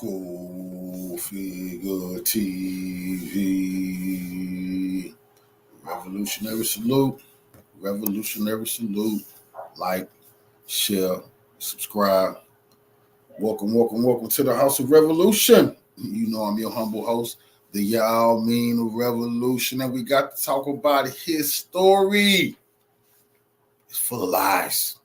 cultfiggatv. Revolutionary salute. Revolutionary salute. Like, share, subscribe. Welcome to the House of Revolution. You know I'm your humble host, the y'all mean of revolution, and we got to talk about his story. It's full of lies.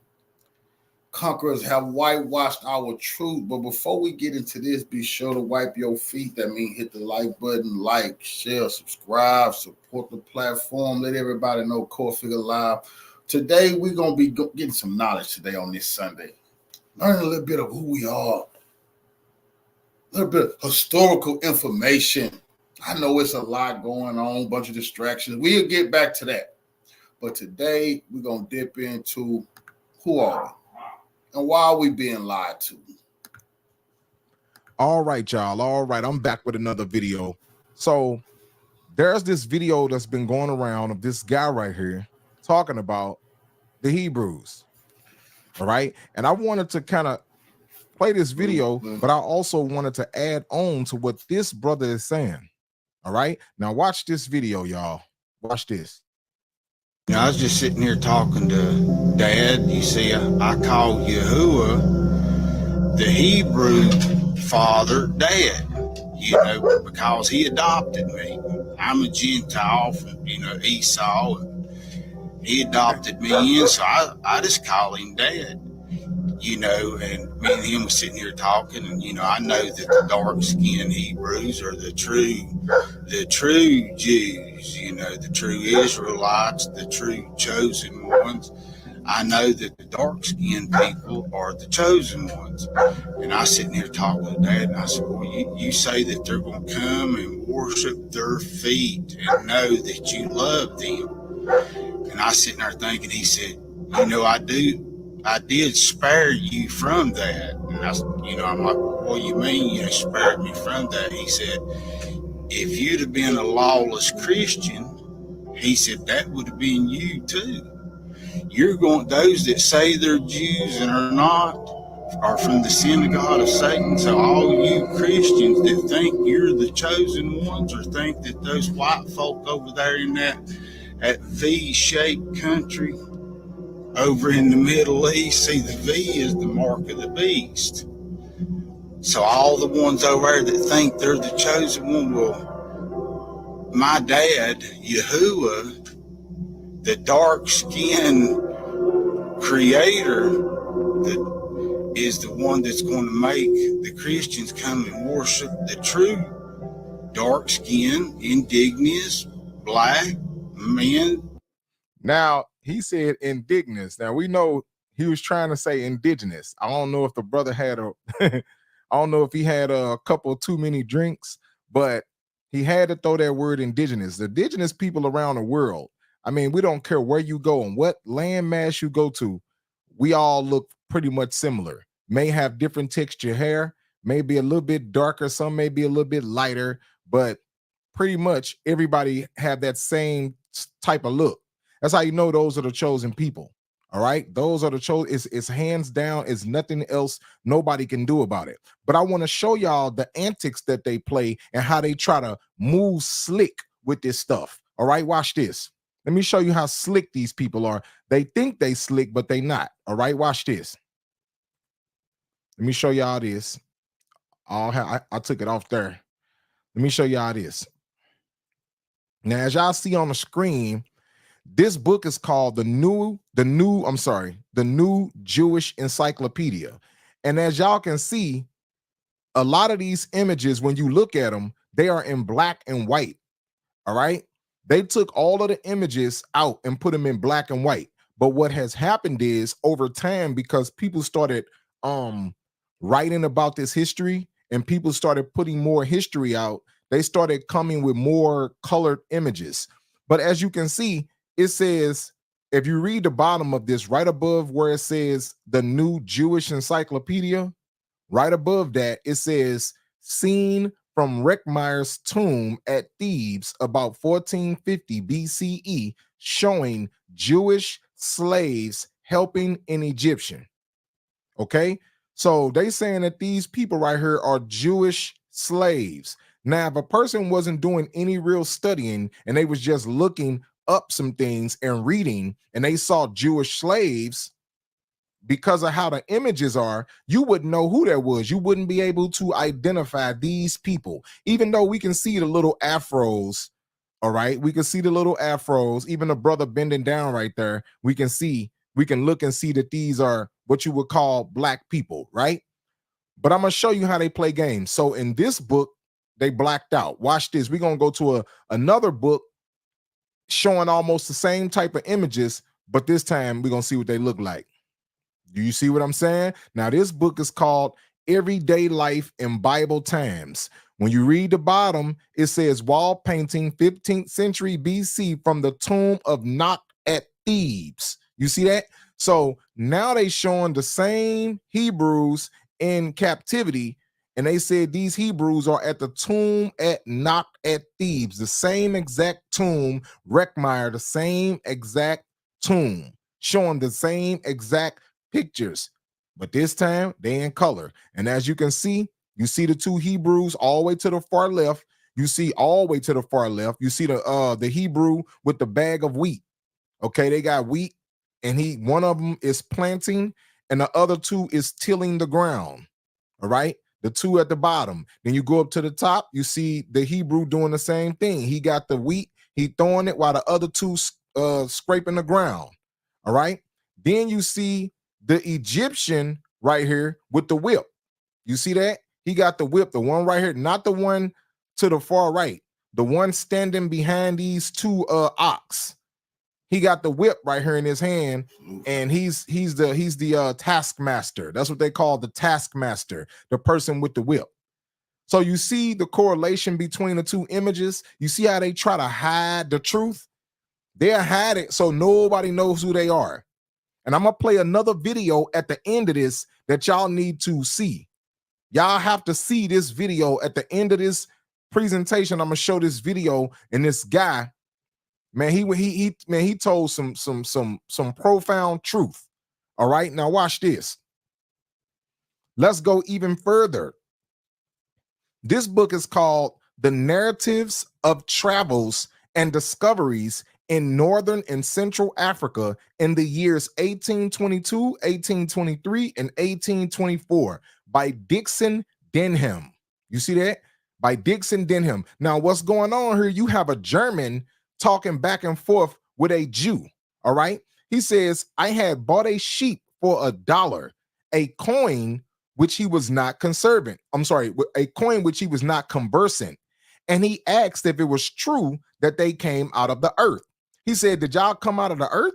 Conquerors have whitewashed our truth, but before we get into this, be sure to wipe your feet. That means hit the like button, like, share, subscribe, support the platform. Let everybody know Core Figure Live. Today, we're going to be getting some knowledge today on this Sunday. Learning a little bit of who we are, a little bit of historical information. I know it's a lot going on, a bunch of distractions. We'll get back to that. But today, we're going to dip into who are we and why are we being lied to. All right, y'all. All right, I'm back with another video. So there's this video that's been going around of this guy right here talking about the Hebrews. All right. And I wanted to kind of play this video, but I also wanted to add on to what this brother is saying. All right. Now watch this video, y'all. Watch this. I was just sitting here talking to Dad. You see, I call Yahuwah the Hebrew father, Dad, you know, because he adopted me. I'm a Gentile from, Esau, and he adopted me in, so I just call him Dad, and me and him was sitting here talking, and, I know that the dark-skinned Hebrews are the true Jews, the true Israelites, the true chosen ones. I know that the dark-skinned people are the chosen ones. And I sitting here talking to Dad, and I said, well, you say that they're going to come and worship their feet and know that you love them. And I sitting there thinking, he said, I did spare you from that. And I'm like, what do you mean you spared me from that? He said, if you'd have been a lawless Christian, he said, that would have been you too. Those that say they're Jews and are not are from the synagogue of Satan. So all you Christians that think you're the chosen ones, or think that those white folk over there in that V-shaped country over in the Middle East, see, the V is the mark of the beast. So all the ones over there that think they're the chosen one, well, my dad, Yahuwah, the dark-skinned creator, that is the one that's going to make the Christians come and worship the true dark-skinned, indigenous, black men. Now, he said indigenous. Now, we know he was trying to say indigenous. I don't know if the brother had I don't know if he had a couple too many drinks, but he had to throw that word indigenous. The indigenous people around the world, I mean, we don't care where you go and what landmass you go to, we all look pretty much similar. May have different texture hair, may be a little bit darker, some may be a little bit lighter, but pretty much everybody have that same type of look. That's how you know those are the chosen people. All right, those are the chosen. It's hands down. It's nothing else nobody can do about it. But I want to show y'all the antics that they play and how they try to move slick with this stuff. All right, watch this. Let me show you how slick these people are. They think they slick, but they not. All right, watch this. Let me show y'all this. I took it off there. Let me show y'all this. Now, as y'all see on the screen, this book is called the New Jewish Encyclopedia. And as y'all can see, a lot of these images, when you look at them, they are in black and white. All right. They took all of the images out and put them in black and white. But what has happened is over time, because people started writing about this history and people started putting more history out, they started coming with more colored images. But as you can see, it says, if you read the bottom of this, right above where it says the New Jewish Encyclopedia, right above that, it says, seen from Reckmeyer's tomb at Thebes about 1450 BCE, showing Jewish slaves helping an Egyptian. Okay, So they saying that these people right here are Jewish slaves. Now, if a person wasn't doing any real studying and they was just looking up some things and reading, and they saw Jewish slaves, because of how the images are, you wouldn't know who that was. You wouldn't be able to identify these people, even though we can see the little afros. All right, we can see the little afros, even the brother bending down right there. We can look and see that these are what you would call black people, right? But I'm gonna show you how they play games. So in this book, they blacked out. Watch this. We're gonna go to another book showing almost the same type of images, but this time we're gonna see what they look like. Do you see what I'm saying? Now, this book is called Everyday Life in Bible Times. When you read the bottom, it says wall painting 15th century BC from the tomb of Knock at Thebes. You see that? So now they showing the same Hebrews in captivity, and they said these Hebrews are at the tomb at Knock at Thebes, the same exact tomb, Reckmeyer, the same exact tomb, showing the same exact pictures, but this time they in color. And as you can see, you see the two Hebrews all the way to the far left. You see all the way to the far left. You see the Hebrew with the bag of wheat. Okay, they got wheat, and one of them is planting, and the other two is tilling the ground. All right, the two at the bottom. Then you go up to the top. You see the Hebrew doing the same thing. He got the wheat. He throwing it while the other two scraping the ground. All right. Then you see the Egyptian right here with the whip. You see that? He got the whip, the one right here, not the one to the far right, the one standing behind these two ox. He got the whip right here in his hand, and he's the taskmaster. That's what they call the taskmaster, the person with the whip. So you see the correlation between the two images. You see how they try to hide the truth? They'll hide it so nobody knows who they are. And I'm going to play another video at the end of this that y'all need to see. Y'all have to see this video at the end of this presentation. I'm going to show this video, and this guy, man, he told some profound truth. All right, now watch this. Let's go even further. This book is called The Narratives of Travels and Discoveries in Northern and Central Africa in the years 1822, 1823, and 1824 by Dixon Denham. You see that? By Dixon Denham. Now, what's going on here? You have a German talking back and forth with a Jew. All right. He says, I had bought a sheep for $1, a coin which he was not conservant. I'm sorry, a coin which he was not conversant. And he asked if it was true that they came out of the earth. He said, did y'all come out of the earth?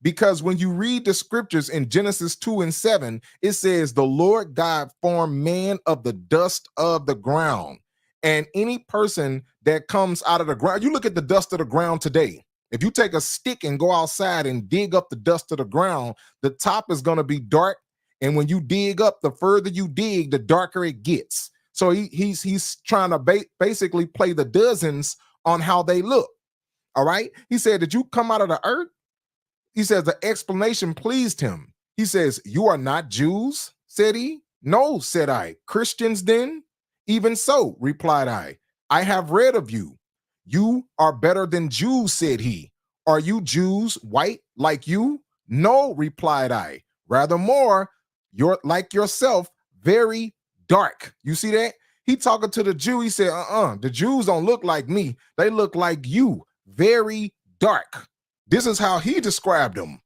Because when you read the scriptures in Genesis 2:7, it says the Lord God formed man of the dust of the ground. And any person that comes out of the ground, you look at the dust of the ground today. If you take a stick and go outside and dig up the dust of the ground, the top is going to be dark. And when you dig up, the further you dig, the darker it gets. So he's trying to basically play the dozens on how they look. All right. He said, did you come out of the earth? He says the explanation pleased him. He says, you are not Jews, said he. No, said I. Christians then? Even so, replied I have read of you. You are better than Jews, said he. Are you Jews white like you? No, replied I. Rather more, you're like yourself, very dark. You see that? He talking to the Jew. He said, the Jews don't look like me. They look like you, very dark. This is how he described them.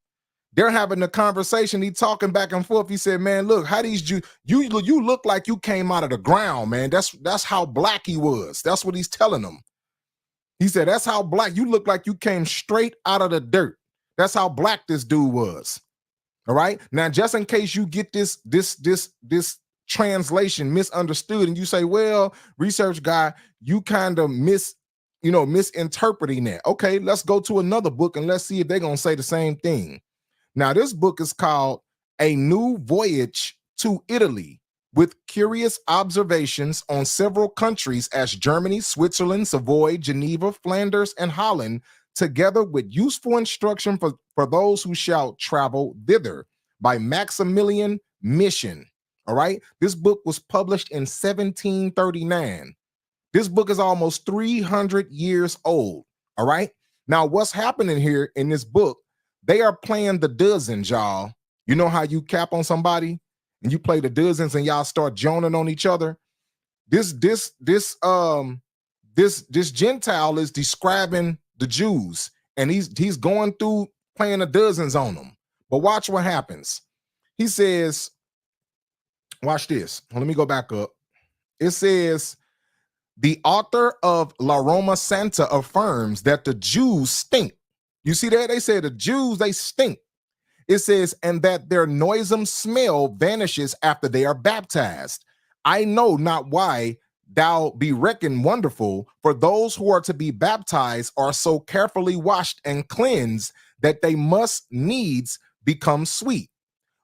They're having a conversation. He talking back and forth. He said, man, look, how these Jews, you look like you came out of the ground, man. That's how black he was. That's what he's telling them. He said, that's how black, you look like you came straight out of the dirt. That's how black this dude was. All right. Now, just in case you get this translation misunderstood and you say, well, research guy, you kind of misinterpreting that. Okay, let's go to another book and let's see if they're going to say the same thing. Now, this book is called A New Voyage to Italy, with curious observations on several countries as Germany, Switzerland, Savoy, Geneva, Flanders, and Holland, together with useful instruction for those who shall travel thither, by Maximilian Mission. All right. This book was published in 1739. This book is almost 300 years old. All right. Now, what's happening here in this book? They are playing the dozens, y'all. You know how you cap on somebody and you play the dozens and y'all start joning on each other? This Gentile is describing the Jews, and he's going through playing the dozens on them. But watch what happens. He says, watch this. Let me go back up. It says, the author of La Roma Santa affirms that the Jews stink. You see that? They say the Jews, they stink. It says, and that their noisome smell vanishes after they are baptized. I know not why thou be reckoned wonderful, for those who are to be baptized are so carefully washed and cleansed that they must needs become sweet,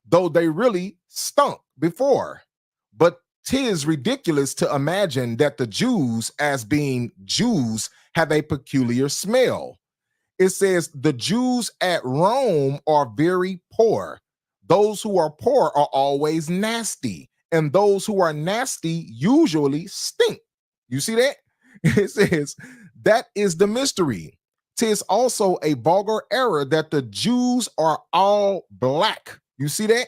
though they really stunk before. But 'tis ridiculous to imagine that the Jews, as being Jews, have a peculiar smell. It says the Jews at Rome are very poor. Those who are poor are always nasty, and those who are nasty usually stink. You see that? It says that is the mystery. 'Tis also a vulgar error that the Jews are all black. You see that?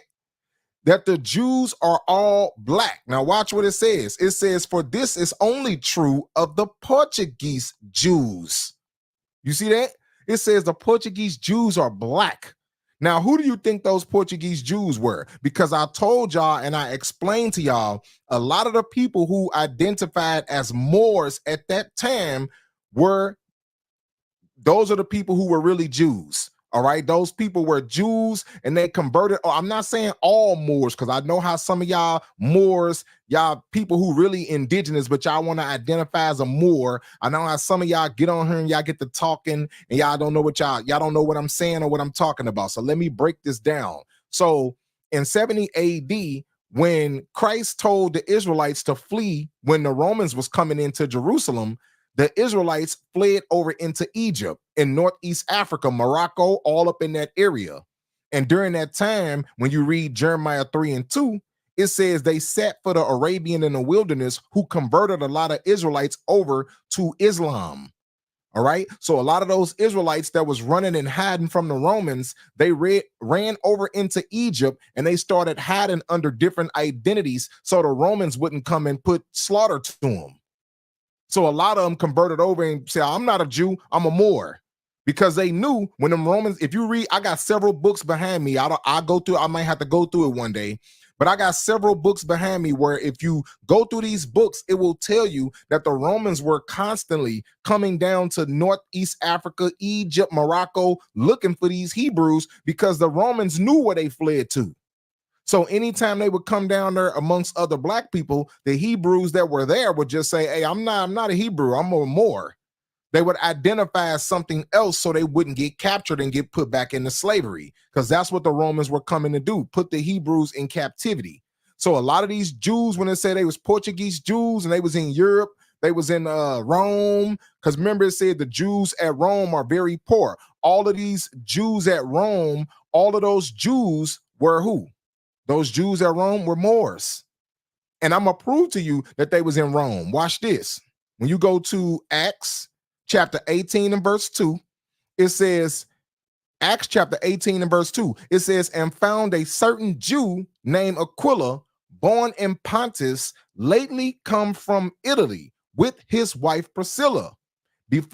That the Jews are all black. Now watch what it says. It says, for this is only true of the Portuguese Jews. You see that? It says the Portuguese Jews are black. Now, who do you think those Portuguese Jews were? Because I told y'all and I explained to y'all, a lot of the people who identified as Moors at that time those are the people who were really Jews. All right, those people were Jews and they converted. Oh, I'm not saying all Moors, because I know how some of y'all Moors, y'all people who really indigenous, but y'all want to identify as a Moor. I know how some of y'all get on here and y'all get to talking and y'all don't know what y'all don't know what I'm saying or what I'm talking about. So let me break this down. So in 70 AD, when Christ told the Israelites to flee when the Romans was coming into Jerusalem, the Israelites fled over into Egypt in Northeast Africa, Morocco, all up in that area. And during that time, when you read Jeremiah 3:2, it says they sat for the Arabian in the wilderness, who converted a lot of Israelites over to Islam. All right. So a lot of those Israelites that was running and hiding from the Romans, they ran over into Egypt and they started hiding under different identities so the Romans wouldn't come and put slaughter to them. So a lot of them converted over and said, I'm not a Jew, I'm a Moor. Because they knew when the Romans, if you read, I got several books behind me. I might have to go through it one day, but I got several books behind me where if you go through these books, it will tell you that the Romans were constantly coming down to Northeast Africa, Egypt, Morocco, looking for these Hebrews because the Romans knew where they fled to. So anytime they would come down there amongst other black people, the Hebrews that were there would just say, hey, I'm not a Hebrew, I'm a Moor. They would identify as something else so they wouldn't get captured and get put back into slavery, because that's what the Romans were coming to do, put the Hebrews in captivity. So a lot of these Jews, when they say they was Portuguese Jews and they was in Europe, they was in Rome, because remember it said the Jews at Rome are very poor. All of these Jews at Rome, all of those Jews were who? Those Jews at Rome were Moors. And I'm going to prove to you that they was in Rome. Watch this. When you go to Acts chapter 18 and verse 2, it says, Acts chapter 18 and verse 2, it says, and found a certain Jew named Aquila, born in Pontus, lately come from Italy, with his wife Priscilla,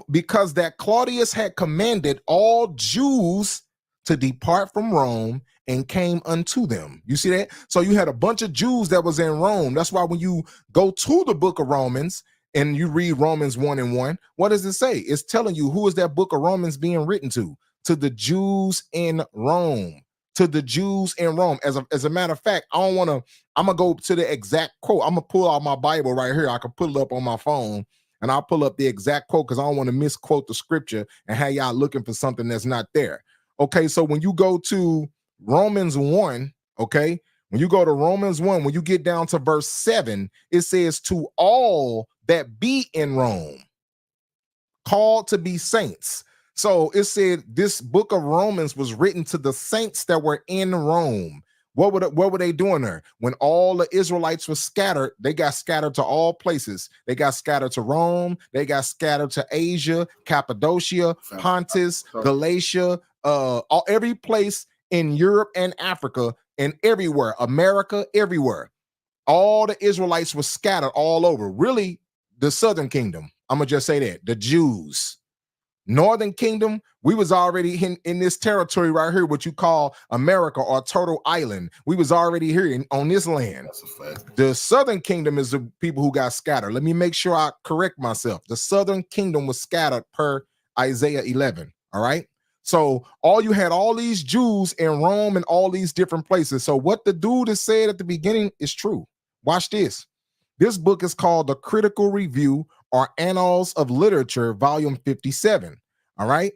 because that Claudius had commanded all Jews to depart from Rome and came unto them. You see that? So you had a bunch of Jews that was in Rome. That's why when you go to the book of Romans and you read Romans 1:1, what does it say? It's telling you who is that book of Romans being written to? To the Jews in Rome. To the Jews in Rome. As a matter of fact, I'm gonna go to the exact quote. I'm gonna pull out my Bible right here. I can pull it up on my phone and I'll pull up the exact quote because I don't want to misquote the scripture and have y'all looking for something that's not there. Okay, so when you go to Romans 1, okay, when you go to Romans 1, when you get down to verse 7, it says, to all that be in Rome, called to be saints. So it said this book of Romans was written to the saints that were in Rome. What were they doing there? When all the Israelites were scattered, they got scattered to all places. They got scattered to Rome. They got scattered to Asia, Cappadocia, Pontus, Galatia, every place in Europe and Africa and everywhere, America, everywhere. All the Israelites were scattered all over. Really, the Southern Kingdom. I'm gonna just say that the Jews. Northern Kingdom, we was already in this territory right here, what you call America or Turtle Island. We was already here on this land. That's a fact. The Southern Kingdom is the people who got scattered. Let me make sure I correct myself. The Southern Kingdom was scattered per Isaiah 11. All right. So you had all these Jews in Rome and all these different places. So what the dude has said at the beginning is true. Watch this. This book is called The Critical Review or Annals of Literature, Volume 57. All right.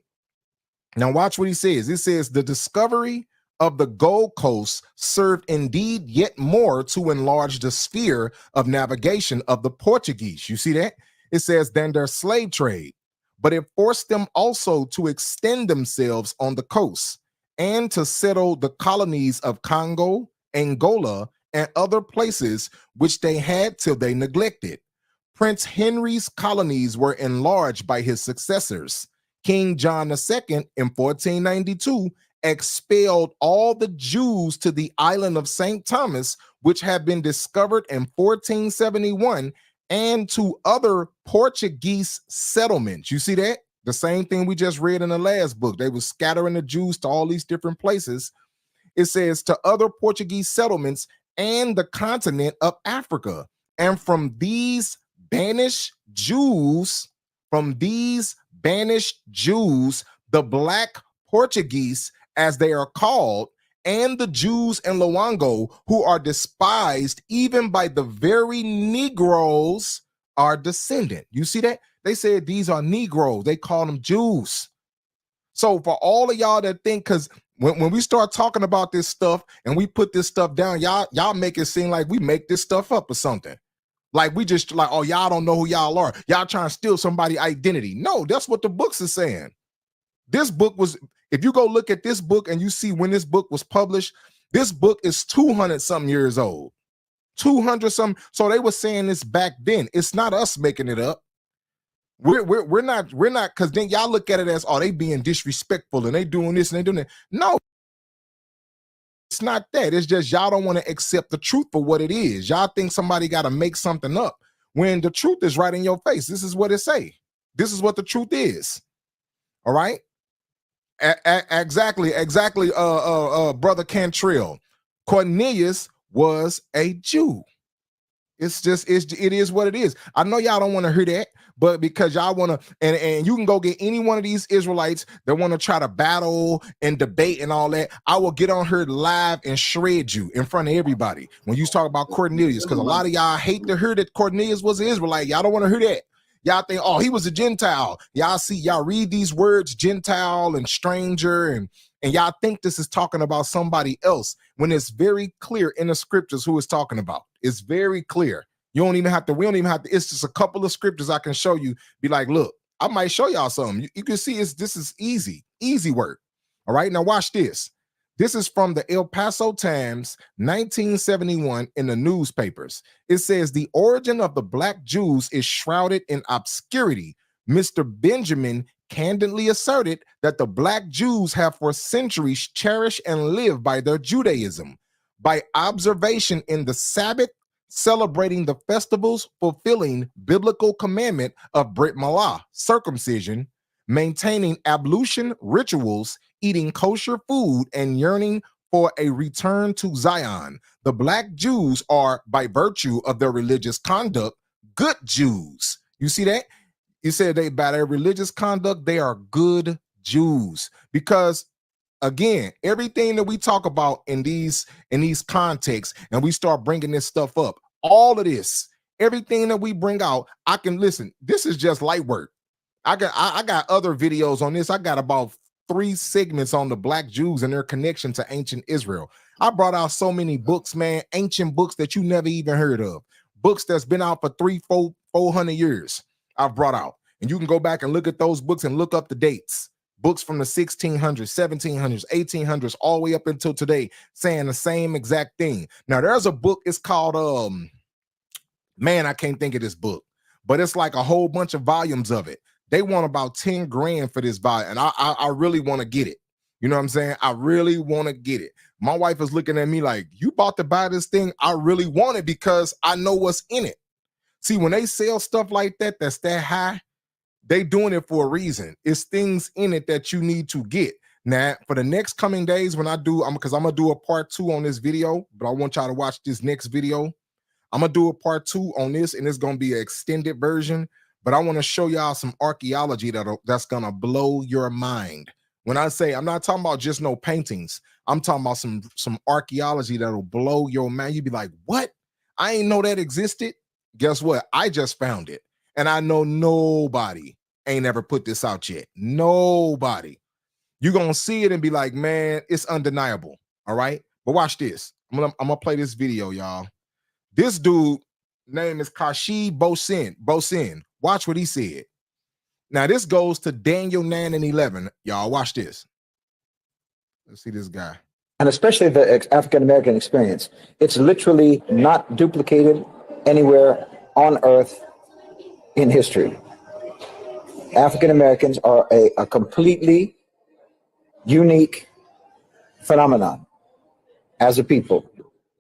Now watch what he says. It says the discovery of the Gold Coast served indeed yet more to enlarge the sphere of navigation of the Portuguese. You see that? It says than their slave trade, but it forced them also to extend themselves on the coast and to settle the colonies of Congo, Angola, and other places which they had till they neglected. Prince Henry's colonies were enlarged by his successors. King John II in 1492 expelled all the Jews to the island of St. Thomas, which had been discovered in 1471, and to other Portuguese settlements. You see that? The same thing we just read in the last book. They were scattering the Jews to all these different places. It says to other Portuguese settlements and the continent of Africa. And from these banished Jews, the Black Portuguese, as they are called, and the Jews in Luango, who are despised even by the very Negroes, are descendant. You see that? They said these are Negroes. They call them Jews. So for all of y'all that think, because when we start talking about this stuff and we put this stuff down, y'all make it seem like we make this stuff up or something. Like we just like, oh, y'all don't know who y'all are. Y'all trying to steal somebody's identity. No, that's what the books are saying. This book was, if you go look at this book and you see when this book was published, this book is 200 something years old. 200 something. So they were saying this back then. It's not us making it up. We're not, because then y'all look at it as, oh, they being disrespectful and they doing this and they doing that. No, it's not that. It's just y'all don't want to accept the truth for what it is. Y'all think somebody got to make something up when the truth is right in your face. This is what it say. This is what the truth is. All right. Exactly. Brother Cantrell. Cornelius was a Jew. It is what it is. I know y'all don't want to hear that, but because y'all want to, and you can go get any one of these Israelites that want to try to battle and debate and all that. I will get on here live and shred you in front of everybody when you talk about Cornelius, because a lot of y'all hate to hear that Cornelius was an Israelite. Y'all don't want to hear that. Y'all think, oh, he was a Gentile. Y'all read these words, Gentile and stranger, and y'all think this is talking about somebody else when it's very clear in the scriptures who it's talking about. It's very clear. We don't even have to, it's just a couple of scriptures I can show you. Be like, look, I might show y'all something. You can see this is easy work. All right, now watch this. This is from the El Paso Times, 1971, in the newspapers. It says the origin of the Black Jews is shrouded in obscurity. Mr. Benjamin candidly asserted that the Black Jews have for centuries cherished and lived by their Judaism, by observation in the Sabbath, celebrating the festivals, fulfilling biblical commandment of Brit Milah, circumcision, maintaining ablution rituals, eating kosher food, and yearning for a return to Zion. The Black Jews are, by virtue of their religious conduct, good Jews. You see that? You said they, by their religious conduct, they are good Jews. Because again, everything that we talk about in these contexts, and we start bringing this stuff up, all of this, everything that we bring out, I can listen. This is just light work. I got other videos on this. I got about 3 segments on the Black Jews and their connection to ancient Israel. I brought out so many books, man, ancient books that you never even heard of, books that's been out for 400 years. I've brought out, and you can go back and look at those books and look up the dates. books from the 1600s, 1700s, 1800s, all the way up until today, saying the same exact thing. Now, there's a book, it's called, man, I can't think of this book, but it's like a whole bunch of volumes of it. They want about 10 grand for this volume, and I really want to get it. You know what I'm saying? I really want to get it. My wife is looking at me like, you about to buy this thing? I really want it because I know what's in it. See, when they sell stuff like that, that's that high, they doing it for a reason. It's things in it that you need to get. Now, for the next coming days, when I do, because I'm going to do a part 2 on this video, but I want y'all to watch this next video. I'm going to do a part 2 on this, and it's going to be an extended version, but I want to show y'all some archaeology that's going to blow your mind. When I say, I'm not talking about just no paintings, I'm talking about some archaeology that'll blow your mind. You'd be like, what? I ain't know that existed. Guess what? I just found it. And I know nobody ain't ever put this out yet. Nobody. You're going to see it and be like, man, it's undeniable. All right. But watch this. I'm going to play this video, y'all. This dude name is Kashi Bosin. Watch what he said. Now, this goes to Daniel 9 and 11. Y'all watch this. Let's see this guy. And especially the African-American experience. It's literally not duplicated anywhere on earth in history. African-Americans are a completely unique phenomenon as a people.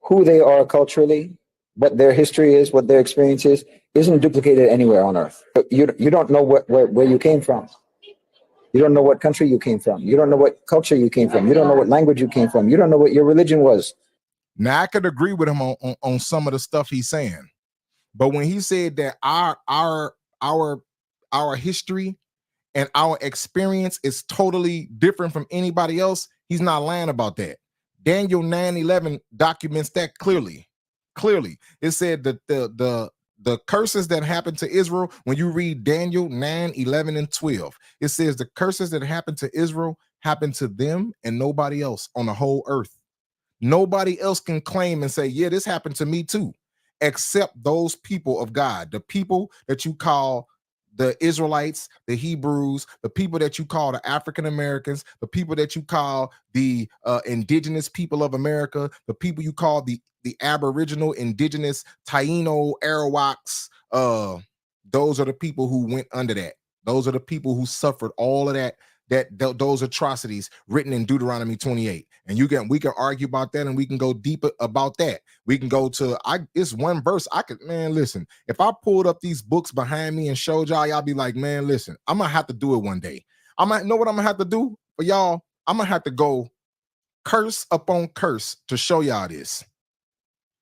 Who they are culturally, what their history is, what their experience is, isn't duplicated anywhere on earth. You don't know where you came from. You don't know what country you came from. You don't know what culture you came from. You don't know what language you came from. You don't know what your religion was. Now, I could agree with him on some of the stuff he's saying. But when he said that our history and our experience is totally different from anybody else, he's not lying about that. Daniel 9:11 documents that clearly. It said that the curses that happened to Israel, when you read Daniel 9:11 and 12, it says the curses that happened to Israel happened to them and nobody else on the whole earth. Nobody else can claim and say, yeah, this happened to me too, except those people of God, the people that you call the Israelites, the Hebrews, the people that you call the African Americans, the people that you call the indigenous people of America, the people you call the Aboriginal, indigenous, Taino, Arawaks. Those are the people who went under that. Those are the people who suffered all of those atrocities written in Deuteronomy 28. And we can argue about that, and we can go deeper about that. We can go to it's one verse. Listen, if I pulled up these books behind me and showed y'all be like, man, listen, I'm gonna have to do it one day. I might know what I'm gonna have to do for y'all. I'm gonna have to go curse upon curse to show y'all this.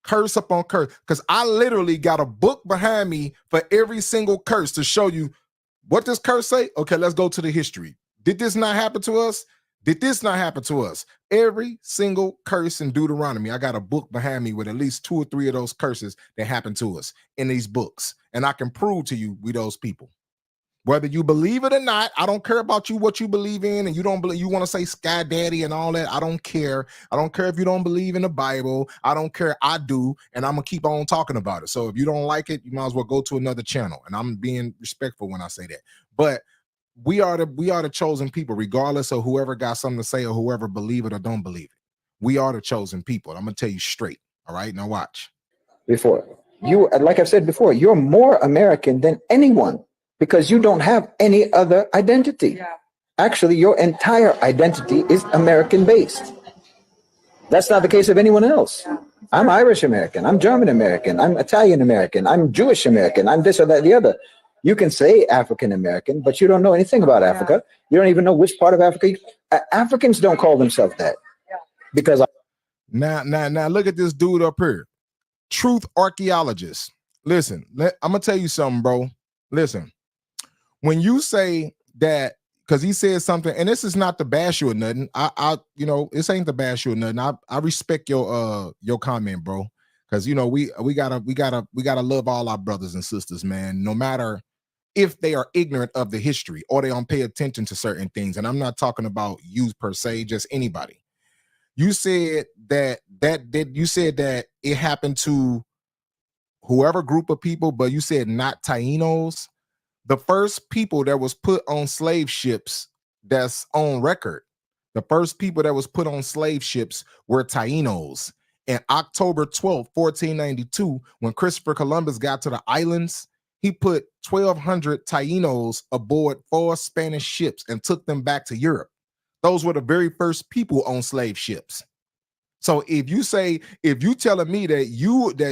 Curse upon curse, because I literally got a book behind me for every single curse to show you what this curse say. Okay, let's go to the history. Did this not happen to us? Did this not happen to us? Every single curse in Deuteronomy, I got a book behind me with at least 2 or 3 of those curses that happened to us in these books. And I can prove to you we those people. Whether you believe it or not, I don't care about you, what you believe in, and you don't believe, you want to say Sky Daddy and all that. I don't care. I don't care if you don't believe in the Bible. I don't care. I do, and I'm gonna keep on talking about it. So if you don't like it, you might as well go to another channel. And I'm being respectful when I say that. But we are the chosen people, regardless of whoever got something to say or whoever believe it or don't believe it. We are the chosen people. I'm gonna tell you straight. All right, now watch. Before you, like I've said before, you're more American than anyone because you don't have any other identity. Yeah. Actually, your entire identity is American based. That's not the case of anyone else. Yeah. I'm Irish American. I'm German American. I'm Italian American. I'm Jewish American. I'm this or that, the other. You can say African American, but you don't know anything about Africa. You don't even know which part of Africa. Africans don't call themselves that. Because now look at this dude up here. Truth archaeologist. Listen, I'm gonna tell you something, bro. Listen, when you say that, because he said something, and this is not to bash you or nothing. This ain't to bash you or nothing. I respect your comment, bro. Because we gotta love all our brothers and sisters, man. No matter if they are ignorant of the history or they don't pay attention to certain things. And I'm not talking about you per se, just anybody. You said that it happened to whoever group of people, but you said not Tainos. The first people that was put on slave ships that's on record. The first people that was put on slave ships were Tainos. And October 12th, 1492, when Christopher Columbus got to the islands, he put 1,200 Tainos aboard 4 Spanish ships and took them back to Europe. Those were the very first people on slave ships. So if you telling me that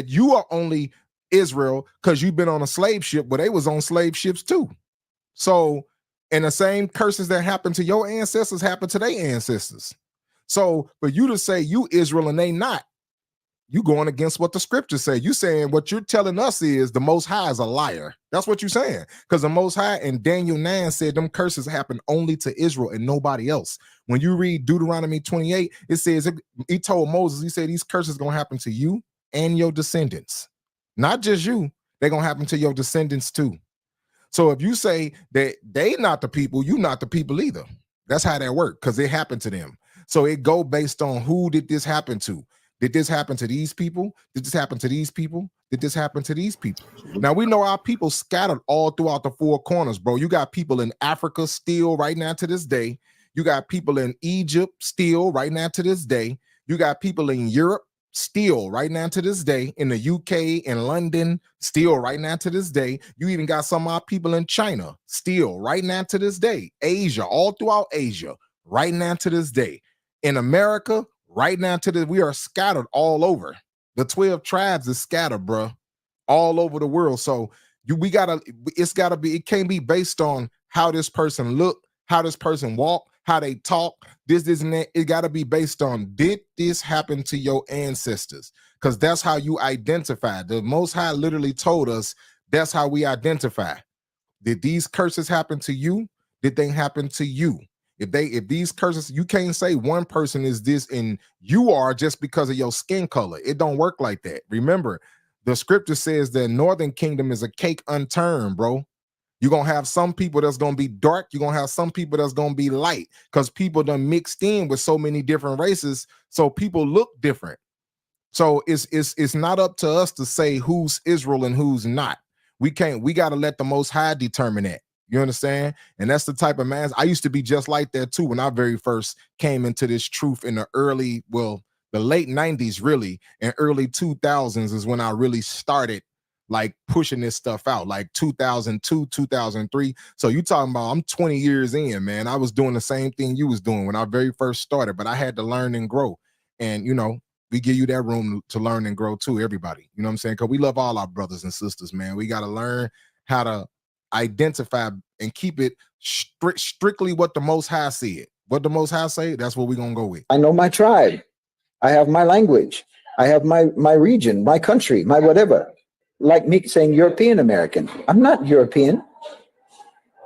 you are only Israel because you've been on a slave ship, but they was on slave ships too. So, and the same curses that happened to your ancestors happened to their ancestors. So for you to say you Israel and they not, you going against what the scriptures say. You saying what you're telling us is the Most High is a liar. That's what you're saying. Because the Most High in Daniel 9 said them curses happen only to Israel and nobody else. When you read Deuteronomy 28, it says, he told Moses, he said, these curses going to happen to you and your descendants. Not just you, they're going to happen to your descendants too. So if you say that they not the people, you not the people either. That's how that works, because it happened to them. So it go based on who did this happen to. Did this happen to these people? Did this happen to these people? Did this happen to these people? Now, we know our people scattered all throughout the 4 corners, bro. You got people in Africa still right now to this day. You got people in Egypt still right now to this day. You got people in Europe still right now to this day. In the UK and London still right now to this day. You even got some of our people in China still right now to this day. Asia, all throughout Asia right now to this day. In America, right now we are scattered all over. The 12 tribes is scattered, bro, all over the world. So it can't be based on how this person look, how this person walk, how they talk, this and that. It got to be based on, did this happen to your ancestors? Because that's how you identify. The Most High literally told us that's how we identify. Did these curses happen to you? Did they happen to you? If these curses, you can't say one person is this and you are just because of your skin color. It don't work like that. Remember, the scripture says that Northern Kingdom is a cake unturned, bro. You're going to have some people that's going to be dark. You're going to have some people that's going to be light, because people done mixed in with so many different races. So people look different. So it's not up to us to say who's Israel and who's not. We got to let the Most High determine that. You understand? And that's the type of man. I used to be just like that too when I very first came into this truth in the late 90s, really, and early 2000s is when I really started like pushing this stuff out, like 2002, 2003. So you talking about I'm 20 years in, man. I was doing the same thing you was doing when I very first started, but I had to learn and grow. And, we give you that room to learn and grow too, everybody. You know what I'm saying? Because we love all our brothers and sisters, man. We got to learn how to identify and keep it strictly what the Most High said. What the Most High say, that's what we're gonna go with. I know my tribe. I have my language. I have my region, my country, my whatever. Like me saying European American. I'm not European.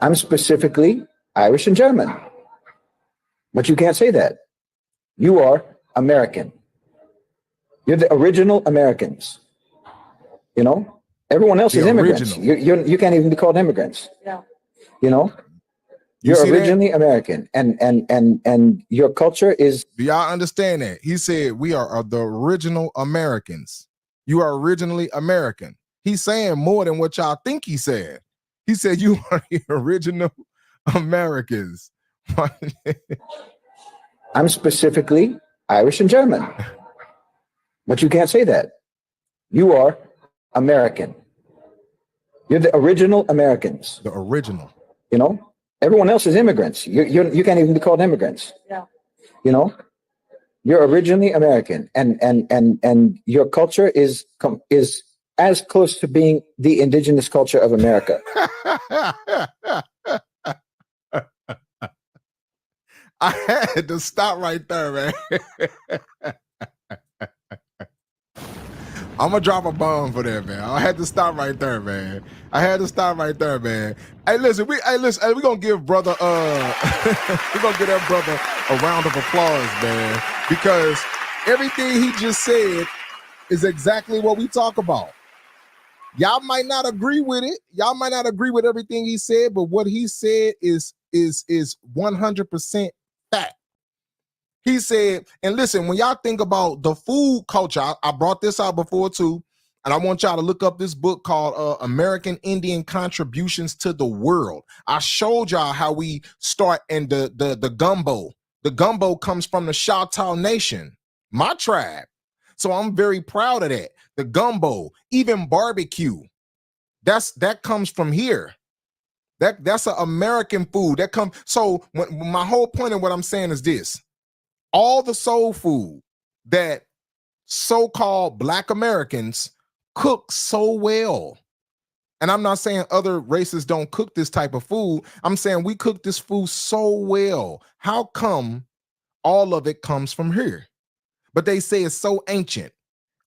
I'm specifically Irish and German. But you can't say that. You are American. You're the original Americans. Everyone else is immigrants. You can't even be called immigrants. Yeah. You're originally American, and your culture is. Do y'all understand that? He said we are the original Americans. You are originally American. He's saying more than what y'all think he said. He said you are the original Americans. I'm specifically Irish and German, but you can't say that. You are American. You're the original Americans. The original. Everyone else is immigrants. You can't even be called immigrants. Yeah. You're originally American, and your culture is as close to being the indigenous culture of America. I had to stop right there, man. I'm gonna drop a bomb for that, man. I had to stop right there, man. Hey, listen, we gonna give brother we gonna give that brother a round of applause, man, because everything he just said is exactly what we talk about. Y'all might not agree with it. Y'all might not agree with everything he said, but what he said is 100% fact. He said, and listen, when y'all think about the food culture, I brought this out before too. And I want y'all to look up this book called American Indian Contributions to the World. I showed y'all how we start in the gumbo. The gumbo comes from the Choctaw Nation, my tribe. So I'm very proud of that. The gumbo, even barbecue, that comes from here. That's an American food. That comes. So my whole point of what I'm saying is this: all the soul food that so-called Black Americans cook so well. And I'm not saying other races don't cook this type of food. I'm saying we cook this food so well. How come all of it comes from here? But they say it's so ancient.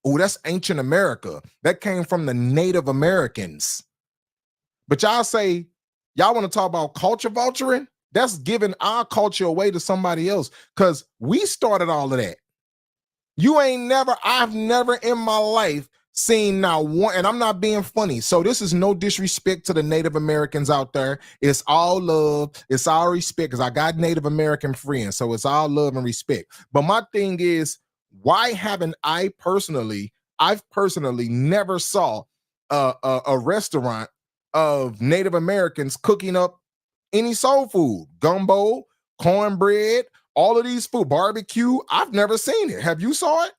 Oh, that's ancient America. That came from the Native Americans. But y'all say, y'all want to talk about culture vulturing? That's giving our culture away to somebody else, because we started all of that. I've never in my life seen now one, and I'm not being funny. So this is no disrespect to the Native Americans out there. It's all love. It's all respect, because I got Native American friends. So it's all love and respect. But my thing is, why haven't I've personally never saw a restaurant of Native Americans cooking up any soul food, gumbo, cornbread, all of these food, barbecue? I've never seen it. Have you saw it?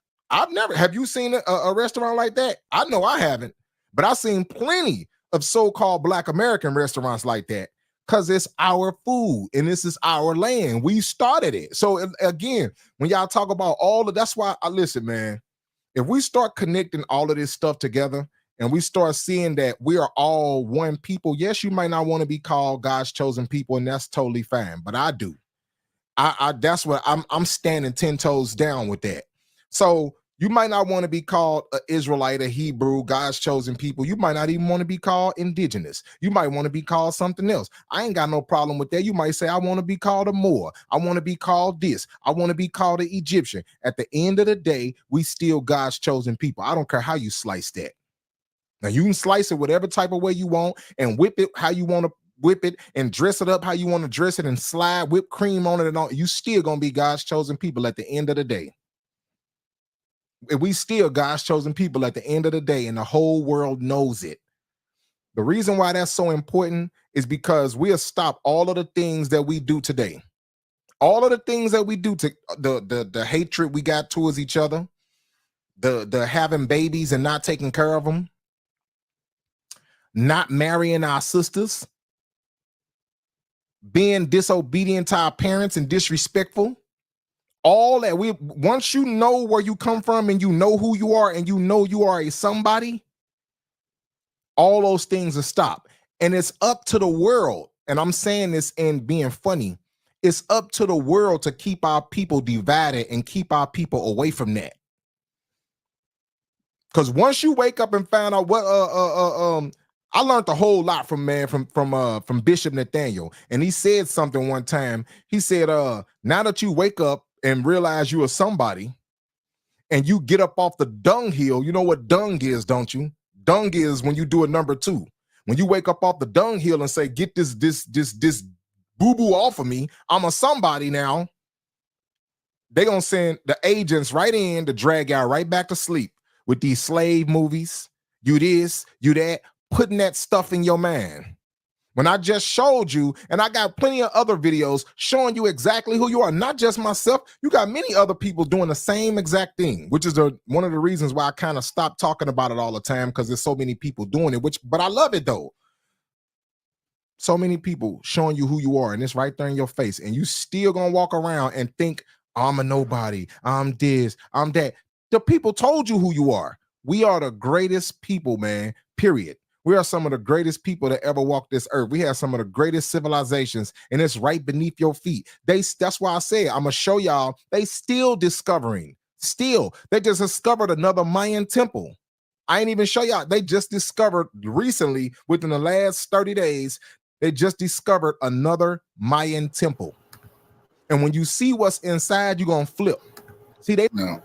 Have you seen a restaurant like that? I know I haven't, but I've seen plenty of so-called Black American restaurants like that, because it's our food and this is our land. We started it. So again, when y'all talk about that's why I listen, man. If we start connecting all of this stuff together and we start seeing that we are all one people, yes, you might not want to be called God's chosen people, and that's totally fine, but I do. That's what I'm standing 10 toes down with that. So you might not want to be called an Israelite, a Hebrew, God's chosen people. You might not even want to be called indigenous. You might want to be called something else. I ain't got no problem with that. You might say, I want to be called a Moor. I want to be called this. I want to be called an Egyptian. At the end of the day, we still God's chosen people. I don't care how you slice that. Now you can slice it whatever type of way you want and whip it how you want to whip it and dress it up how you want to dress it and slide whipped cream on it and all. You still gonna be God's chosen people at the end of the day. We still God's chosen people at the end of the day, and the whole world knows it. The reason why that's so important is because we'll stop all of the things that we do today. All of the things that we do, to the hatred we got towards each other, the having babies and not taking care of them, not marrying our sisters, being disobedient to our parents and disrespectful. All that once you know where you come from and you know who you are and you know you are a somebody, all those things are stopped. And it's up to the world, and I'm saying this and being funny, it's up to the world to keep our people divided and keep our people away from that. Because once you wake up and find out what I learned a whole lot from Bishop Nathaniel, and he said something one time. He said, now that you wake up and realize you are somebody, and you get up off the dunghill, you know what dung is, don't you? Dung is when you do a number 2. When you wake up off the dunghill and say, get this boo-boo off of me, I'm a somebody now. They gonna send the agents right in to drag y'all right back to sleep with these slave movies, you this, you that, putting that stuff in your mind. When I just showed you, and I got plenty of other videos showing you exactly who you are, not just myself, you got many other people doing the same exact thing, which is one of the reasons why I kind of stopped talking about it all the time, because there's so many people doing it, but I love it though. So many people showing you who you are, and it's right there in your face, and you still gonna walk around and think, I'm a nobody, I'm this, I'm that. The people told you who you are. We are the greatest people, man, period. We are some of the greatest people that ever walked this earth. We have some of the greatest civilizations, and it's right beneath your feet. That's why I say I'm gonna show y'all. They still discovering. They just discovered another Mayan temple. I ain't even show y'all. They just discovered recently, within the last 30 days, they just discovered another Mayan temple. And when you see what's inside, you're gonna flip. See, they now.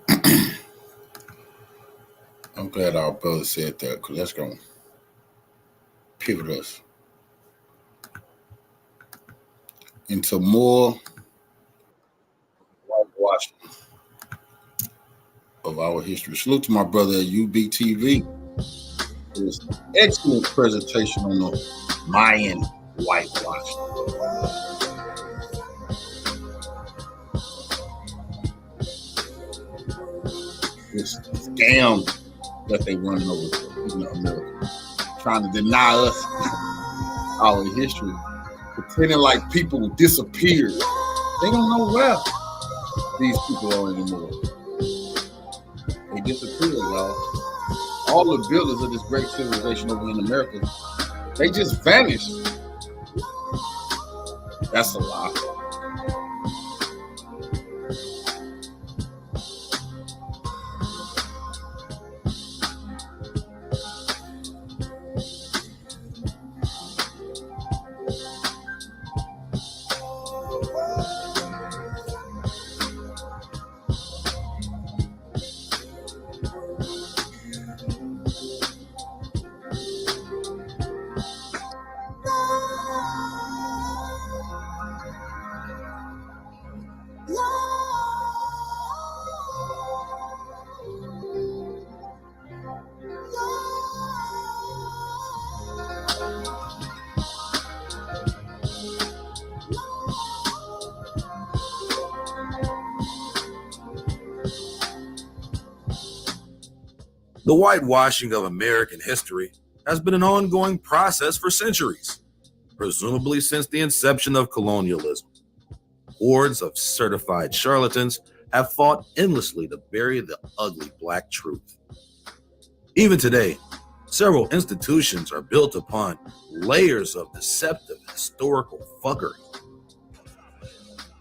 I'm glad our brother said that, because that's gonna pivot us into more whitewashing of our history. Salute to my brother at UBTV. It was an excellent presentation on the Mayan whitewash. This scam that they running over America, trying to deny us our history, pretending like people disappeared. They don't know where these people are anymore. They disappeared, y'all. All the builders of this great civilization over in America, they just vanished. That's a lie. The whitewashing of American history has been an ongoing process for centuries, presumably since the inception of colonialism. Hordes of certified charlatans have fought endlessly to bury the ugly black truth. Even today, several institutions are built upon layers of deceptive historical fuckery.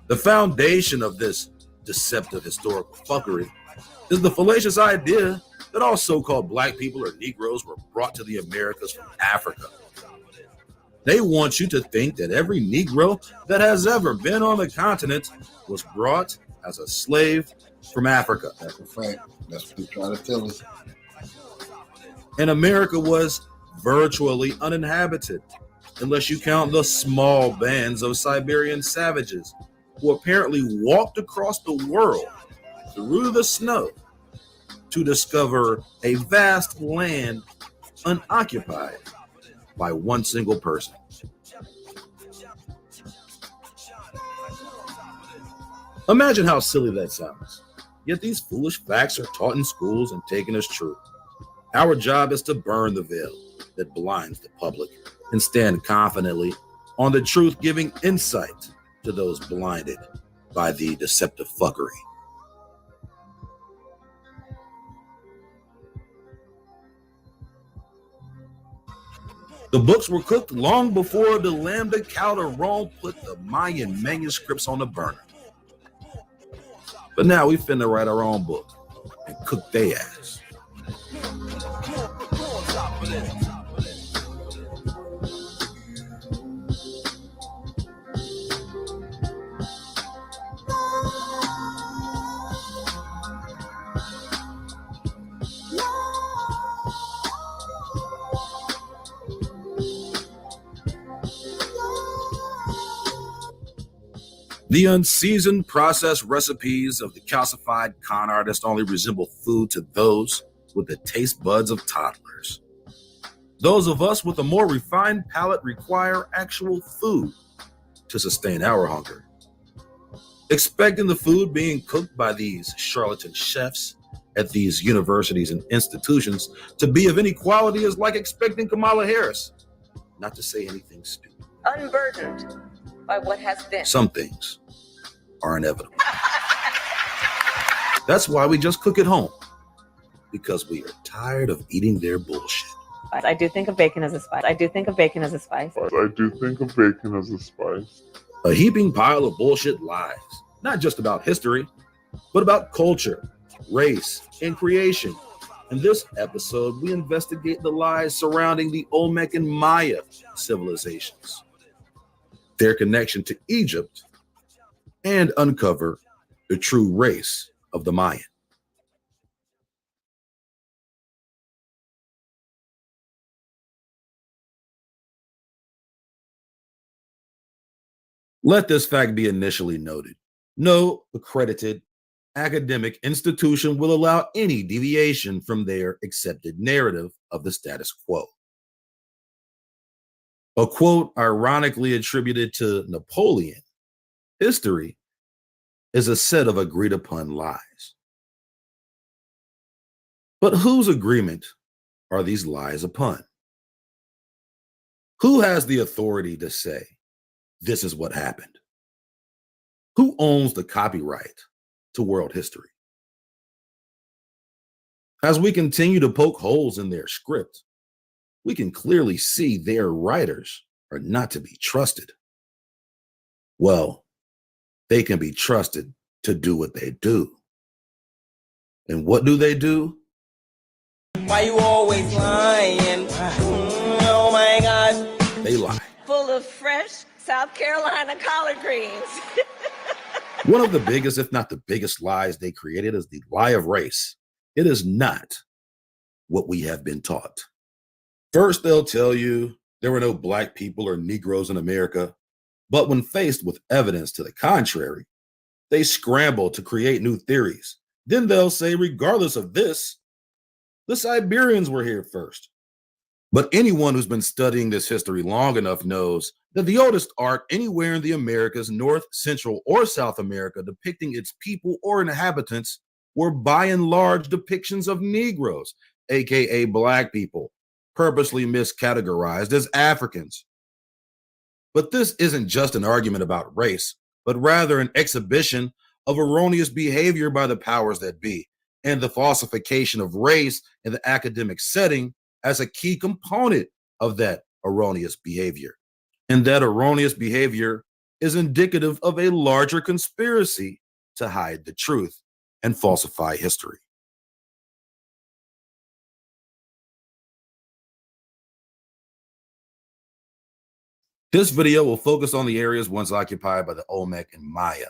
The foundation of this deceptive historical fuckery is the fallacious idea that all so-called black people or Negroes were brought to the Americas from Africa. They want you to think that every Negro that has ever been on the continent was brought as a slave from Africa. That's a fact. That's what they're trying to tell us. And America was virtually uninhabited, unless you count the small bands of Siberian savages who apparently walked across the world through the snow to discover a vast land unoccupied by one single person. Imagine how silly that sounds. Yet these foolish facts are taught in schools and taken as true. Our job is to burn the veil that blinds the public and stand confidently on the truth, giving insight to those blinded by the deceptive fuckery. The books were cooked long before the Lambda Calderon put the Mayan manuscripts on the burner. But now we finna write our own book and cook they ass. The unseasoned processed recipes of the calcified con artist only resemble food to those with the taste buds of toddlers. Those of us with a more refined palate require actual food to sustain our hunger. Expecting the food being cooked by these charlatan chefs at these universities and institutions to be of any quality is like expecting Kamala Harris not to say anything stupid. Unburdened by what has been. Some things are inevitable. That's why we just cook at home, because we are tired of eating their bullshit. I do think of bacon as a spice. I do think of bacon as a spice. I do think of bacon as a spice. A heaping pile of bullshit lies, not just about history, but about culture, race, and creation. In this episode, we investigate the lies surrounding the Olmec and Maya civilizations, their connection to Egypt, and uncover the true race of the Mayan. Let this fact be initially noted. No accredited academic institution will allow any deviation from their accepted narrative of the status quo. A quote ironically attributed to Napoleon, history is a set of agreed upon lies. But whose agreement are these lies upon? Who has the authority to say, this is what happened? Who owns the copyright to world history? As we continue to poke holes in their script, we can clearly see their writers are not to be trusted. Well, they can be trusted to do what they do. And what do they do? Why you always lying? Oh my God. They lie. Full of fresh South Carolina collard greens. One of the biggest, if not the biggest lies they created is the lie of race. It is not what we have been taught. First, they'll tell you there were no Black people or Negroes in America, but when faced with evidence to the contrary, they scramble to create new theories. Then they'll say, regardless of this, the Siberians were here first. But anyone who's been studying this history long enough knows that the oldest art anywhere in the Americas, North, Central, or South America depicting its people or inhabitants were by and large depictions of Negroes, aka Black people, purposely miscategorized as Africans. But this isn't just an argument about race, but rather an exhibition of erroneous behavior by the powers that be, and the falsification of race in the academic setting as a key component of that erroneous behavior. And that erroneous behavior is indicative of a larger conspiracy to hide the truth and falsify history. This video will focus on the areas once occupied by the Olmec and Maya,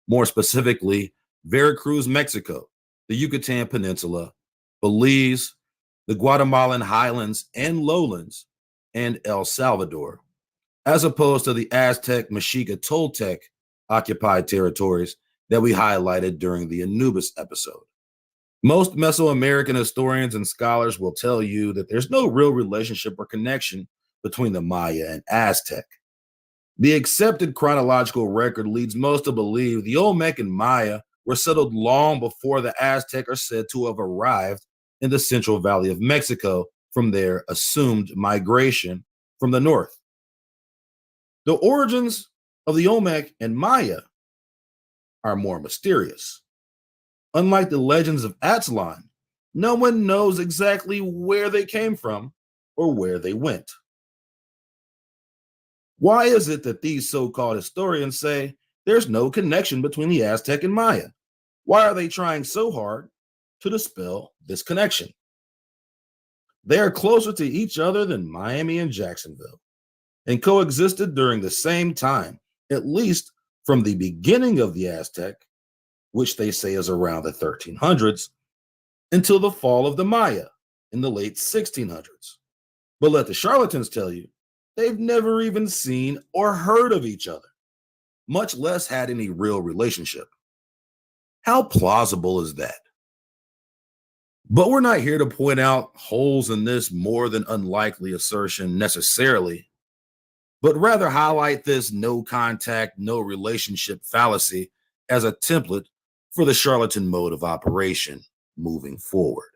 more specifically, Veracruz, Mexico, the Yucatan Peninsula, Belize, the Guatemalan highlands and lowlands, and El Salvador, as opposed to the Aztec, Mexica, Toltec occupied territories that we highlighted during the Anubis episode. Most Mesoamerican historians and scholars will tell you that there's no real relationship or connection between the Maya and Aztec. The accepted chronological record leads most to believe the Olmec and Maya were settled long before the Aztec are said to have arrived in the Central Valley of Mexico from their assumed migration from the north. The origins of the Olmec and Maya are more mysterious. Unlike the legends of Aztlan, no one knows exactly where they came from or where they went. Why is it that these so-called historians say there's no connection between the Aztec and Maya? Why are they trying so hard to dispel this connection? They are closer to each other than Miami and Jacksonville, and coexisted during the same time, at least from the beginning of the Aztec, which they say is around the 1300s, until the fall of the Maya in the late 1600s. But let the charlatans tell you, they've never even seen or heard of each other, much less had any real relationship. How plausible is that? But we're not here to point out holes in this more than unlikely assertion necessarily, but rather highlight this no contact, no relationship fallacy as a template for the charlatan mode of operation moving forward.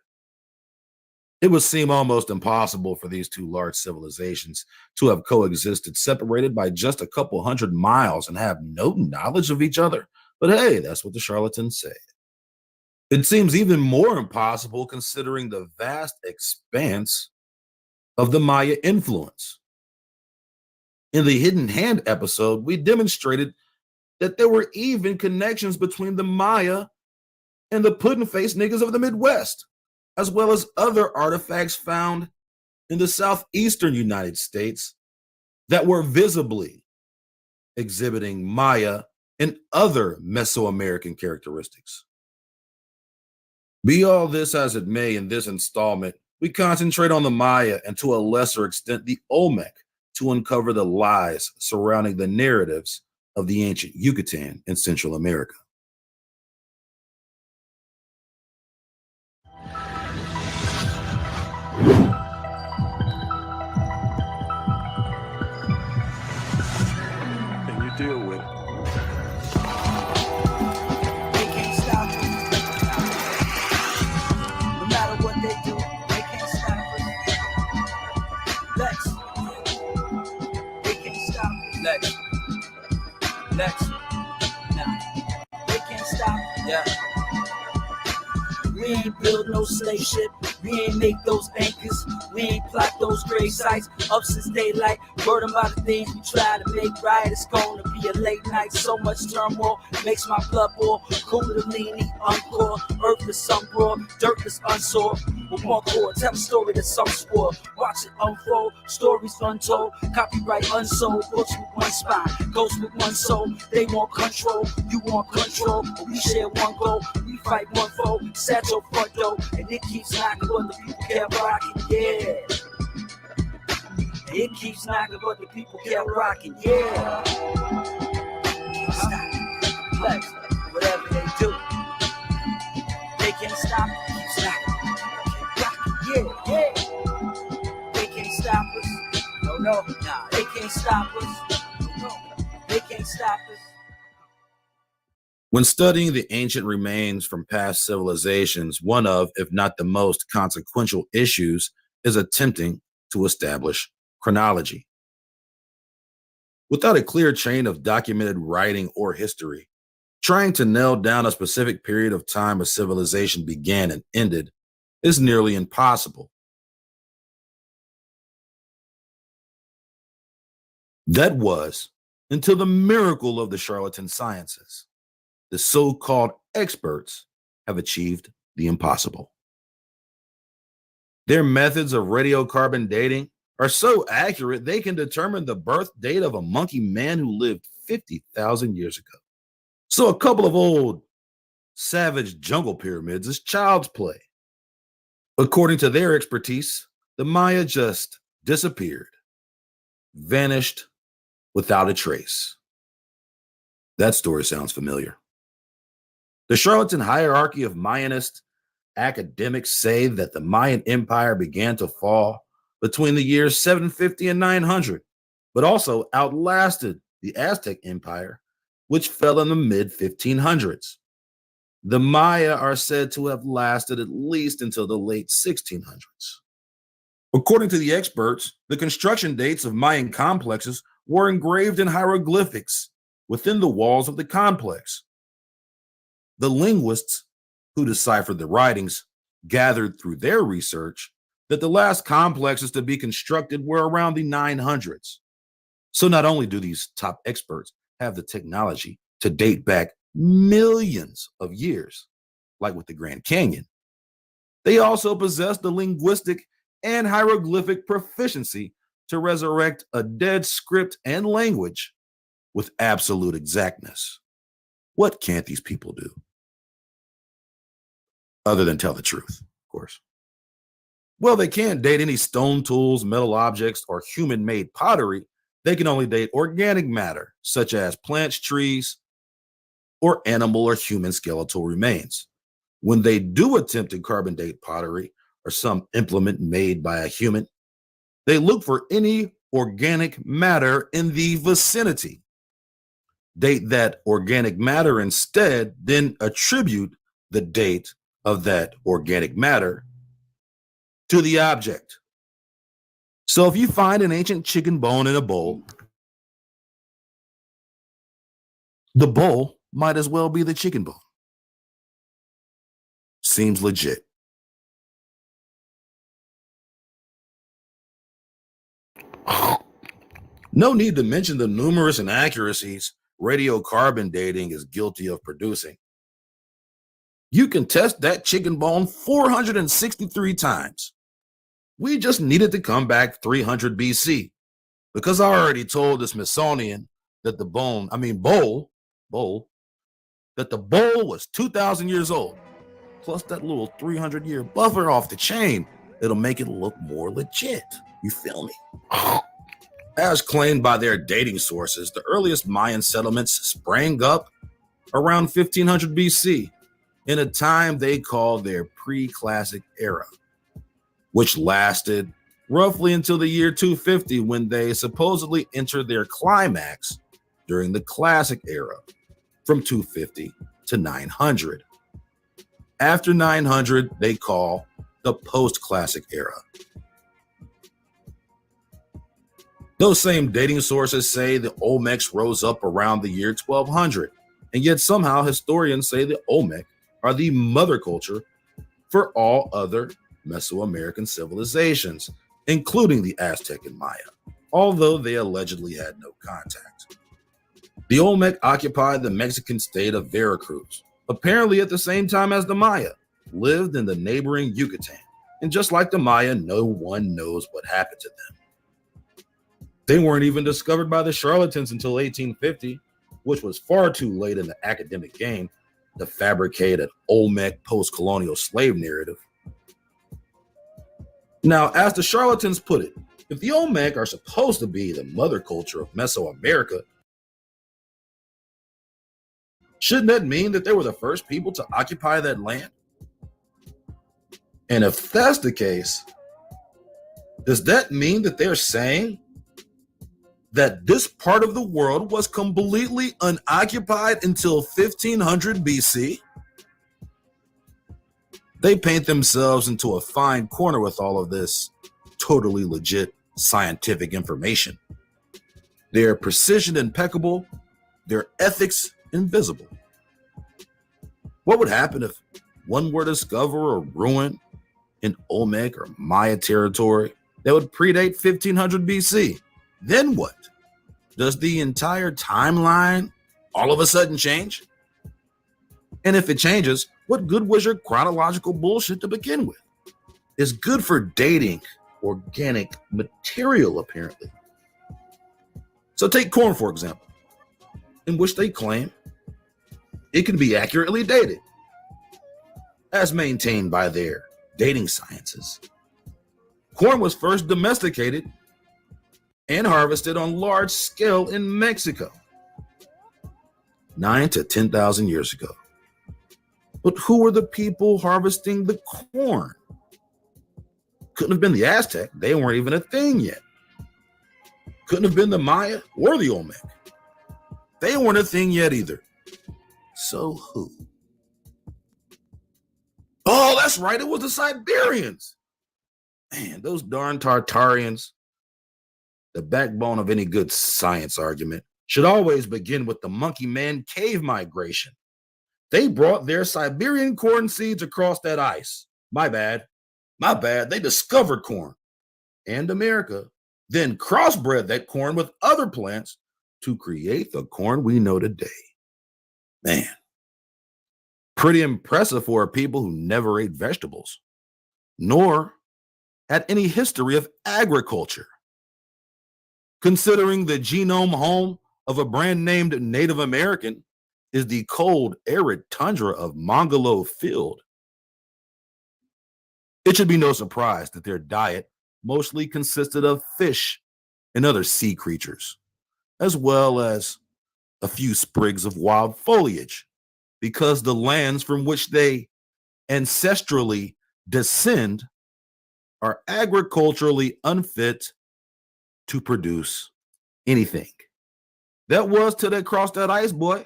It would seem almost impossible for these two large civilizations to have coexisted separated by just a couple hundred miles and have no knowledge of each other. But hey, that's what the charlatans say. It seems even more impossible considering the vast expanse of the Maya influence. In the Hidden Hand episode, we demonstrated that there were even connections between the Maya and the puddin'-faced niggas of the Midwest, as well as other artifacts found in the southeastern United States that were visibly exhibiting Maya and other Mesoamerican characteristics. Be all this as it may, in this installment, we concentrate on the Maya and to a lesser extent the Olmec to uncover the lies surrounding the narratives of the ancient Yucatan in Central America. deal with. They can't stop us. No matter what they do, they can't stop us. Lex. They can't stop us. Lex. Nah. They can't stop us. Yeah. We ain't build no slave ship. We ain't make those anchors. We ain't plot those grave sites up since daylight. Burdened by the things we try to make right. It's gonna be a late night. So much turmoil makes my blood boil. Kundalini, encore. Earth is sunbroad. Dirt is unsoiled. With one chord, tell a story that some spoil. Watch it unfold. Stories untold. Copyright unsold. Books with one spine. Ghosts with one soul. They want control. You want control. But we share one goal. We fight one foe. Set your front door. And it keeps knocking, but the people kept rocking, yeah. It keeps knocking, but the people kept rocking, yeah. Stop, flex, whatever they do. They can't stop it, keep knocking, keep rocking, yeah. They can't stop us, no, nah. They can't stop us, no, they can't stop us. When studying the ancient remains from past civilizations, one of, if not the most consequential issues is attempting to establish chronology. Without a clear chain of documented writing or history, trying to nail down a specific period of time a civilization began and ended is nearly impossible. That was until the miracle of the charlatan sciences. The so-called experts have achieved the impossible. Their methods of radiocarbon dating are so accurate they can determine the birth date of a monkey man who lived 50,000 years ago. So a couple of old savage jungle pyramids is child's play. According to their expertise, the Maya just disappeared, vanished without a trace. That story sounds familiar. The charlatan hierarchy of Mayanist academics say that the Mayan Empire began to fall between the years 750 and 900, but also outlasted the Aztec Empire, which fell in the mid-1500s. The Maya are said to have lasted at least until the late 1600s. According to the experts, the construction dates of Mayan complexes were engraved in hieroglyphics within the walls of the complex. The linguists who deciphered the writings gathered through their research that the last complexes to be constructed were around the 900s. So not only do these top experts have the technology to date back millions of years, like with the Grand Canyon, they also possess the linguistic and hieroglyphic proficiency to resurrect a dead script and language with absolute exactness. What can't these people do? Other than tell the truth, of course. Well, they can't date any stone tools, metal objects, or human-made pottery. They can only date organic matter, such as plants, trees, or animal or human skeletal remains. When they do attempt to carbon date pottery or some implement made by a human, they look for any organic matter in the vicinity. Date that organic matter instead, then attribute the date of that organic matter to the object. So if you find an ancient chicken bone in a bowl, the bowl might as well be the chicken bone. Seems legit. No need to mention the numerous inaccuracies radiocarbon dating is guilty of producing. You can test that chicken bone 463 times. We just needed to come back 300 BC because I already told the Smithsonian that the bowl, that the bowl was 2,000 years old. Plus that little 300-year buffer off the chain, it'll make it look more legit. You feel me? As claimed by their dating sources, the earliest Mayan settlements sprang up around 1500 BC in a time they call their pre-classic era, which lasted roughly until the year 250 when they supposedly entered their climax during the Classic era from 250 to 900. After 900, they call the Post-Classic era. Those same dating sources say the Olmecs rose up around the year 1200, and yet somehow historians say the Olmec are the mother culture for all other Mesoamerican civilizations, including the Aztec and Maya, although they allegedly had no contact. The Olmec occupied the Mexican state of Veracruz, apparently at the same time as the Maya, lived in the neighboring Yucatan, and just like the Maya, no one knows what happened to them. They weren't even discovered by the charlatans until 1850, which was far too late in the academic game to fabricate an Olmec post-colonial slave narrative. Now, as the charlatans put it, if the Olmec are supposed to be the mother culture of Mesoamerica, shouldn't that mean that they were the first people to occupy that land? And if that's the case, does that mean that they're saying that this part of the world was completely unoccupied until 1500 BC? They paint themselves into a fine corner with all of this totally legit scientific information. Their precision impeccable, their ethics invisible. What would happen if one were to discover or ruin in Olmec or Maya territory that would predate 1500 BC? Then what? Does the entire timeline all of a sudden change? And if it changes, what good was your chronological bullshit to begin with? It's good for dating organic material, apparently. So take corn, for example, in which they claim it can be accurately dated, as maintained by their dating sciences. Corn was first domesticated and harvested on large scale in Mexico 9,000 to 10,000 years ago. But who were the people harvesting the corn? Couldn't have been the Aztec. They weren't even a thing yet. Couldn't have been the Maya or the Olmec. They weren't a thing yet either. So who? Oh, that's right. It was the Siberians. Man, those darn Tartarians. The backbone of any good science argument should always begin with the monkey man cave migration. They brought their Siberian corn seeds across that ice. My bad. They discovered corn and America, then crossbred that corn with other plants to create the corn we know today. Man, pretty impressive for a people who never ate vegetables, nor had any history of agriculture. Considering the genome home of a brand named Native American is the cold, arid tundra of Mongolo Field, it should be no surprise that their diet mostly consisted of fish and other sea creatures, as well as a few sprigs of wild foliage, because the lands from which they ancestrally descend are agriculturally unfit to produce anything. That was till they crossed that ice, boy,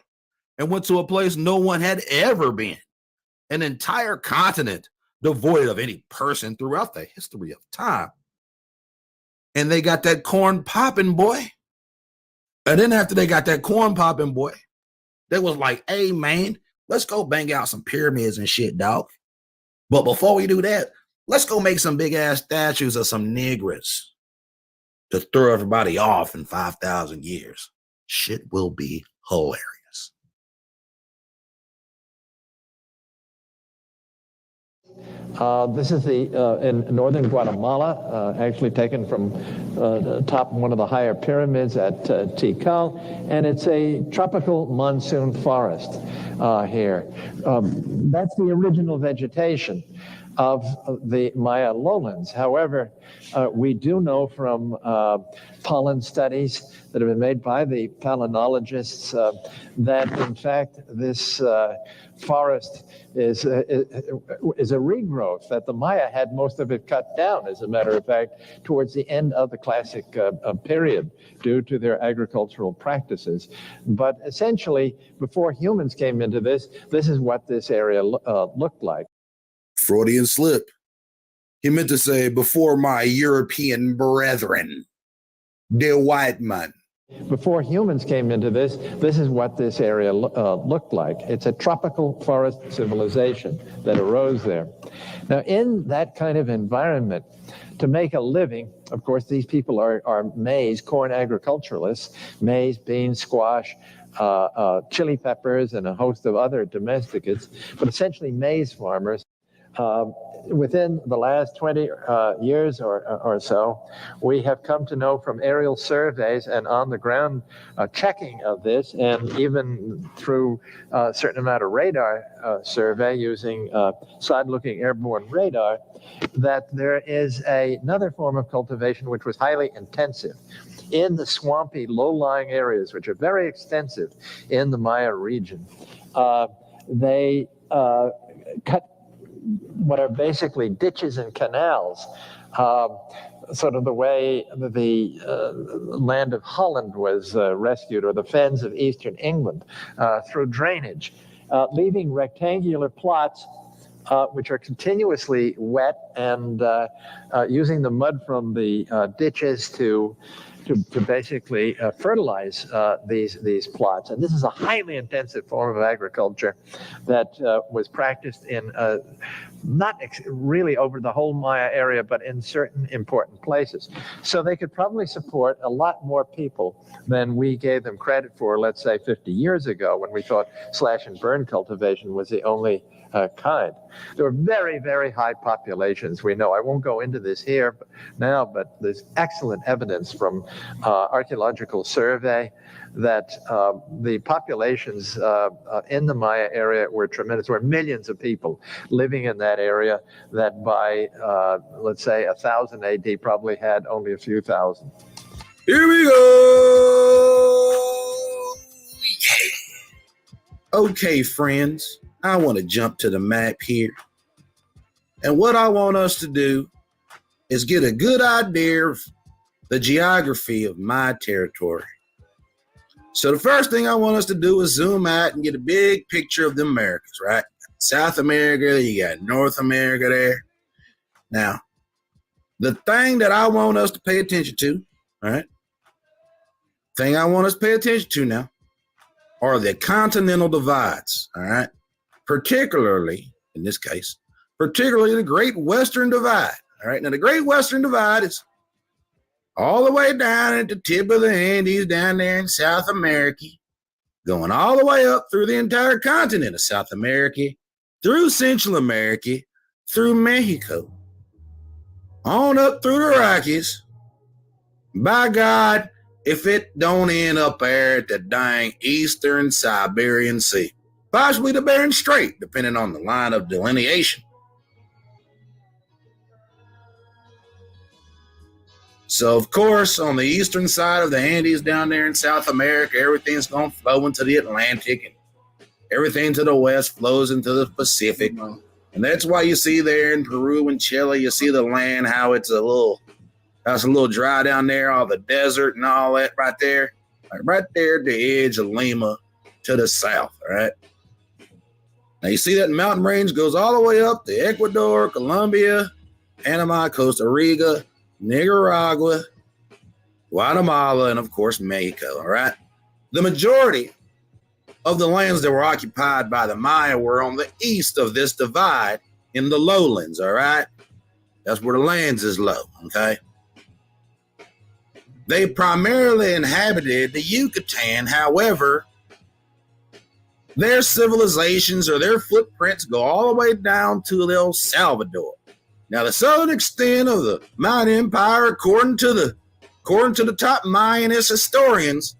and went to a place no one had ever been, an entire continent devoid of any person throughout the history of time. And they got that corn popping, boy. And then after they got that corn popping, boy, they was like, hey, man, let's go bang out some pyramids and shit, dog. But before we do that, let's go make some big-ass statues of some niggers to throw everybody off in 5,000 years. Shit will be hilarious. This is in northern Guatemala, actually taken from the top of one of the higher pyramids at Tikal, and it's a tropical monsoon forest here. That's the original vegetation. of the Maya lowlands. However, we do know from pollen studies that have been made by the palynologists that in fact this forest is a regrowth, that the Maya had most of it cut down, as a matter of fact, towards the end of the classic period due to their agricultural practices. But essentially, before humans came into this is what this area looked like. Freudian slip. He meant to say, before my European brethren, the white man. Before humans came into this is what this area looked like. It's a tropical forest civilization that arose there. Now, in that kind of environment, to make a living, of course, these people are maize, corn agriculturalists, maize, beans, squash, chili peppers, and a host of other domesticates, but essentially maize farmers. Within the last 20 years or so, we have come to know from aerial surveys and on-the-ground checking of this, and even through a certain amount of radar survey using side-looking airborne radar, that there is another form of cultivation which was highly intensive in the swampy, low-lying areas, which are very extensive in the Maya region. They cut what are basically ditches and canals, sort of the way the land of Holland was rescued, or the fens of eastern England, through drainage, leaving rectangular plots which are continuously wet, and using the mud from the ditches to basically fertilize these plots. And this is a highly intensive form of agriculture that was practiced in not really over the whole Maya area, but in certain important places. So they could probably support a lot more people than we gave them credit for, let's say 50 years ago, when we thought slash and burn cultivation was the only kind. There were very, very high populations. We know, I won't go into this here now, but there's excellent evidence from archaeological survey that the populations in the Maya area were tremendous. There were millions of people living in that area that by, let's say, 1000 AD probably had only a few thousand. Here we go. Yeah. Okay, friends. I want to jump to the map here. And what I want us to do is get a good idea of the geography of my territory. So the first thing I want us to do is zoom out and get a big picture of the Americas, right? South America, you got North America there. Now, the thing that I want us to pay attention to, all right? Thing I want us to pay attention to now are the continental divides, all right? Particularly, in this case, particularly the Great Western Divide. All right, now the Great Western Divide is all the way down at the tip of the Andes down there in South America, going all the way up through the entire continent of South America, through Central America, through Mexico, on up through the Rockies. By God, if it don't end up there at the dang Eastern Siberian Sea. Possibly the Bering Strait, depending on the line of delineation. So, of course, on the eastern side of the Andes down there in South America, everything's going to flow into the Atlantic, and everything to the west flows into the Pacific. And that's why you see there in Peru and Chile, you see the land, how it's a little dry down there, all the desert and all that right there. Like right there at the edge of Lima to the south, all right? Now, you see that mountain range goes all the way up to Ecuador, Colombia, Panama, Costa Rica, Nicaragua, Guatemala, and, of course, Mexico, all right? The majority of the lands that were occupied by the Maya were on the east of this divide in the lowlands, all right? That's where the lands is low, okay? They primarily inhabited the Yucatan. However, their civilizations or their footprints go all the way down to El Salvador. Now, the southern extent of the Mayan Empire, according to the top Mayanist historians,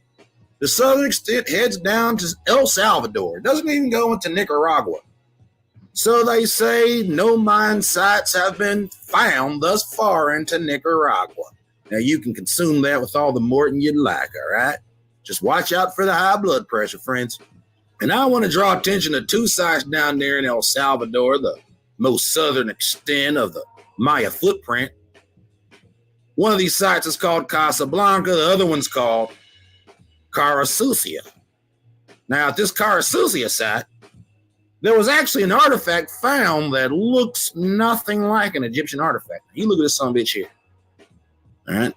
the southern extent heads down to El Salvador. It doesn't even go into Nicaragua. So they say no Mayan sites have been found thus far into Nicaragua. Now you can consume that with all the Morton you'd like, all right? Just watch out for the high blood pressure, friends. And I want to draw attention to two sites down there in El Salvador, the most southern extent of the Maya footprint. One of these sites is called Casablanca, the other one's called Carasucia. Now, at this Carasucia site, there was actually an artifact found that looks nothing like an Egyptian artifact. You look at this son of a bitch here. All right?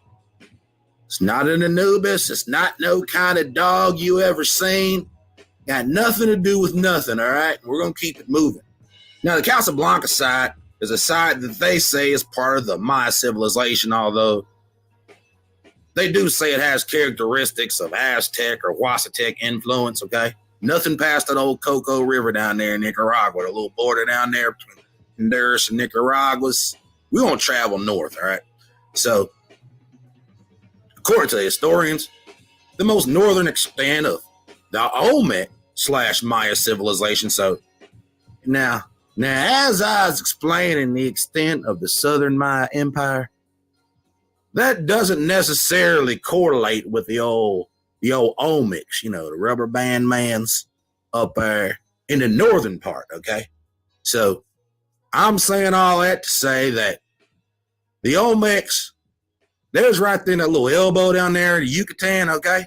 It's not an Anubis. It's not no kind of dog you ever seen. Got nothing to do with nothing, all right? We're going to keep it moving. Now, the Casablanca site is a site that they say is part of the Maya civilization, although they do say it has characteristics of Aztec or Huastec influence, okay? Nothing past that old Coco River down there in Nicaragua, the little border down there between Honduras and Nicaragua. We won't travel north, all right? So, according to the historians, the most northern extent of the Olmec/Maya civilization. So, now, as I was explaining the extent of the southern Maya empire, that doesn't necessarily correlate with the old Olmecs, you know, the rubber band mans up there in the northern part, okay? So I'm saying all that to say that the Olmecs, there's right there in that little elbow down there, the Yucatan, okay?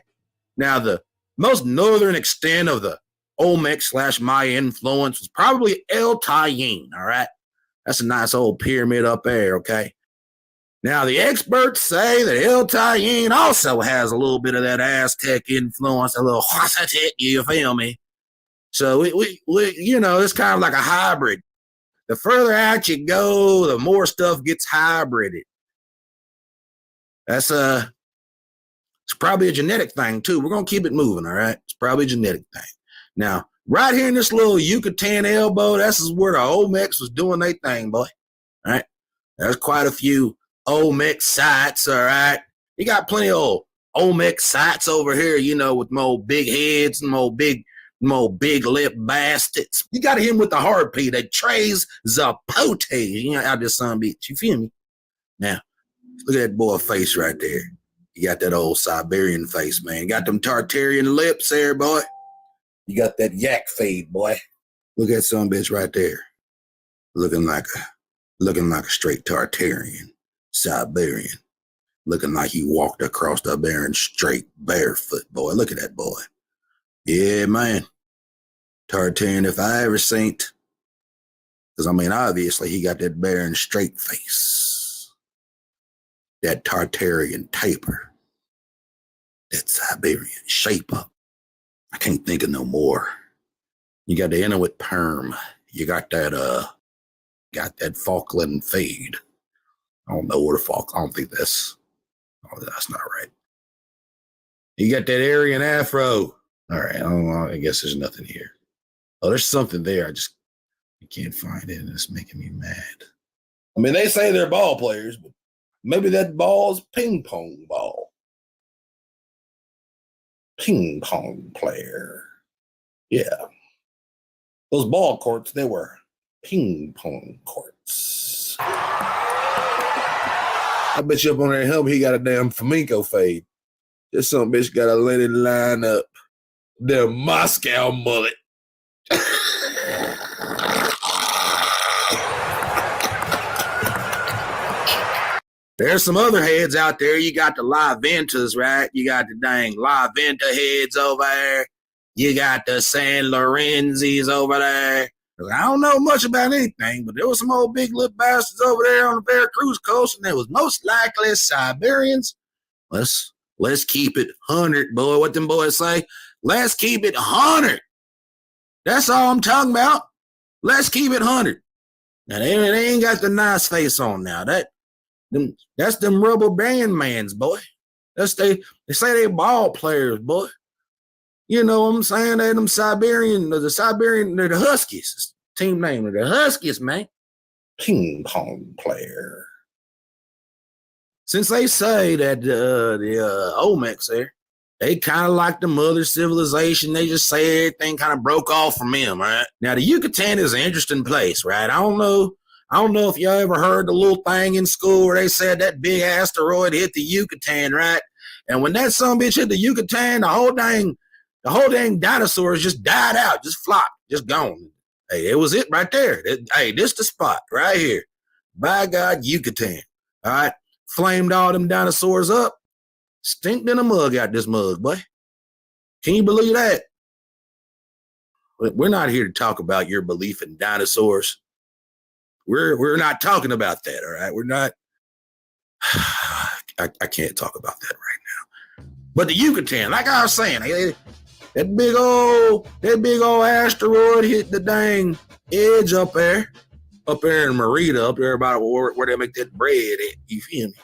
Now, the most northern extent of the Olmec/Maya influence was probably El Tayin, all right? That's a nice old pyramid up there, okay? Now, the experts say that El Tayin also has a little bit of that Aztec influence, a little Huastec, you feel me? So, we you know, it's kind of like a hybrid. The further out you go, the more stuff gets hybrided. That's it's probably a genetic thing, too. We're going to keep it moving, all right? It's probably a genetic thing. Now, right here in this little Yucatan elbow, that's where the Olmecs was doing their thing, boy. All right? There's quite a few Olmec sites, all right? You got plenty of Olmec sites over here, you know, with more big heads and more big lip bastards. You got him with the hard P, that Tres Zapote, you know, out this son of a bitch. You feel me? Now, look at that boy face right there. You got that old Siberian face, man. You got them Tartarian lips there, boy. You got that yak fade, boy. Look at some bitch right there. Looking like a straight Tartarian, Siberian. Looking like he walked across the Barren Strait barefoot, boy. Look at that boy. Yeah, man. Tartarian if I ever seen it. Because, I mean, obviously he got that Barren Strait face. That Tartarian taper. That Siberian shape up. I can't think of no more. You got the Inuit perm. You got that Falkland fade. I don't know where the I don't think that's not right. You got that Aryan afro. All right, I guess there's nothing here. Oh, there's something there. I can't find it, and it's making me mad. I mean, they say they're ball players, but maybe that ball's ping pong ball. Ping pong player. Yeah. Those ball courts, they were ping pong courts. I bet you up on that helmet, he got a damn flamenco fade. This some bitch got to let it line up. The Moscow mullet. There's some other heads out there. You got the La Ventas, right? You got the dang La Venta heads over there. You got the San Lorenzis over there. I don't know much about anything, but there was some old big lip bastards over there on the Veracruz coast, and there was most likely Siberians. Let's keep it 100, boy. What them boys say? Let's keep it 100. That's all I'm talking about. Let's keep it 100. Now, they ain't got the nice face on now. That's them rubber band mans, boy. They say they ball players, boy. You know what I'm saying? They're them Siberian, they're the Huskies. It's the team name. They're the Huskies, man. Ping pong player. Since they say that the Olmecs there, They kind of like the mother civilization. They just say everything kind of broke off from them, right? Now, the Yucatan is an interesting place, right? I don't know if y'all ever heard the little thing in school where they said that big asteroid hit the Yucatan, right? And when that son bitch hit the Yucatan, the whole dang dinosaurs just died out, just flopped, just gone. Hey, it was it right there. Hey, this the spot right here. By God, Yucatan. All right. Flamed all them dinosaurs up. Stinked in a mug out this mug, boy. Can you believe that? We're not here to talk about your belief in dinosaurs. We're not talking about that, all right? We're not. I can't talk about that right now. But the Yucatan, like I was saying, that big old asteroid hit the dang edge up there in Merida, up there about where they make that bread at, you feel me?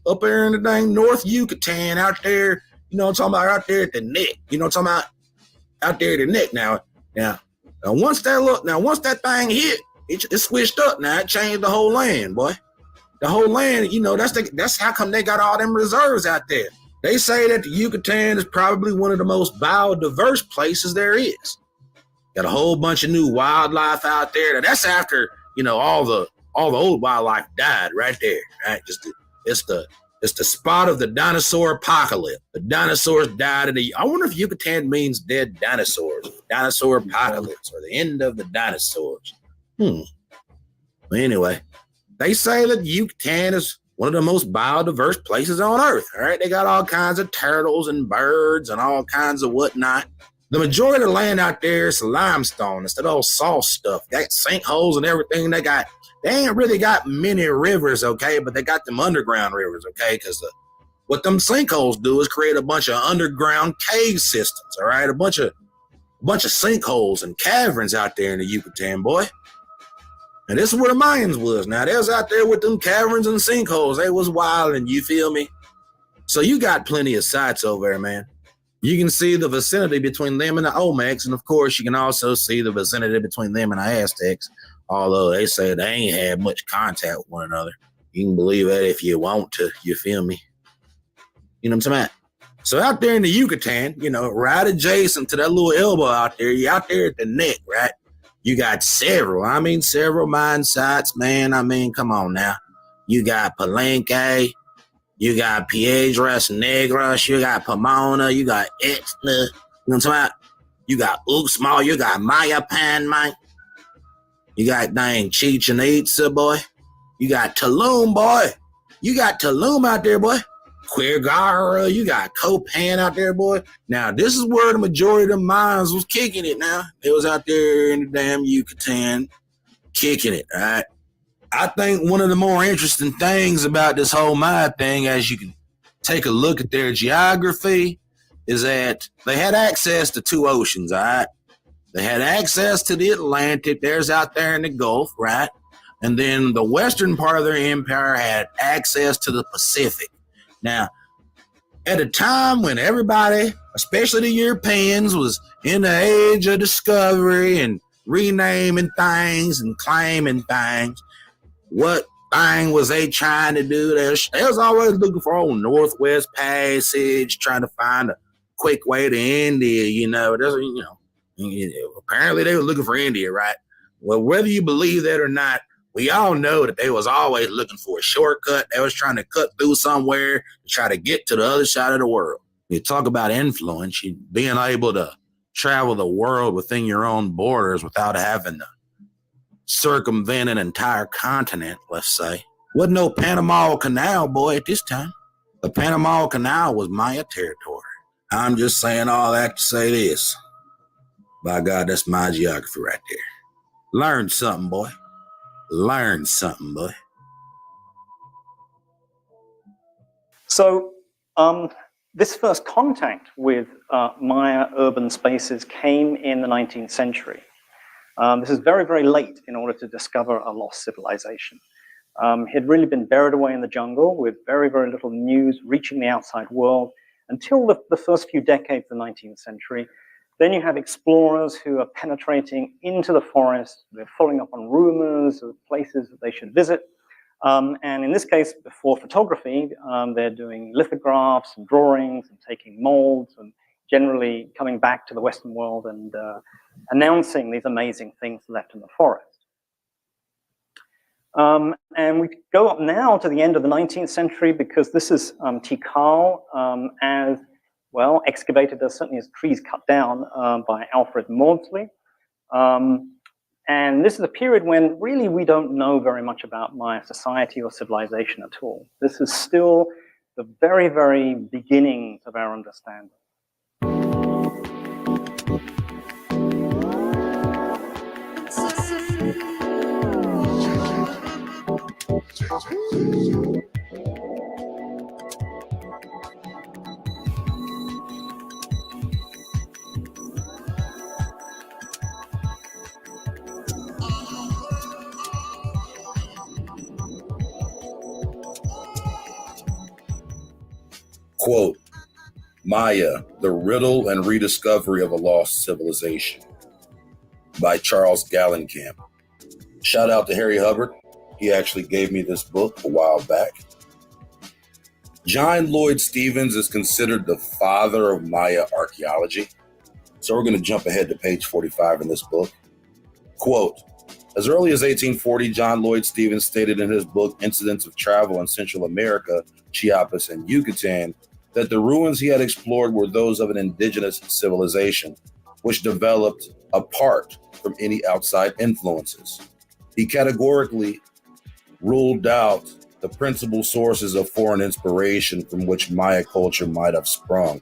Up there in the dang North Yucatan, out there, you know what I'm talking about, out there at the neck. You know what I'm talking about? Out there at the neck. Now once that thing hit, it switched up. Now it changed the whole land, boy. The whole land, you know, that's how come they got all them reserves out there. They say that the Yucatan is probably one of the most biodiverse places there is. Got a whole bunch of new wildlife out there. And that's after, you know, all the old wildlife died right there. Right? It's the spot of the dinosaur apocalypse. The dinosaurs died I wonder if Yucatan means dead dinosaurs. Dinosaur apocalypse, or the end of the dinosaurs. Well, anyway, they say that Yucatan is one of the most biodiverse places on Earth. All right, they got all kinds of turtles and birds and all kinds of whatnot. The majority of the land out there is limestone instead of all salt stuff. They got sinkholes and everything. They ain't really got many rivers, okay, but they got them underground rivers, okay, because what them sinkholes do is create a bunch of underground cave systems, all right, a bunch of sinkholes and caverns out there in the Yucatan, boy. And this is where the Mayans was. Now, they was out there with them caverns and sinkholes. They was wilding, you feel me? So you got plenty of sites over there, man. You can see the vicinity between them and the Olmecs, and of course, you can also see the vicinity between them and the Aztecs, although they say they ain't had much contact with one another. You can believe that if you want to, you feel me? You know what I'm saying? So out there in the Yucatan, you know, right adjacent to that little elbow out there, you're out there at the neck, right? You got several Mayan sites, man. I mean, come on now. You got Palenque, you got Piedras Negras, you got Pomona, you got Etna, you know what I'm talking about? You got Uxmal, you got Mayapan, man. You got dang Chichen Itza, boy. You got Tulum, boy. You got Tulum out there, boy. Quirigara, you got Copan out there, boy. Now, this is where the majority of the Mayans was kicking it now. They was out there in the damn Yucatan kicking it, all right? I think one of the more interesting things about this whole Maya thing, as you can take a look at their geography, is that they had access to two oceans, all right? They had access to the Atlantic. There's out there in the Gulf, right? And then the western part of their empire had access to the Pacific. Now, at a time when everybody, especially the Europeans, was in the age of discovery and renaming things and claiming things, what thing was they trying to do? They was always looking for old Northwest Passage, trying to find a quick way to India, you know. Apparently they were looking for India, right? Well, whether you believe that or not, we all know that they was always looking for a shortcut. They was trying to cut through somewhere to try to get to the other side of the world. You talk about influence, you being able to travel the world within your own borders without having to circumvent an entire continent, let's say. Wasn't no Panama Canal, boy, at this time. The Panama Canal was Maya territory. I'm just saying all that to say this. By God, that's my geography right there. Learn something, boy. Learn something, boy. So this first contact with Maya urban spaces came in the 19th century. This is very, very late in order to discover a lost civilization. It had really been buried away in the jungle with very, very little news reaching the outside world until the first few decades of the 19th century. Then you have explorers who are penetrating into the forest. They're following up on rumors of places that they should visit. And in this case, before photography, they're doing lithographs and drawings and taking molds and generally coming back to the Western world and announcing these amazing things left in the forest. And we go up now to the end of the 19th century because this is Tikal as well, excavated as certainly as trees cut down by Alfred Maudsley. And this is a period when really we don't know very much about Maya society or civilization at all. This is still the very, very beginnings of our understanding. Quote, Maya, The Riddle and Rediscovery of a Lost Civilization by Charles Gallenkamp. Shout out to Harry Hubbard. He actually gave me this book a while back. John Lloyd Stevens is considered the father of Maya archaeology. So we're going to jump ahead to page 45 in this book. Quote, as early as 1840, John Lloyd Stevens stated in his book, Incidents of Travel in Central America, Chiapas, and Yucatan, that the ruins he had explored were those of an indigenous civilization, which developed apart from any outside influences. He categorically ruled out the principal sources of foreign inspiration from which Maya culture might have sprung.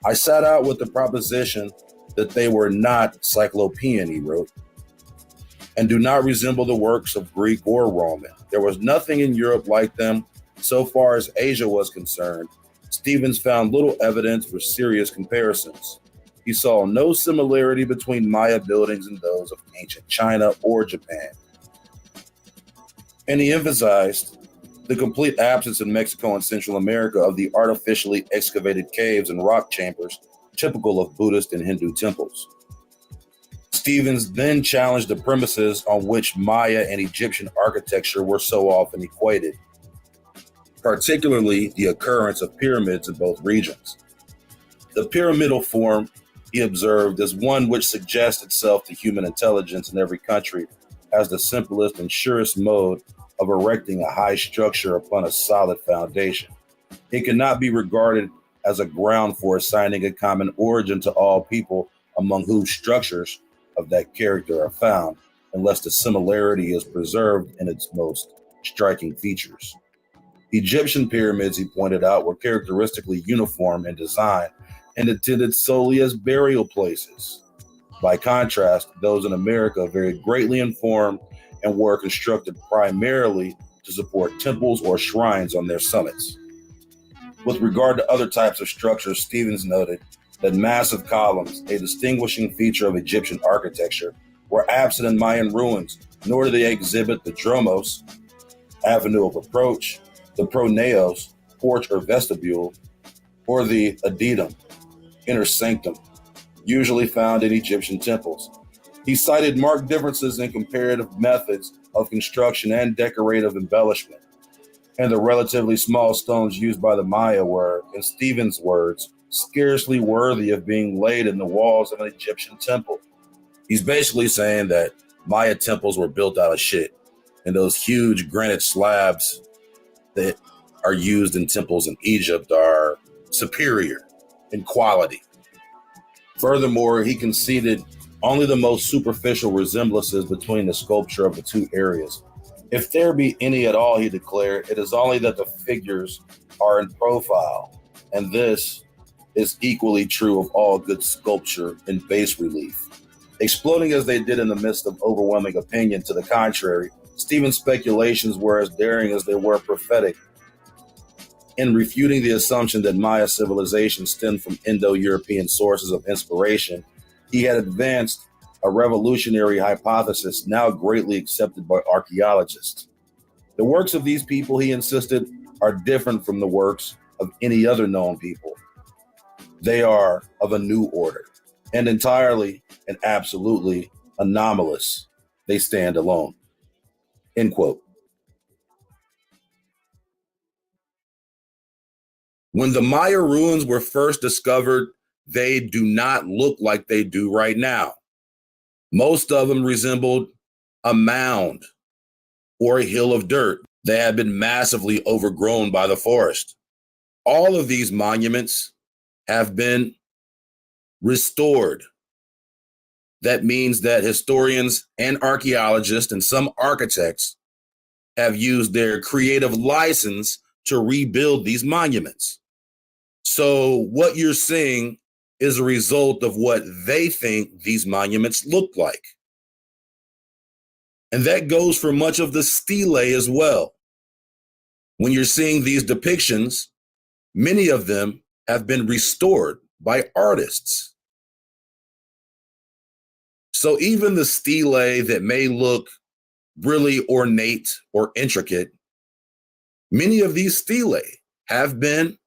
I sat out with the proposition that they were not cyclopean, he wrote, and do not resemble the works of Greek or Roman. There was nothing in Europe like them. So far as Asia was concerned, Stevens found little evidence for serious comparisons. He saw no similarity between Maya buildings and those of ancient China or Japan. And he emphasized the complete absence in Mexico and Central America of the artificially excavated caves and rock chambers typical of Buddhist and Hindu temples. Stevens then challenged the premises on which Maya and Egyptian architecture were so often equated, particularly the occurrence of pyramids in both regions. The pyramidal form, he observed, is one which suggests itself to human intelligence in every country as the simplest and surest mode of erecting a high structure upon a solid foundation. It cannot be regarded as a ground for assigning a common origin to all people among whose structures of that character are found, unless the similarity is preserved in its most striking features. Egyptian pyramids, he pointed out, were characteristically uniform in design and intended solely as burial places. By contrast, those in America varied greatly in form and were constructed primarily to support temples or shrines on their summits. With regard to other types of structures, Stevens noted that massive columns, a distinguishing feature of Egyptian architecture, were absent in Mayan ruins, nor do they exhibit the dromos, avenue of approach, the pronaos, porch or vestibule, or the adytum, inner sanctum, usually found in Egyptian temples. He cited marked differences in comparative methods of construction and decorative embellishment, and the relatively small stones used by the Maya were, in Stevens' words, scarcely worthy of being laid in the walls of an Egyptian temple. He's basically saying that Maya temples were built out of shit, and those huge granite slabs that are used in temples in Egypt are superior in quality. Furthermore, he conceded only the most superficial resemblances between the sculpture of the two areas. If there be any at all, he declared, it is only that the figures are in profile, and this is equally true of all good sculpture in bas relief. Exploding as they did in the midst of overwhelming opinion to the contrary, Stevens' speculations were as daring as they were prophetic. In refuting the assumption that Maya civilization stemmed from Indo-European sources of inspiration, he had advanced a revolutionary hypothesis now greatly accepted by archaeologists. The works of these people, he insisted, are different from the works of any other known people. They are of a new order and entirely and absolutely anomalous. They stand alone. End quote. When the Maya ruins were first discovered, they do not look like they do right now. Most of them resembled a mound or a hill of dirt that had been massively overgrown by the forest. All of these monuments have been restored. That means that historians and archaeologists and some architects have used their creative license to rebuild these monuments. So what you're seeing is a result of what they think these monuments look like. And that goes for much of the stele as well. When you're seeing these depictions, many of them have been restored by artists. So even the stele that may look really ornate or intricate, many of these stele have been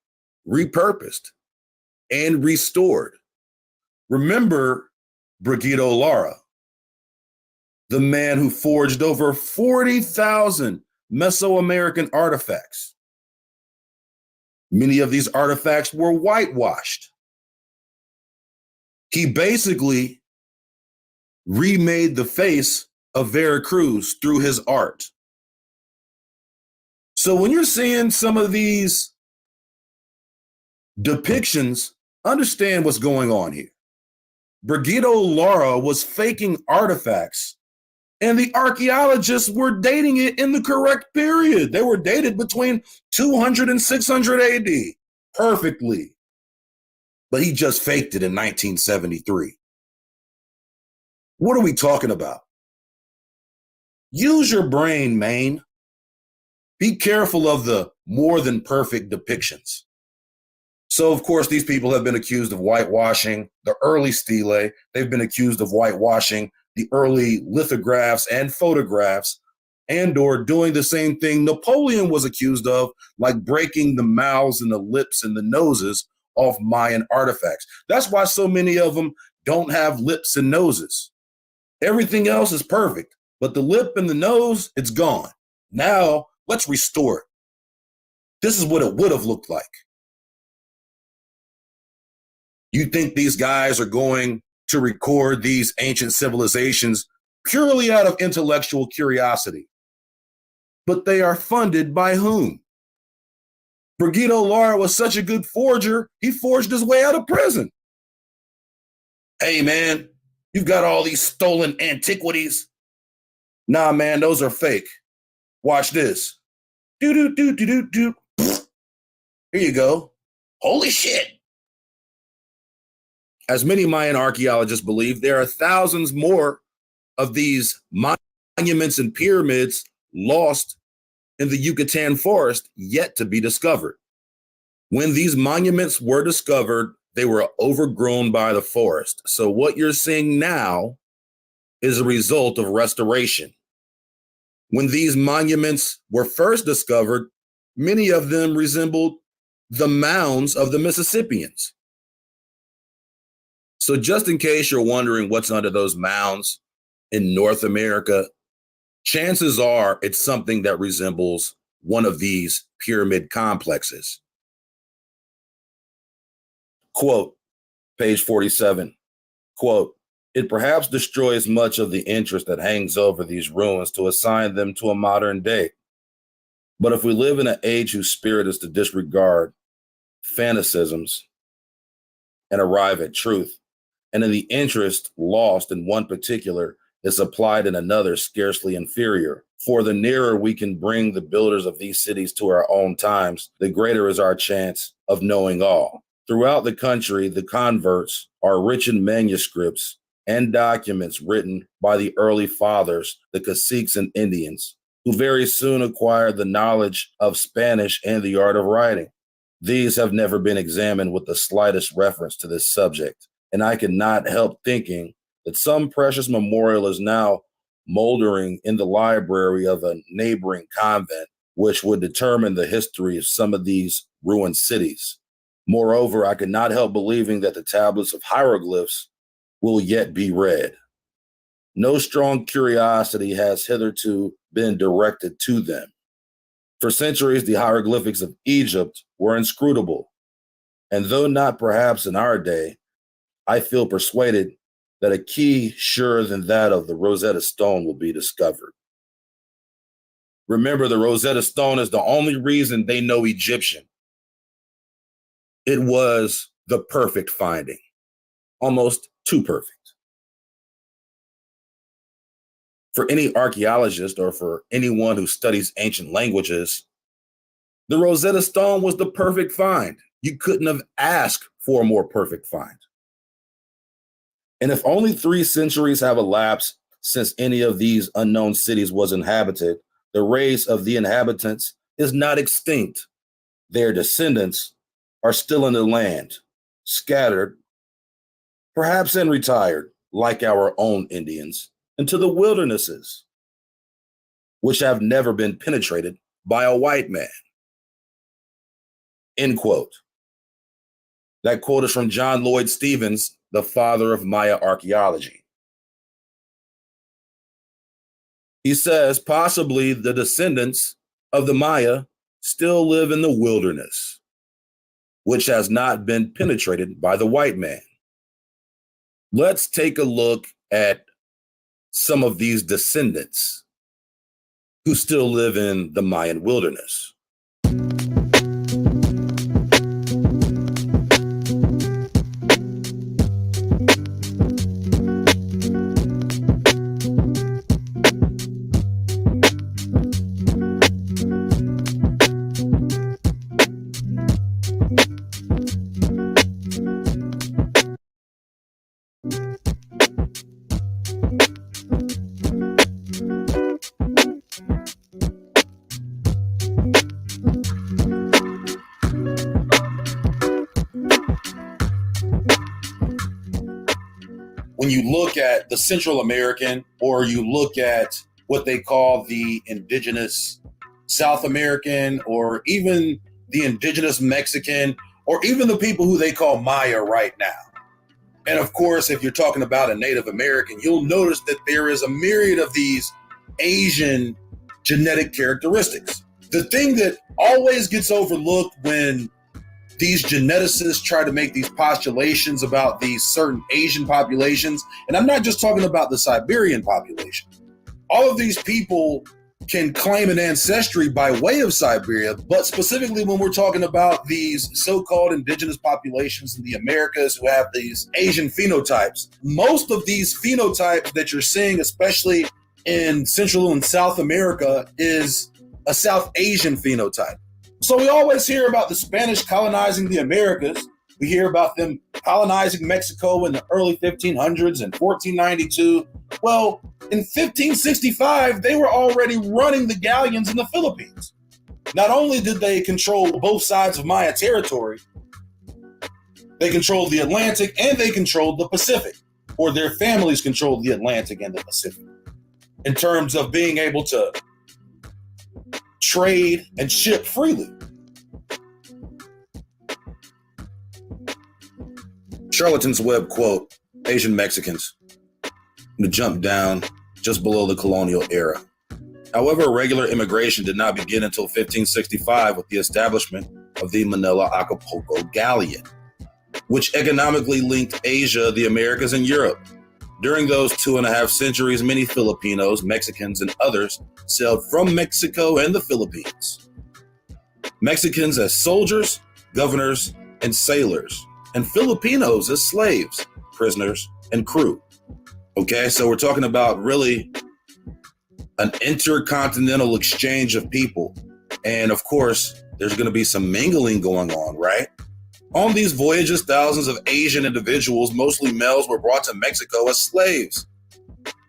repurposed and restored. Remember Brigitto Lara, the man who forged over 40,000 Mesoamerican artifacts. Many of these artifacts were whitewashed. He basically remade the face of Veracruz through his art. So when you're seeing some of these depictions, understand what's going on here. Brigitto Lara was faking artifacts, and the archaeologists were dating it in the correct period. They were dated between 200 and 600 AD perfectly. But he just faked it in 1973. What are we talking about? Use your brain, man. Be careful of the more than perfect depictions. So, of course, these people have been accused of whitewashing the early stele. They've been accused of whitewashing the early lithographs and photographs, and or doing the same thing Napoleon was accused of, like breaking the mouths and the lips and the noses off Mayan artifacts. That's why so many of them don't have lips and noses. Everything else is perfect, but the lip and the nose, it's gone. Now, let's restore it. This is what it would have looked like. You think these guys are going to record these ancient civilizations purely out of intellectual curiosity? But they are funded by whom? Brigitto Lara was such a good forger, he forged his way out of prison. Hey, man, you've got all these stolen antiquities. Nah, man, those are fake. Watch this. Do. Here you go. Holy shit. As many Mayan archaeologists believe, there are thousands more of these monuments and pyramids lost in the Yucatan forest yet to be discovered. When these monuments were discovered, they were overgrown by the forest. So what you're seeing now is a result of restoration. When these monuments were first discovered, many of them resembled the mounds of the Mississippians. So just in case you're wondering what's under those mounds in North America, chances are it's something that resembles one of these pyramid complexes. Quote, page 47, quote, "It perhaps destroys much of the interest that hangs over these ruins to assign them to a modern day. But if we live in an age whose spirit is to disregard fanaticisms and arrive at truth, and in the interest lost in one particular is applied in another scarcely inferior. For the nearer we can bring the builders of these cities to our own times, the greater is our chance of knowing all. Throughout the country, the converts are rich in manuscripts and documents written by the early fathers, the caciques and Indians, who very soon acquired the knowledge of Spanish and the art of writing. These have never been examined with the slightest reference to this subject, and I cannot help thinking that some precious memorial is now moldering in the library of a neighboring convent, which would determine the history of some of these ruined cities. Moreover, I cannot help believing that the tablets of hieroglyphs will yet be read. No strong curiosity has hitherto been directed to them. For centuries, the hieroglyphics of Egypt were inscrutable. And though not perhaps in our day, I feel persuaded that a key surer than that of the Rosetta Stone will be discovered. Remember, the Rosetta Stone is the only reason they know Egyptian. It was the perfect finding, almost too perfect. For any archaeologist or for anyone who studies ancient languages, the Rosetta Stone was the perfect find. You couldn't have asked for a more perfect find. And if only 3 centuries have elapsed since any of these unknown cities was inhabited, the race of the inhabitants is not extinct. Their descendants are still in the land, scattered, perhaps and retired, like our own Indians, into the wildernesses, which have never been penetrated by a white man. End quote. That quote is from John Lloyd Stevens, the father of Maya archaeology. He says possibly the descendants of the Maya still live in the wilderness, which has not been penetrated by the white man. Let's take a look at some of these descendants who still live in the Mayan wilderness. When you look at the Central American, or you look at what they call the indigenous South American, or even the indigenous Mexican, or even the people who they call Maya right now. And of course, if you're talking about a Native American, you'll notice that there is a myriad of these Asian genetic characteristics. The thing that always gets overlooked when these geneticists try to make these postulations about these certain Asian populations, and I'm not just talking about the Siberian population. All of these people can claim an ancestry by way of Siberia, but specifically when we're talking about these so-called indigenous populations in the Americas who have these Asian phenotypes, most of these phenotypes that you're seeing, especially in Central and South America, is a South Asian phenotype. So we always hear about the Spanish colonizing the Americas. We hear about them colonizing Mexico in the early 1500s and 1492. Well, in 1565, they were already running the galleons in the Philippines. Not only did they control both sides of Maya territory, they controlled the Atlantic and they controlled the Pacific, or their families controlled the Atlantic and the Pacific, in terms of being able to trade and ship freely. Charlton's Web quote, Asian Mexicans, to jump down just below the colonial era. However, regular immigration did not begin until 1565 with the establishment of the Manila-Acapulco galleon, which economically linked Asia, the Americas, and Europe. During those 2.5 centuries, many Filipinos, Mexicans, and others sailed from Mexico and the Philippines. Mexicans as soldiers, governors, and sailors, and Filipinos as slaves, prisoners, and crew. Okay, so we're talking about really an intercontinental exchange of people. And of course, there's going to be some mingling going on, right? On these voyages, thousands of Asian individuals, mostly males, were brought to Mexico as slaves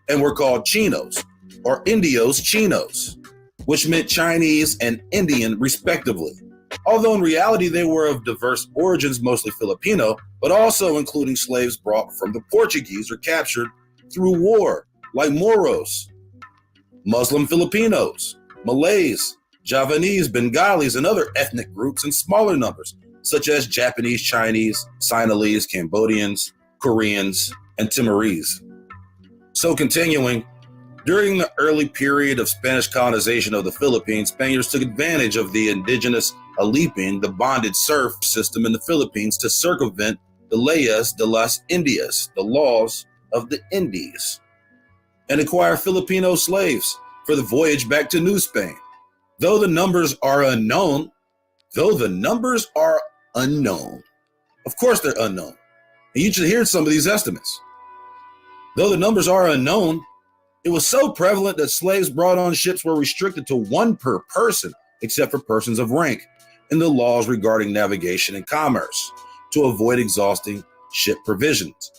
and were called chinos, or indios chinos, which meant Chinese and Indian respectively. Although in reality, they were of diverse origins, mostly Filipino, but also including slaves brought from the Portuguese or captured through war, like Moros, Muslim Filipinos, Malays, Javanese, Bengalis, and other ethnic groups in smaller numbers, such as Japanese, Chinese, Sinhalese, Cambodians, Koreans, and Timorese. So continuing, during the early period of Spanish colonization of the Philippines, Spaniards took advantage of the indigenous Alipin, the bonded serf system in the Philippines, to circumvent the Leyes de las Indias, the laws of the Indies, and acquire Filipino slaves for the voyage back to New Spain. Though the numbers are unknown, of course they're unknown, and you should hear some of these estimates. Though the numbers are unknown, it was so prevalent that slaves brought on ships were restricted to one per person, except for persons of rank, in the laws regarding navigation and commerce, to avoid exhausting ship provisions.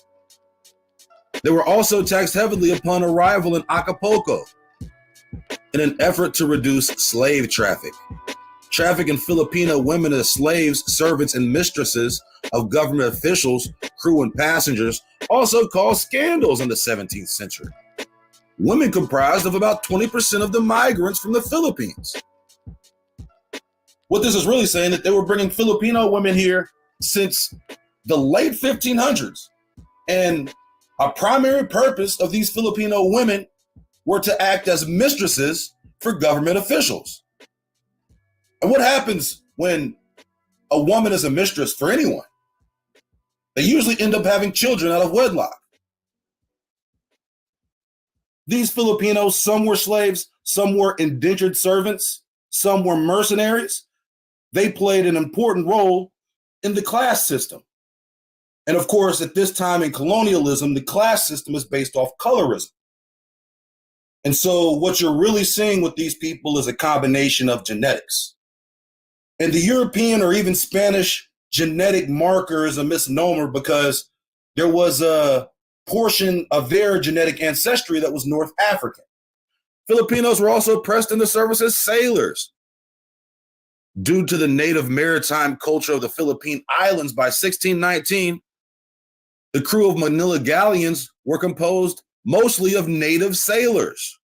They were also taxed heavily upon arrival in Acapulco in an effort to reduce slave traffic. Traffic in Filipino women as slaves, servants, and mistresses of government officials, crew, and passengers also caused scandals in the 17th century. Women comprised of about 20% of the migrants from the Philippines. What this is really saying that they were bringing Filipino women here since the late 1500s. And a primary purpose of these Filipino women were to act as mistresses for government officials. And what happens when a woman is a mistress for anyone? They usually end up having children out of wedlock. These Filipinos, some were slaves, some were indentured servants, some were mercenaries. They played an important role in the class system. And of course, at this time in colonialism, the class system is based off colorism. And so what you're really seeing with these people is a combination of genetics. And the European or even Spanish genetic marker is a misnomer because there was a portion of their genetic ancestry that was North African. Filipinos were also pressed into service as sailors. Due to the native maritime culture of the Philippine Islands, by 1619, the crew of Manila galleons were composed mostly of native sailors.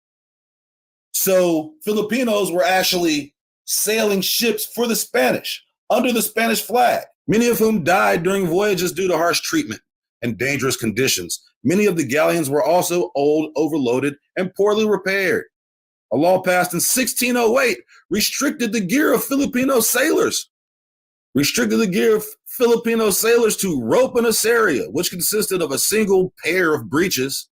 So Filipinos were actually sailing ships for the Spanish, under the Spanish flag, many of whom died during voyages due to harsh treatment and dangerous conditions. Many of the galleons were also old, overloaded, and poorly repaired. A law passed in 1608 restricted the gear of Filipino sailors to rope and aceria, which consisted of a single pair of breeches,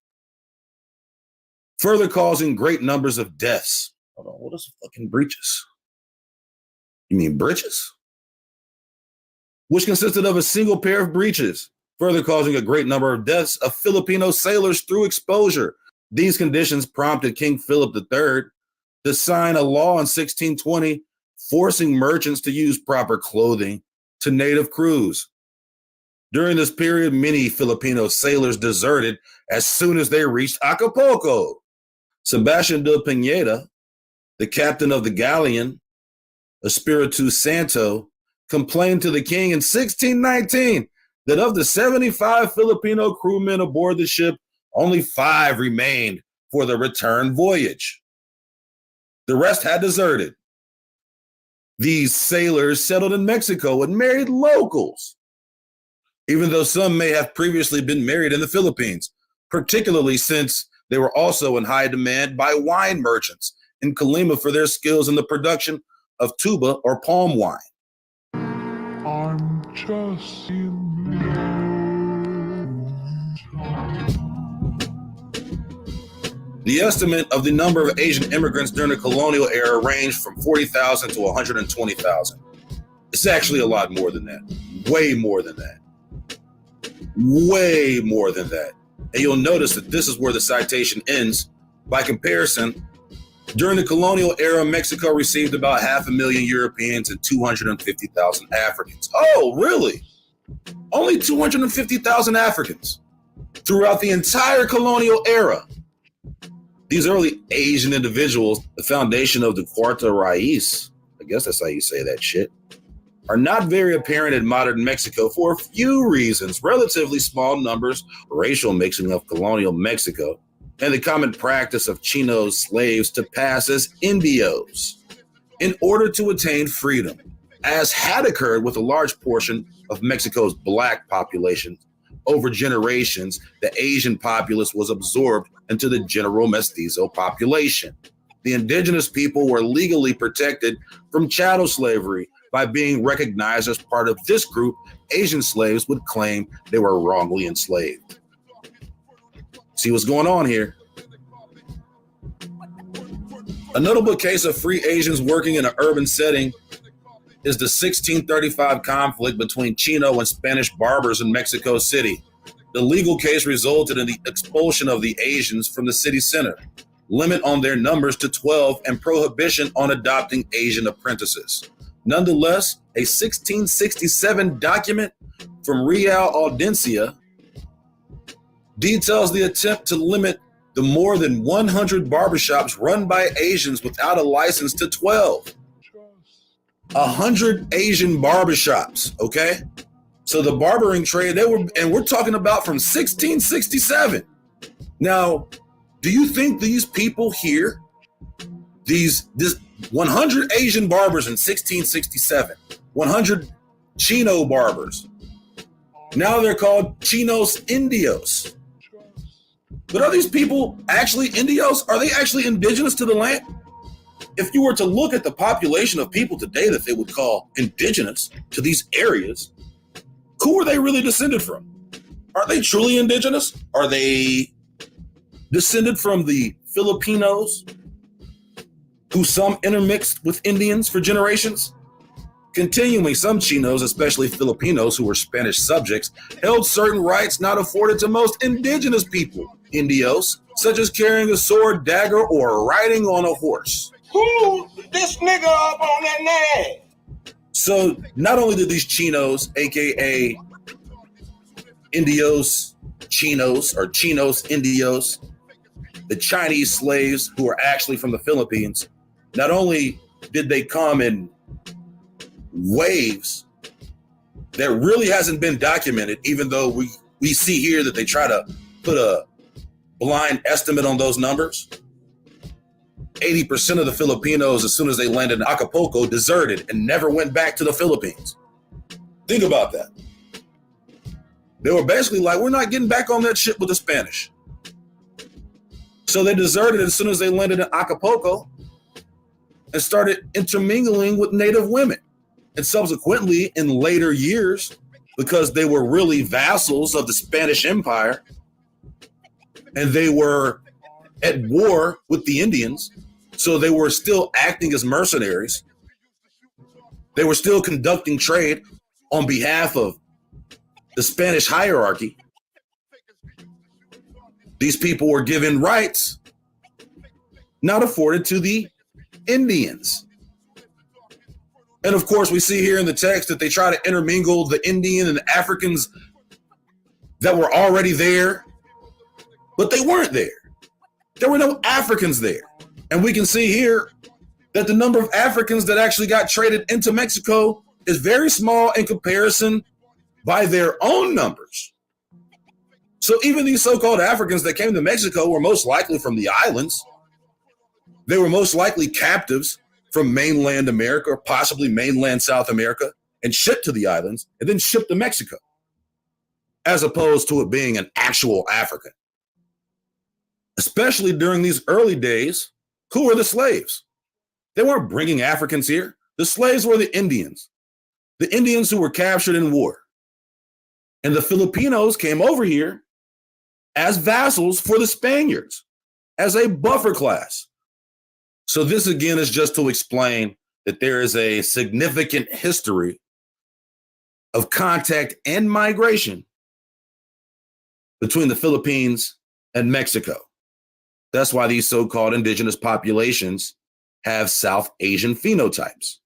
further causing great numbers of deaths. Hold on, what is fucking breeches? You mean breeches? Which consisted of a single pair of breeches, further causing a great number of deaths of Filipino sailors through exposure. These conditions prompted King Philip III to sign a law in 1620 forcing merchants to use proper clothing to native crews. During this period, many Filipino sailors deserted as soon as they reached Acapulco. Sebastian de Pineda, the captain of the galleon Espiritu Santo, complained to the king in 1619 that of the 75 Filipino crewmen aboard the ship, only 5 remained for the return voyage. The rest had deserted. These sailors settled in Mexico and married locals, even though some may have previously been married in the Philippines, particularly since they were also in high demand by wine merchants in Colima for their skills in the production of tuba or palm wine. I'm just in The estimate of the number of Asian immigrants during the colonial era ranged from 40,000 to 120,000. It's actually a lot more than that. Way more than that. Way more than that. And you'll notice that this is where the citation ends. By comparison, during the colonial era, Mexico received about 500,000 Europeans and 250,000 Africans. Oh, really? Only 250,000 Africans throughout the entire colonial era. These early Asian individuals, the foundation of the Cuarta Raíz, I guess that's how you say that shit, are not very apparent in modern Mexico for a few reasons: relatively small numbers, racial mixing of colonial Mexico, and the common practice of Chinos slaves to pass as Indios in order to attain freedom, as had occurred with a large portion of Mexico's black population. Over generations, the Asian populace was absorbed into the general mestizo population. The indigenous people were legally protected from chattel slavery by being recognized as part of this group, Asian slaves would claim they were wrongly enslaved. See what's going on here? A notable case of free Asians working in an urban setting is the 1635 conflict between Chino and Spanish barbers in Mexico City. The legal case resulted in the expulsion of the Asians from the city center, limit on their numbers to 12, and prohibition on adopting Asian apprentices. Nonetheless, a 1667 document from Real Audiencia details the attempt to limit the more than 100 barbershops run by Asians without a license to 12. 100 Asian barbershops, okay? So the barbering trade, and we're talking about from 1667. Now, do you think these people here, this 100 Asian barbers in 1667, 100 Chino barbers, now they're called Chinos Indios. But are these people actually Indios? Are they actually indigenous to the land? If you were to look at the population of people today that they would call indigenous to these areas, who are they really descended from? Are they truly indigenous? Are they descended from the Filipinos, who some intermixed with Indians for generations? Continuing, some Chinos, especially Filipinos who were Spanish subjects, held certain rights not afforded to most indigenous people, Indios, such as carrying a sword, dagger, or riding on a horse. Who this nigga up on that name? So not only did these Chinos, aka Indios, Chinos, or Chinos, Indios, the Chinese slaves who are actually from the Philippines, not only did they come in waves that really hasn't been documented, even though we see here that they try to put a blind estimate on those numbers. 80% of the Filipinos, as soon as they landed in Acapulco, deserted and never went back to the Philippines. Think about that. They were basically like, we're not getting back on that ship with the Spanish. So they deserted as soon as they landed in Acapulco and started intermingling with native women. And subsequently, in later years, because they were really vassals of the Spanish Empire and they were at war with the Indians, so they were still acting as mercenaries. They were still conducting trade on behalf of the Spanish hierarchy. These people were given rights not afforded to the Indians. And of course, we see here in the text that they try to intermingle the Indian and the Africans that were already there, but they weren't there. There were no Africans there. And we can see here that the number of Africans that actually got traded into Mexico is very small in comparison by their own numbers. So even these so-called Africans that came to Mexico were most likely from the islands. They were most likely captives from mainland America, or possibly mainland South America, and shipped to the islands and then shipped to Mexico, as opposed to it being an actual African. Especially during these early days, who were the slaves? They weren't bringing Africans here. The slaves were the Indians who were captured in war. And the Filipinos came over here as vassals for the Spaniards, as a buffer class. So this again is just to explain that there is a significant history of contact and migration between the Philippines and Mexico. That's why these so-called indigenous populations have South Asian phenotypes.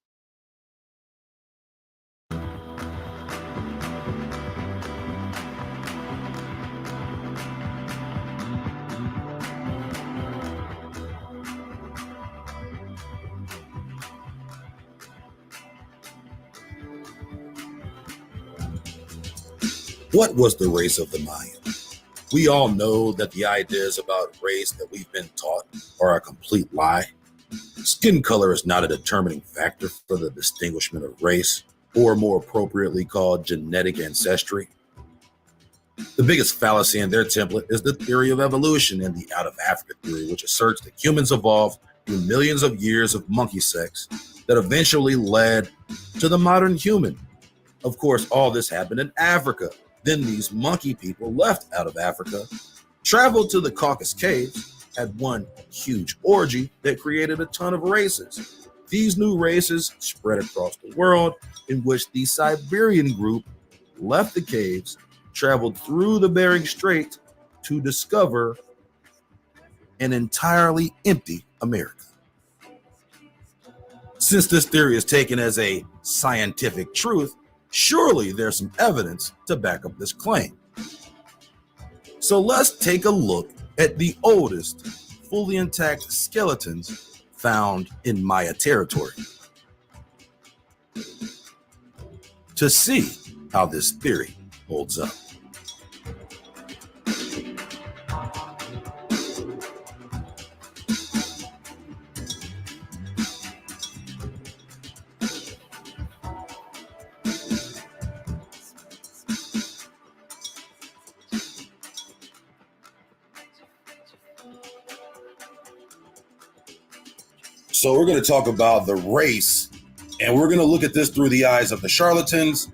What was the race of the Mayan? We all know that the ideas about race that we've been taught are a complete lie. Skin color is not a determining factor for the distinguishment of race, or more appropriately called genetic ancestry. The biggest fallacy in their template is the theory of evolution and the out of Africa theory, which asserts that humans evolved through millions of years of monkey sex that eventually led to the modern human. Of course, all this happened in Africa. Then these monkey people left out of Africa, traveled to the Caucasus Caves, had one huge orgy that created a ton of races. These new races spread across the world, in which the Siberian group left the caves, traveled through the Bering Strait to discover an entirely empty America. Since this theory is taken as a scientific truth, surely there's some evidence to back up this claim. So let's take a look at the oldest fully intact skeletons found in Maya territory to see how this theory holds up. So we're going to talk about the race, and we're going to look at this through the eyes of the charlatans,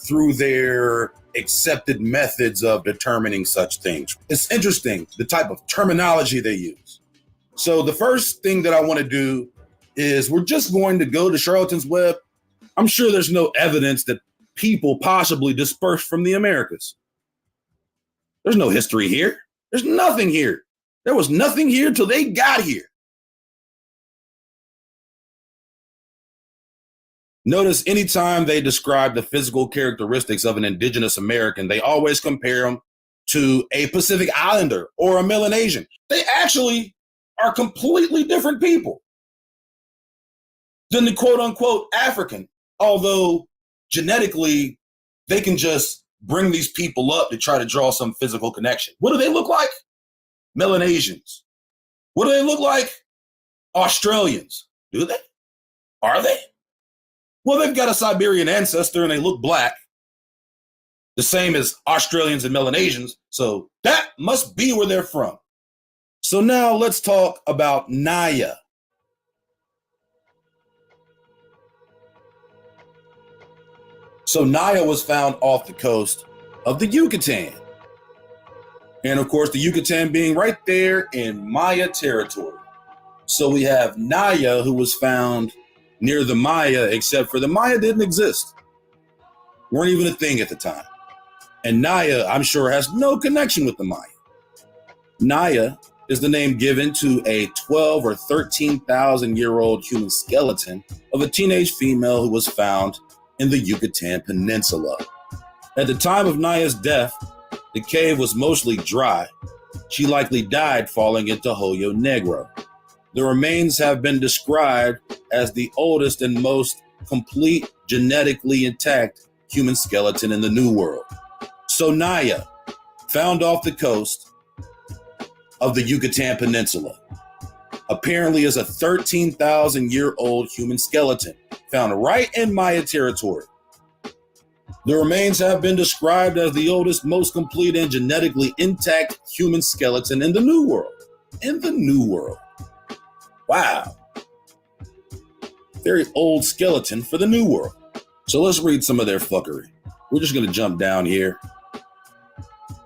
through their accepted methods of determining such things. It's interesting, the type of terminology they use. So the first thing that I want to do is we're just going to go to Charlatan's Web. I'm sure there's no evidence that people possibly dispersed from the Americas. There's no history here. There's nothing here. There was nothing here till they got here. Notice anytime they describe the physical characteristics of an indigenous American, they always compare them to a Pacific Islander or a Melanesian. They actually are completely different people than the quote unquote African, although genetically they can just bring these people up to try to draw some physical connection. What do they look like? Melanesians. What do they look like? Australians. Do they? Are they? Well, they've got a Siberian ancestor and they look black, the same as Australians and Melanesians, so that must be where they're from. So now let's talk about Naya. So Naya was found off the coast of the Yucatan. And of course, the Yucatan being right there in Maya territory. So we have Naya, who was found near the Maya, except for the Maya didn't exist. Weren't even a thing at the time. And Naya, I'm sure, has no connection with the Maya. Naya is the name given to a 12 or 13,000 year old human skeleton of a teenage female who was found in the Yucatan Peninsula. At the time of Naya's death, the cave was mostly dry. She likely died falling into Hoyo Negro. The remains have been described as the oldest and most complete genetically intact human skeleton in the New World. So Naya, found off the coast of the Yucatan Peninsula, apparently is a 13,000-year-old human skeleton found right in Maya territory. The remains have been described as the oldest, most complete, and genetically intact human skeleton in the New World. In the New World. Wow. Very old skeleton for the New World. So let's read some of their fuckery. We're just going to jump down here.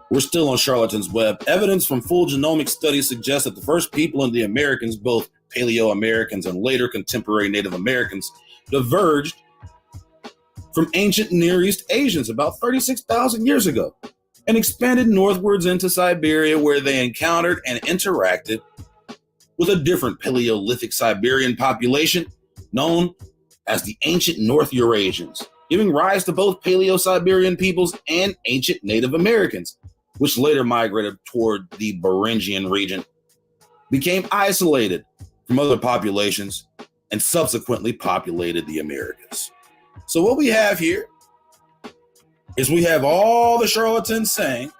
We're still on Charlatan's Web. Evidence from full genomic studies suggests that the first people in the Americans, both Paleo-Americans and later contemporary Native Americans, diverged from ancient Near East Asians about 36,000 years ago and expanded northwards into Siberia, where they encountered and interacted with a different Paleolithic Siberian population known as the ancient North Eurasians, giving rise to both Paleo-Siberian peoples and ancient Native Americans, which later migrated toward the Beringian region, became isolated from other populations, and subsequently populated the Americas. So what we have here is we have all the charlatans saying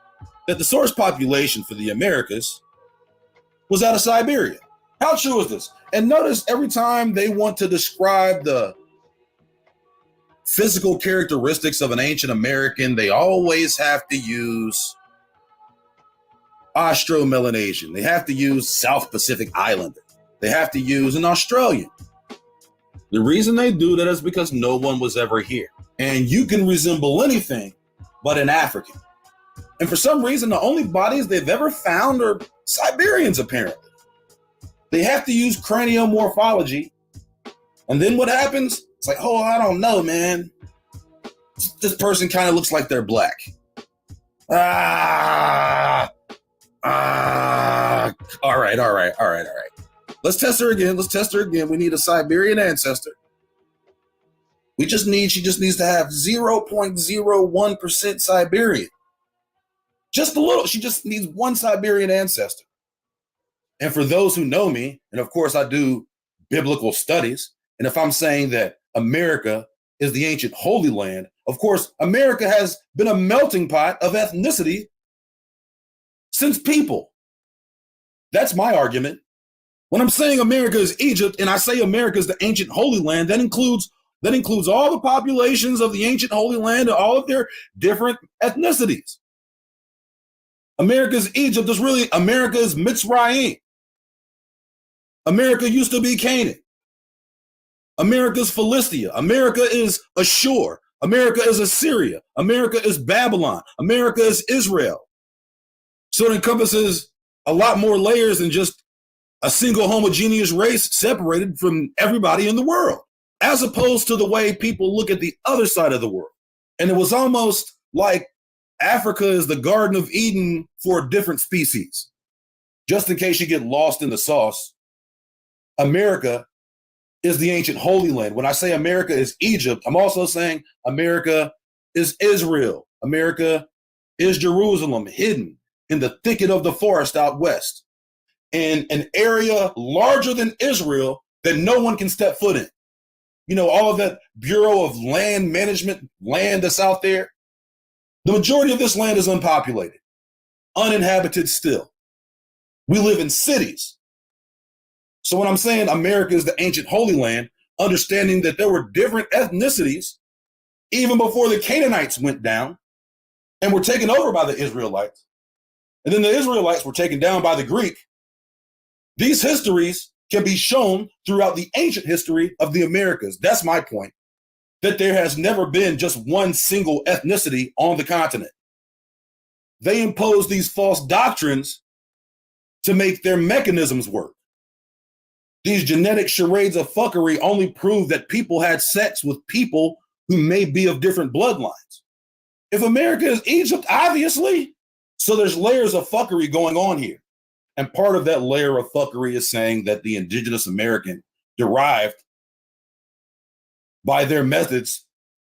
that the source population for the Americas was out of Siberia. How true is this? And notice every time they want to describe the physical characteristics of an ancient American, they always have to use Austro-Melanesian. They have to use South Pacific Islander. They have to use an Australian. The reason they do that is because no one was ever here. And you can resemble anything but an African. And for some reason, the only bodies they've ever found are Siberians, apparently. They have to use craniomorphology. And then what happens? It's like, oh, I don't know, man. This person kind of looks like they're black. All right. Let's test her again. We need a Siberian ancestor. She just needs to have 0.01% Siberian. Just a little. She just needs one Siberian ancestor. And for those who know me, and of course I do biblical studies, and if I'm saying that America is the ancient Holy Land, of course, America has been a melting pot of ethnicity since people. That's my argument. When I'm saying America is Egypt and I say America is the ancient Holy Land, that includes all the populations of the ancient Holy Land and all of their different ethnicities. America's Egypt is really America's Mitzrayim. America used to be Canaan. America's Philistia. America is Ashur. America is Assyria. America is Babylon. America is Israel. So it encompasses a lot more layers than just a single homogeneous race separated from everybody in the world, as opposed to the way people look at the other side of the world. And it was almost like Africa is the Garden of Eden for different species. Just in case you get lost in the sauce, America is the ancient Holy Land. When I say America is Egypt, I'm also saying America is Israel. America is Jerusalem, hidden in the thicket of the forest out west, in an area larger than Israel that no one can step foot in. You know, all of that Bureau of Land Management land that's out there. The majority of this land is unpopulated, uninhabited still. We live in cities. So when I'm saying America is the ancient Holy Land, understanding that there were different ethnicities even before the Canaanites went down and were taken over by the Israelites, and then the Israelites were taken down by the Greek, these histories can be shown throughout the ancient history of the Americas. That's my point, that there has never been just one single ethnicity on the continent. They impose these false doctrines to make their mechanisms work. These genetic charades of fuckery only prove that people had sex with people who may be of different bloodlines. If America is Egypt, obviously, so there's layers of fuckery going on here. And part of that layer of fuckery is saying that the indigenous American derived by their methods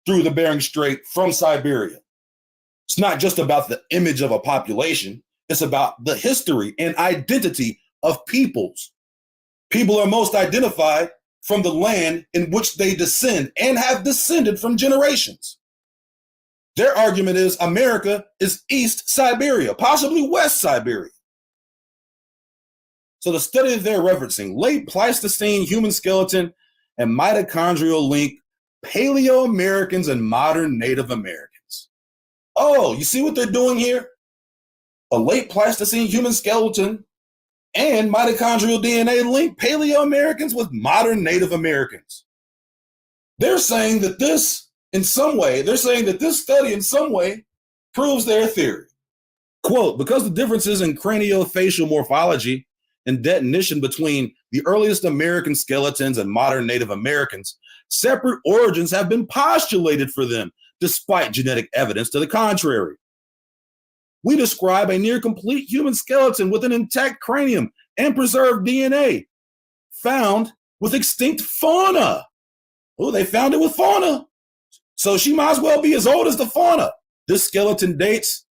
through the Bering Strait from Siberia. It's not just about the image of a population, it's about the history and identity of peoples. People are most identified from the land in which they descend and have descended from generations. Their argument is America is East Siberia, possibly West Siberia. So the study that they're referencing, late Pleistocene human skeleton and mitochondrial link, Paleo-Americans and modern Native Americans. Oh, you see what they're doing here? A late Pleistocene human skeleton and mitochondrial DNA link Paleo-Americans with modern Native Americans. They're saying that this study in some way proves their theory. Quote, because the differences in craniofacial morphology and detonism between the earliest American skeletons and modern Native Americans, separate origins have been postulated for them, despite genetic evidence to the contrary. We describe a near complete human skeleton with an intact cranium and preserved DNA found with extinct fauna. Oh, they found it with fauna. So she might as well be as old as the fauna. This skeleton dates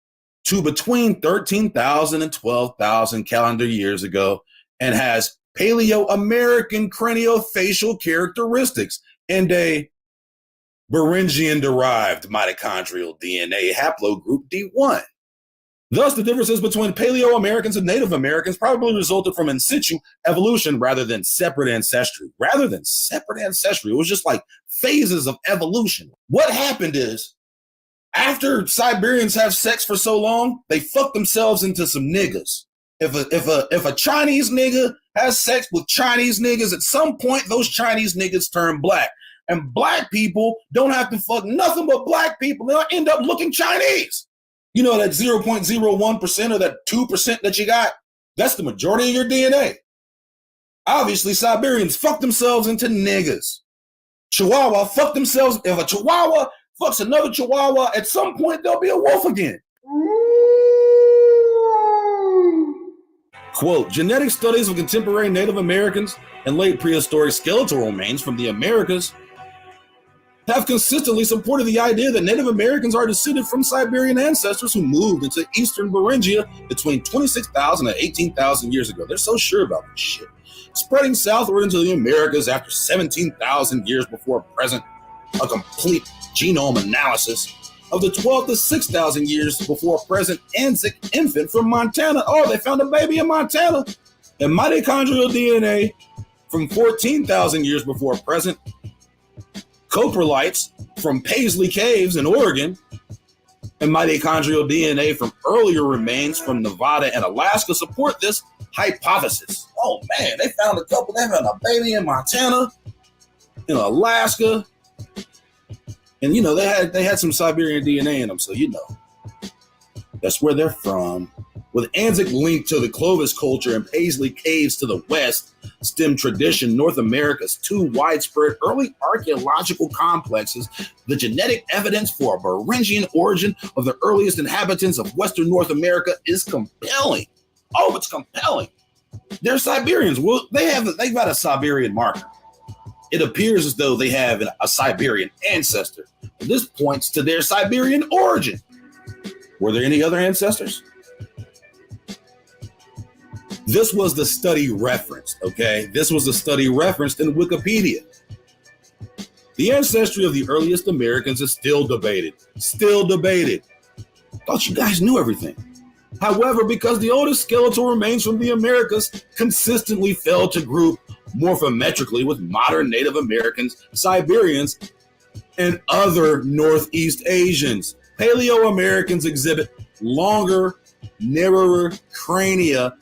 to between 13,000 and 12,000 calendar years ago and has Paleo-American craniofacial characteristics and a Beringian-derived mitochondrial DNA haplogroup D1. Thus, the differences between Paleo-Americans and Native Americans probably resulted from in situ evolution rather than separate ancestry. It was just like phases of evolution. What happened is, after Siberians have sex for so long, they fuck themselves into some niggas. If a Chinese nigga has sex with Chinese niggas, at some point those Chinese niggas turn black. And black people don't have to fuck nothing but black people. They'll end up looking Chinese. You know that 0.01% or that 2% that you got? That's the majority of your DNA. Obviously, Siberians fuck themselves into niggas. Chihuahua fuck themselves. If a Chihuahua fucks another Chihuahua, at some point they'll be a wolf again. Quote, genetic studies of contemporary Native Americans and late prehistoric skeletal remains from the Americas have consistently supported the idea that Native Americans are descended from Siberian ancestors who moved into eastern Thuringia between 26,000 and 18,000 years ago. They're so sure about this shit. Spreading southward into the Americas after 17,000 years before present, a complete genome analysis of the 12 to 6,000 years before present Aztec infant from Montana. Oh, they found a baby in Montana. And mitochondrial DNA from 14,000 years before present. Coprolites from Paisley Caves in Oregon, and mitochondrial DNA from earlier remains from Nevada and Alaska support this hypothesis. Oh man, they found a baby in Montana, in Alaska, and you know they had some Siberian DNA in them, so you know that's where they're from. With Aztec linked to the Clovis culture and Paisley Caves to the west, stem tradition, North America's two widespread early archaeological complexes, the genetic evidence for a Beringian origin of the earliest inhabitants of Western North America is compelling. Oh, it's compelling. They're Siberians. Well, they've got a Siberian marker. It appears as though they have a Siberian ancestor. This points to their Siberian origin. Were there any other ancestors? This was the study referenced, okay? This was the study referenced in Wikipedia. The ancestry of the earliest Americans is still debated. Still debated. Thought you guys knew everything. However, because the oldest skeletal remains from the Americas consistently failed to group morphometrically with modern Native Americans, Siberians, and other Northeast Asians, Paleo-Americans exhibit longer, narrower crania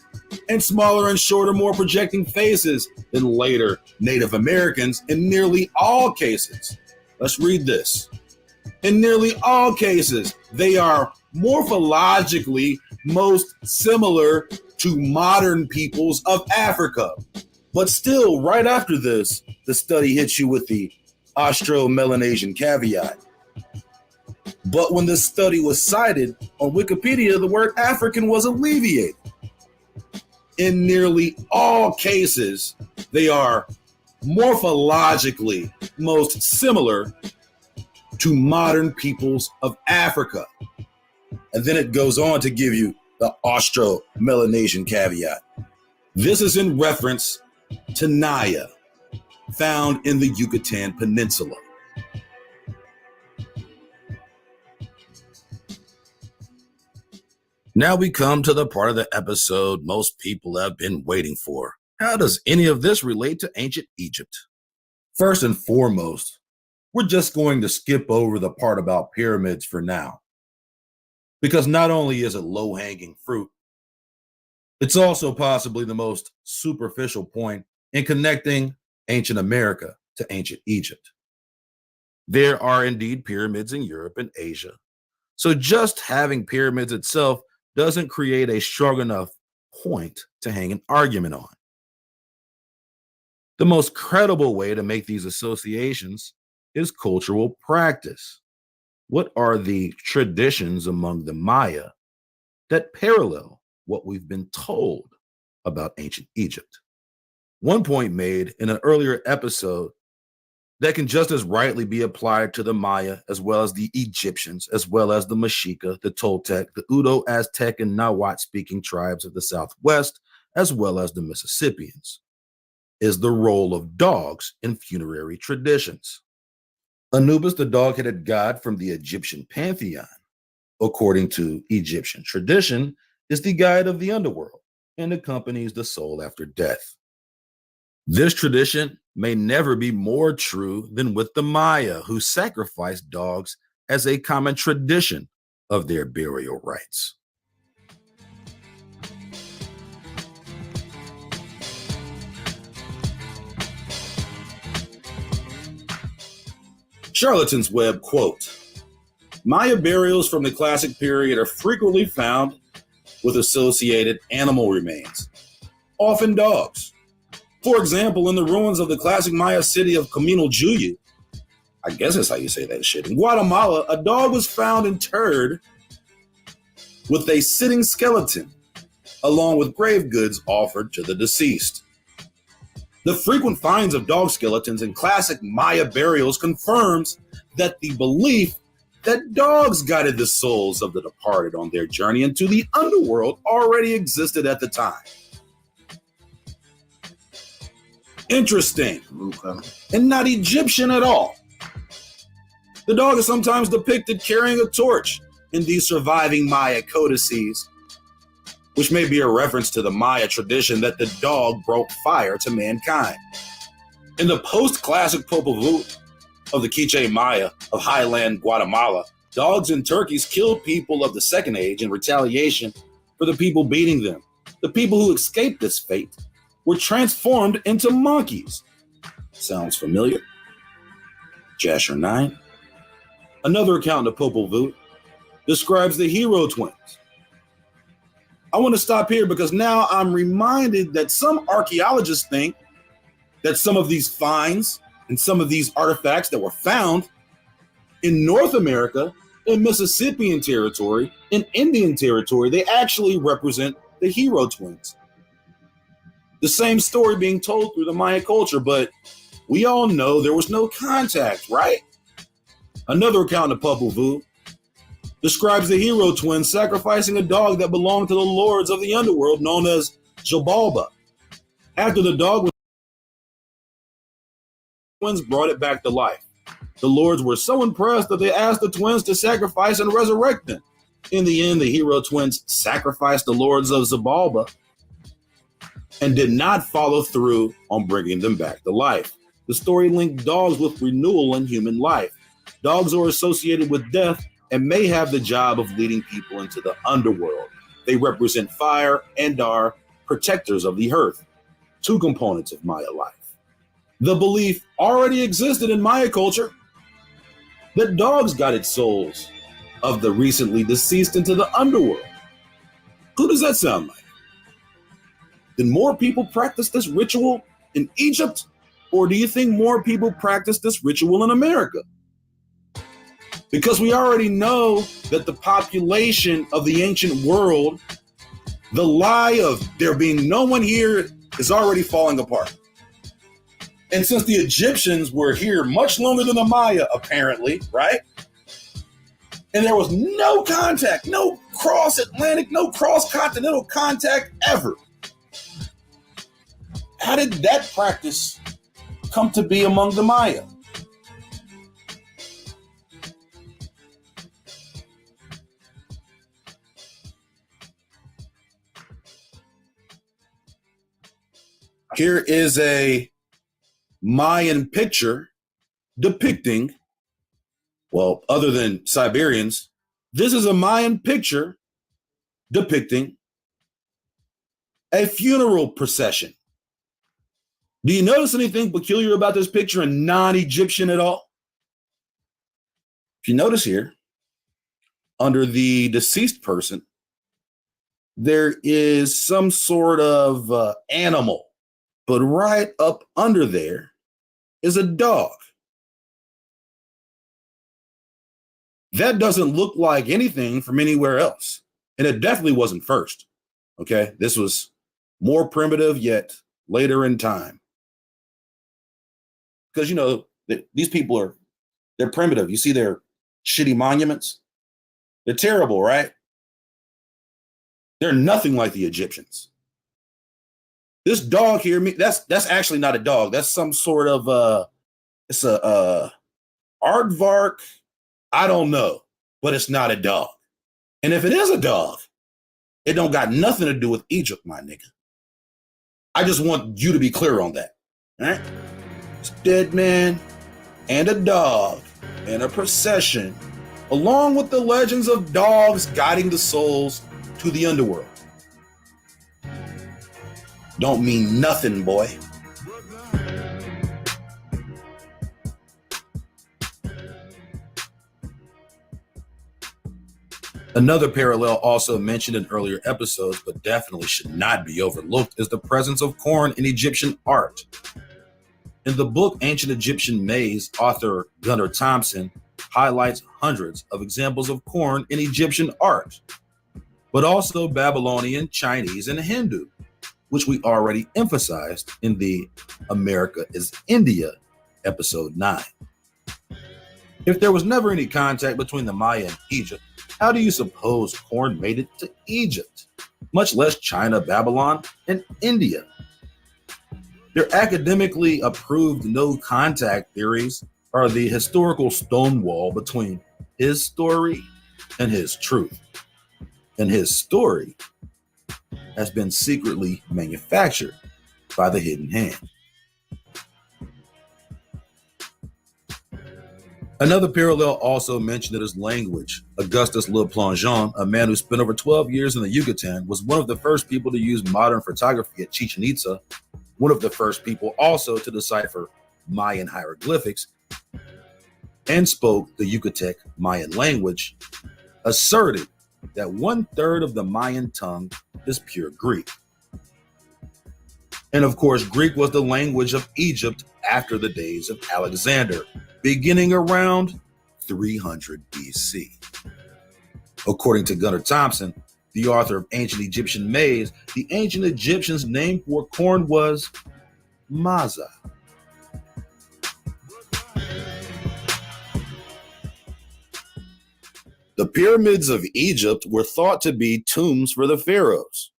and smaller and shorter, more projecting faces than later Native Americans in nearly all cases. Let's read this. In nearly all cases, they are morphologically most similar to modern peoples of Africa. But still, right after this, the study hits you with the Austro-Melanesian caveat. But when this study was cited on Wikipedia, the word African was alleviated. In nearly all cases, they are morphologically most similar to modern peoples of Africa. And then it goes on to give you the Austro-Melanesian caveat. This is in reference to Naya, found in the Yucatan Peninsula. Now we come to the part of the episode most people have been waiting for. How does any of this relate to ancient Egypt? First and foremost, we're just going to skip over the part about pyramids for now. Because not only is it low-hanging fruit, it's also possibly the most superficial point in connecting ancient America to ancient Egypt. There are indeed pyramids in Europe and Asia. So just having pyramids itself doesn't create a strong enough point to hang an argument on. The most credible way to make these associations is cultural practice. What are the traditions among the Maya that parallel what we've been told about ancient Egypt? One point made in an earlier episode that can just as rightly be applied to the Maya, as well as the Egyptians, as well as the Mexica, the Toltec, the Udo, Aztec, and Nahuatl-speaking tribes of the Southwest, as well as the Mississippians, is the role of dogs in funerary traditions. Anubis, the dog-headed god from the Egyptian pantheon, according to Egyptian tradition, is the guide of the underworld and accompanies the soul after death. This tradition may never be more true than with the Maya, who sacrificed dogs as a common tradition of their burial rites. Charlatan's Web, quote, Maya burials from the classic period are frequently found with associated animal remains, often dogs. For example, in the ruins of the classic Maya city of Camino Juyu, I guess that's how you say that shit, in Guatemala, a dog was found interred with a sitting skeleton, along with grave goods offered to the deceased. The frequent finds of dog skeletons in classic Maya burials confirms that the belief that dogs guided the souls of the departed on their journey into the underworld already existed at the time. Interesting, and not Egyptian at all. The dog is sometimes depicted carrying a torch in these surviving Maya codices, which may be a reference to the Maya tradition that the dog brought fire to mankind. In the post-classic Popol Vuh of the Quiche Maya of highland Guatemala, dogs and turkeys killed people of the Second Age in retaliation for the people beating them. The people who escaped this fate were transformed into monkeys. Sounds familiar? Jasher 9. Another account of Popol Vuh describes the hero twins. I want to stop here because now I'm reminded that some archaeologists think that some of these finds and some of these artifacts that were found in North America, in Mississippian territory, in Indian territory, they actually represent the hero twins. The same story being told through the Maya culture, but we all know there was no contact, right? Another account of Popol Vuh describes the hero twins sacrificing a dog that belonged to the lords of the underworld known as Jabalba. After the dog was twins brought it back to life. The lords were so impressed that they asked the twins to sacrifice and resurrect them. In the end, the hero twins sacrificed the lords of Zabalba and did not follow through on bringing them back to life. The story linked dogs with renewal in human life. Dogs are associated with death and may have the job of leading people into the underworld. They represent fire and are protectors of the earth, two components of Maya life. The belief already existed in Maya culture that dogs guided souls of the recently deceased into the underworld. Who does that sound like? Did more people practice this ritual in Egypt, or do you think more people practice this ritual in America? Because we already know that the population of the ancient world, the lie of there being no one here is already falling apart. And since the Egyptians were here much longer than the Maya, apparently, right? And there was no contact, no cross-Atlantic, no cross-continental contact ever. How did that practice come to be among the Maya? Here is a Mayan picture depicting, well, other than Siberians, this is a Mayan picture depicting a funeral procession. Do you notice anything peculiar about this picture and non-Egyptian at all? If you notice here, under the deceased person, there is some sort of animal. But right up under there is a dog. That doesn't look like anything from anywhere else. And it definitely wasn't first. Okay, this was more primitive, yet later in time. Because, you know, these people they're primitive. You see their shitty monuments? They're terrible, right? They're nothing like the Egyptians. This dog here, that's actually not a dog. That's some sort of it's a aardvark. I don't know, but it's not a dog. And if it is a dog, it don't got nothing to do with Egypt, my nigga. I just want you to be clear on that. All right? It's a dead man and a dog in a procession, along with the legends of dogs guiding the souls to the underworld. Don't mean nothing, boy. Another parallel also mentioned in earlier episodes, but definitely should not be overlooked, is the presence of corn in Egyptian art. In the book Ancient Egyptian Maize, author Gunnar Thompson highlights hundreds of examples of corn in Egyptian art, but also Babylonian, Chinese, and Hindu, which we already emphasized in the America is India, episode 9. If there was never any contact between the Maya and Egypt, how do you suppose corn made it to Egypt, much less China, Babylon, and India? Their academically approved no-contact theories are the historical stonewall between his story and his truth. And his story has been secretly manufactured by the hidden hand. Another parallel also mentioned is language. Augustus Le Plongeon, a man who spent over 12 years in the Yucatan, was one of the first people to use modern photography at Chichen Itza, one of the first people also to decipher Mayan hieroglyphics, and spoke the Yucatec Mayan language, asserted that 1/3 of the Mayan tongue is pure Greek. And of course, Greek was the language of Egypt after the days of Alexander, beginning around 300 BC. According to Gunnar Thompson, the author of Ancient Egyptian Maize, the ancient Egyptians' name for corn was maza. The pyramids of Egypt were thought to be tombs for the pharaohs,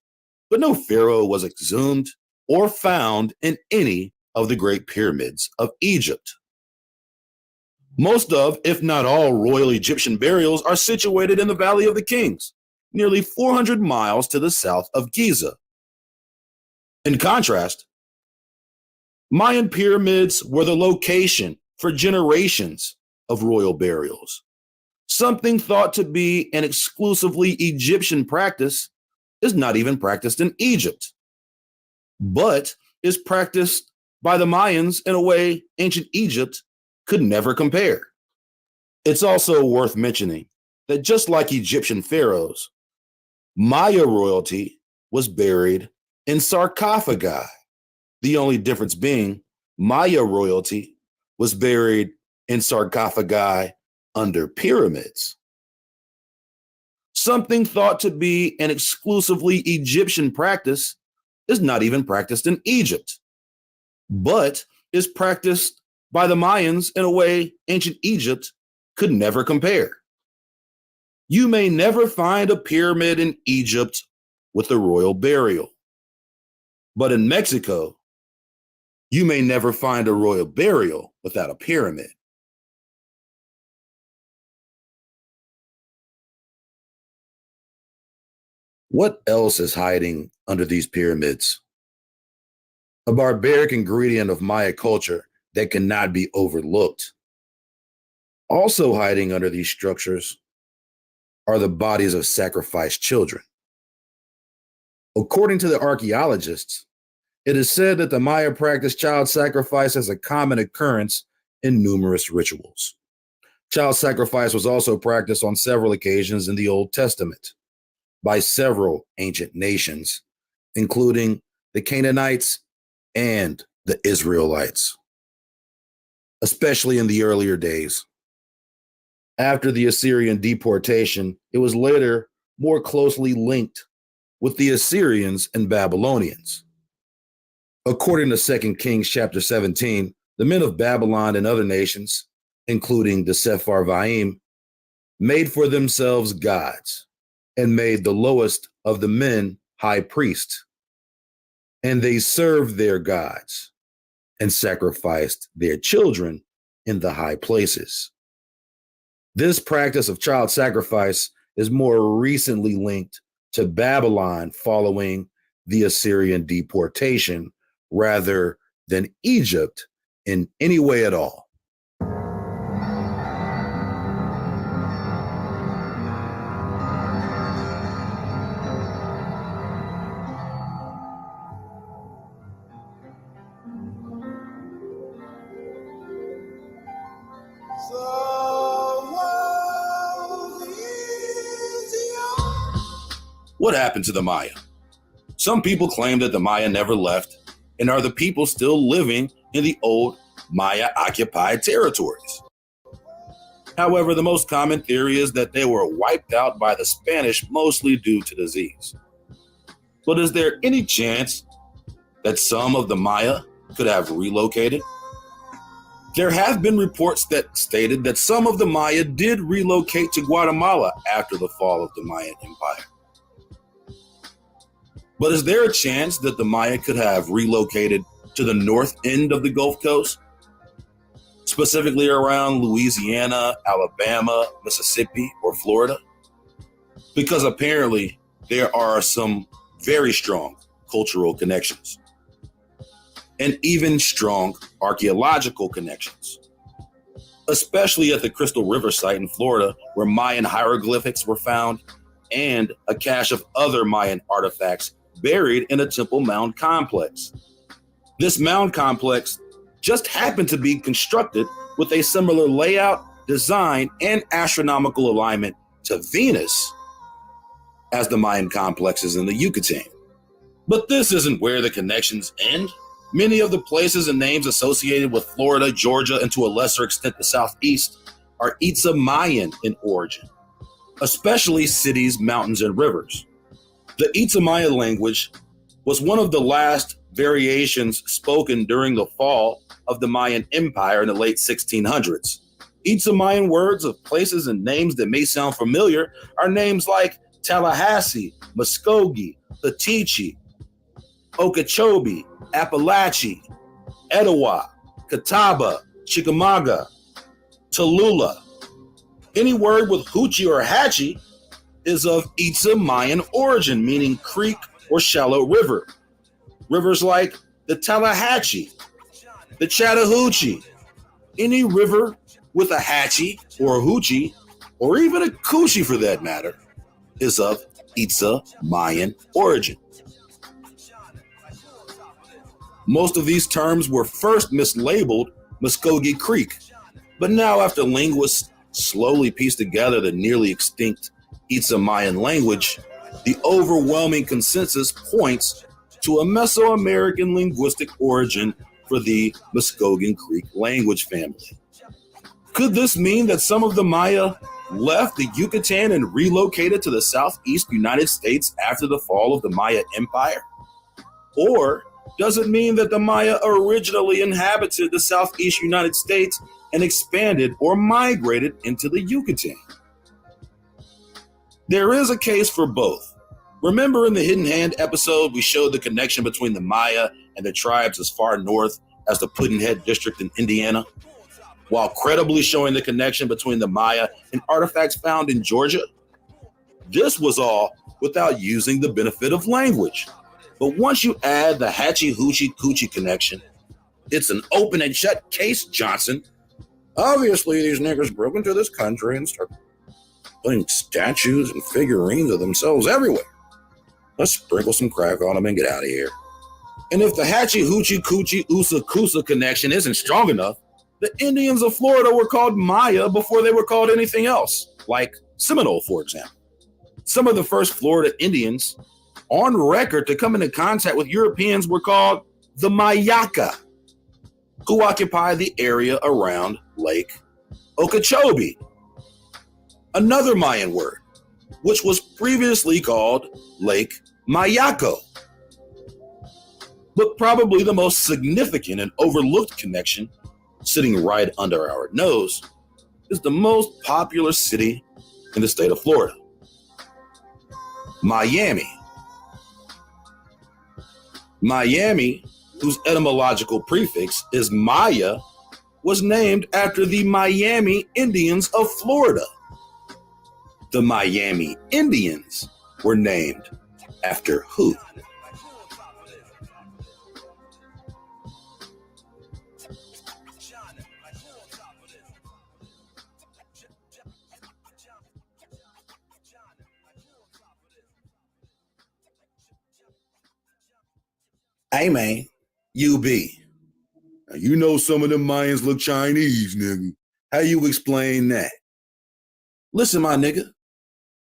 but no pharaoh was exhumed or found in any of the great pyramids of Egypt. Most of, if not all, royal Egyptian burials are situated in the Valley of the Kings, nearly 400 miles to the south of Giza. In contrast, Mayan pyramids were the location for generations of royal burials. Something thought to be an exclusively Egyptian practice is not even practiced in Egypt, but is practiced by the Mayans in a way ancient Egypt could never compare. It's also worth mentioning that just like Egyptian pharaohs, Maya royalty was buried in sarcophagi, the only difference being Maya royalty was buried in sarcophagi under pyramids. Something thought to be an exclusively Egyptian practice is not even practiced in Egypt, but is practiced by the Mayans in a way ancient Egypt could never compare. You may never find a pyramid in Egypt with a royal burial, but in Mexico, you may never find a royal burial without a pyramid. What else is hiding under these pyramids? A barbaric ingredient of Maya culture that cannot be overlooked. Also hiding under these structures are the bodies of sacrificed children. According to the archaeologists, it is said that the Maya practiced child sacrifice as a common occurrence in numerous rituals. Child sacrifice was also practiced on several occasions in the Old Testament by several ancient nations, including the Canaanites and the Israelites, especially in the earlier days. After the Assyrian deportation, it was later more closely linked with the Assyrians and Babylonians. According to 2 Kings chapter 17, the men of Babylon and other nations, including the Sepharvaim, made for themselves gods and made the lowest of the men high priests. And they served their gods and sacrificed their children in the high places. This practice of child sacrifice is more recently linked to Babylon following the Assyrian deportation rather than Egypt in any way at all. So is What happened to the Maya? Some people claim that the Maya never left and are the people still living in the old Maya-occupied territories. However, the most common theory is that they were wiped out by the Spanish, mostly due to disease. But is there any chance that some of the Maya could have relocated? There have been reports that stated that some of the Maya did relocate to Guatemala after the fall of the Mayan Empire. But is there a chance that the Maya could have relocated to the north end of the Gulf Coast, specifically around Louisiana, Alabama, Mississippi, or Florida? Because apparently there are some very strong cultural connections and even strong archaeological connections, especially at the Crystal River site in Florida, where Mayan hieroglyphics were found and a cache of other Mayan artifacts buried in a temple mound complex. This mound complex just happened to be constructed with a similar layout, design, and astronomical alignment to Venus as the Mayan complexes in the Yucatan. But this isn't where the connections end. Many of the places and names associated with Florida, Georgia, and to a lesser extent the Southeast are Itza Mayan in origin, especially cities, mountains, and rivers. The Itza Maya language was one of the last variations spoken during the fall of the Mayan Empire in the late 1600s. Itza Mayan words of places and names that may sound familiar are names like Tallahassee, Muskogee, Petiche, Okeechobee, Appalachie, Etowah, Catawba, Chickamauga, Tallulah. Any word with hoochie or hatchie is of Itza Mayan origin, meaning creek or shallow river. Rivers like the Tallahatchie, the Chattahoochee. Any river with a hatchie or a hoochie, or even a coochie for that matter, is of Itza Mayan origin. Most of these terms were first mislabeled Muskogee Creek, but now after linguists slowly pieced together the nearly extinct Itza Mayan language, the overwhelming consensus points to a Mesoamerican linguistic origin for the Muskogee Creek language family. Could this mean that some of the Maya left the Yucatan and relocated to the Southeast United States after the fall of the Maya Empire? Or does it mean that the Maya originally inhabited the Southeast United States and expanded or migrated into the Yucatan? There is a case for both. Remember in the Hidden Hand episode, we showed the connection between the Maya and the tribes as far north as the Pudd'nhead district in Indiana, while credibly showing the connection between the Maya and artifacts found in Georgia? This was all without using the benefit of language. But once you add the Hatchie Hoochie Coochie connection, it's an open and shut case, Johnson. Obviously, these niggers broke into this country and started putting statues and figurines of themselves everywhere. Let's sprinkle some crack on them and get out of here. And if the Hatchie Hoochie Coochie Usa Kusa connection isn't strong enough, the Indians of Florida were called Maya before they were called anything else, like Seminole, for example. Some of the first Florida Indians on record to come into contact with Europeans were called the Mayaka, who occupy the area around Lake Okeechobee. Another Mayan word, which was previously called Lake Mayaco. But probably the most significant and overlooked connection, sitting right under our nose, is the most popular city in the state of Florida, Miami. Miami, whose etymological prefix is Maya, was named after the Miami Indians of Florida. The Miami Indians were named after who? Hey man, you be. Now, you know some of them Mayans look Chinese, nigga. How you explain that? Listen, my nigga,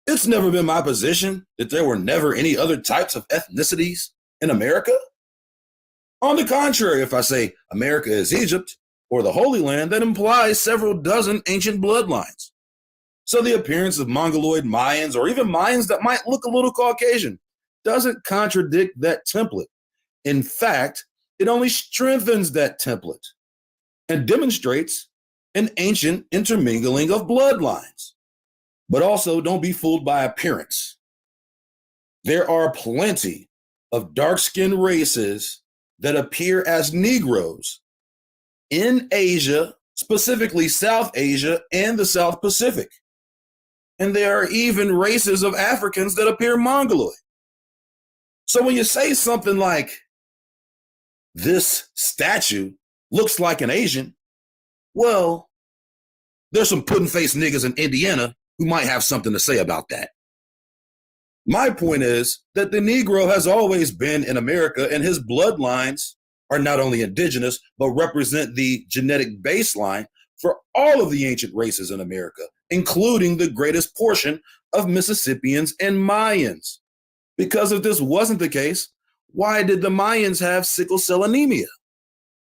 It's never been my position that there were never any other types of ethnicities in America. On the contrary, if I say America is Egypt or the Holy Land, that implies several dozen ancient bloodlines. So the appearance of Mongoloid Mayans or even Mayans that might look a little Caucasian doesn't contradict that template. In fact, it only strengthens that template and demonstrates an ancient intermingling of bloodlines. But also, don't be fooled by appearance. There are plenty of dark-skinned races that appear as Negroes in Asia, specifically South Asia and the South Pacific. And there are even races of Africans that appear Mongoloid. So when you say something like, this statue looks like an Asian, well, there's some pudding-faced niggas in Indiana who might have something to say about that. My point is that the Negro has always been in America, and his bloodlines are not only indigenous, but represent the genetic baseline for all of the ancient races in America, including the greatest portion of Mississippians and Mayans. Because if this wasn't the case, why did the Mayans have sickle cell anemia?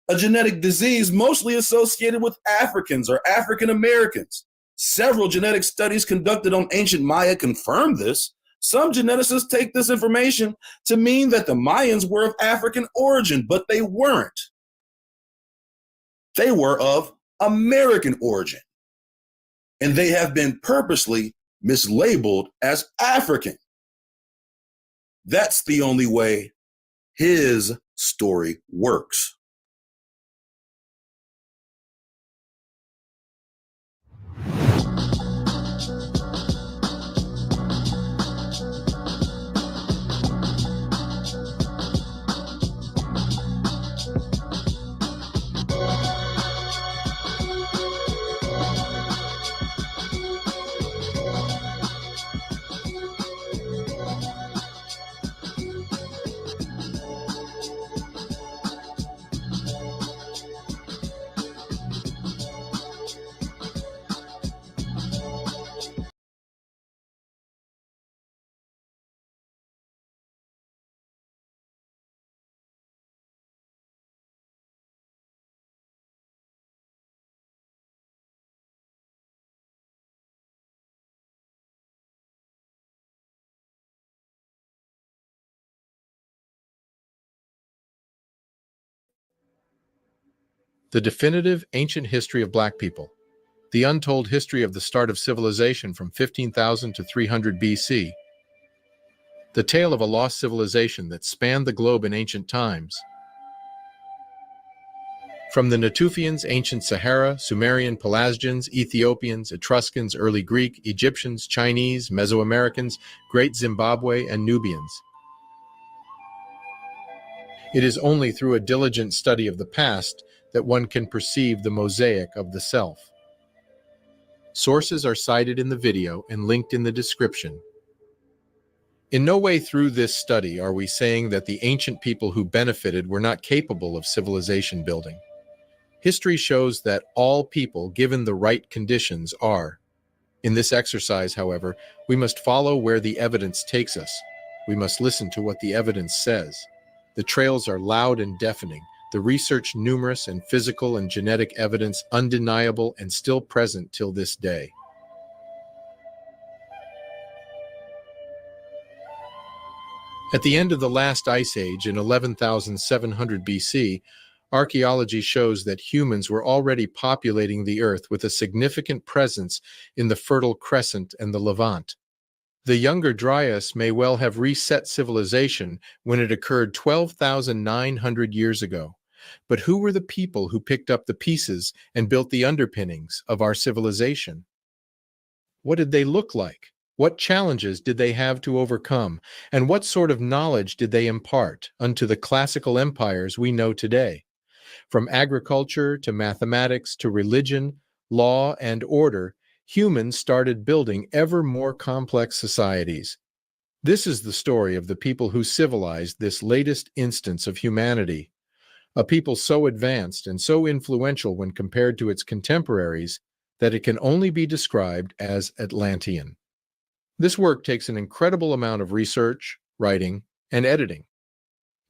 A genetic disease mostly associated with Africans or African Americans. Several genetic studies conducted on ancient Maya confirm this. Some geneticists take this information to mean that the Mayans were of African origin, but they weren't. They were of American origin, and they have been purposely mislabeled as African. That's the only way his story works. The definitive ancient history of Black people, the untold history of the start of civilization from 15,000 to 300 BC, the tale of a lost civilization that spanned the globe in ancient times. From the Natufians, ancient Sahara, Sumerian, Pelasgians, Ethiopians, Etruscans, early Greek, Egyptians, Chinese, Mesoamericans, Great Zimbabwe, and Nubians. It is only through a diligent study of the past that one can perceive the mosaic of the self. Sources are cited in the video and linked in the description. In no way through this study are we saying that the ancient people who benefited were not capable of civilization building. History shows that all people, given the right conditions, are. In this exercise, however, we must follow where the evidence takes us. We must listen to what the evidence says. The trails are loud and deafening, the research numerous, and physical and genetic evidence undeniable and still present till this day. At the end of the last ice age in 11,700 BC, archaeology shows that humans were already populating the earth with a significant presence in the Fertile Crescent and the Levant. The Younger Dryas may well have reset civilization when it occurred 12,900 years ago. But who were the people who picked up the pieces and built the underpinnings of our civilization? What did they look like? What challenges did they have to overcome? And what sort of knowledge did they impart unto the classical empires we know today? From agriculture to mathematics to religion, law, and order, humans started building ever more complex societies. This is the story of the people who civilized this latest instance of humanity. A people so advanced and so influential when compared to its contemporaries that it can only be described as Atlantean. This work takes an incredible amount of research, writing, and editing.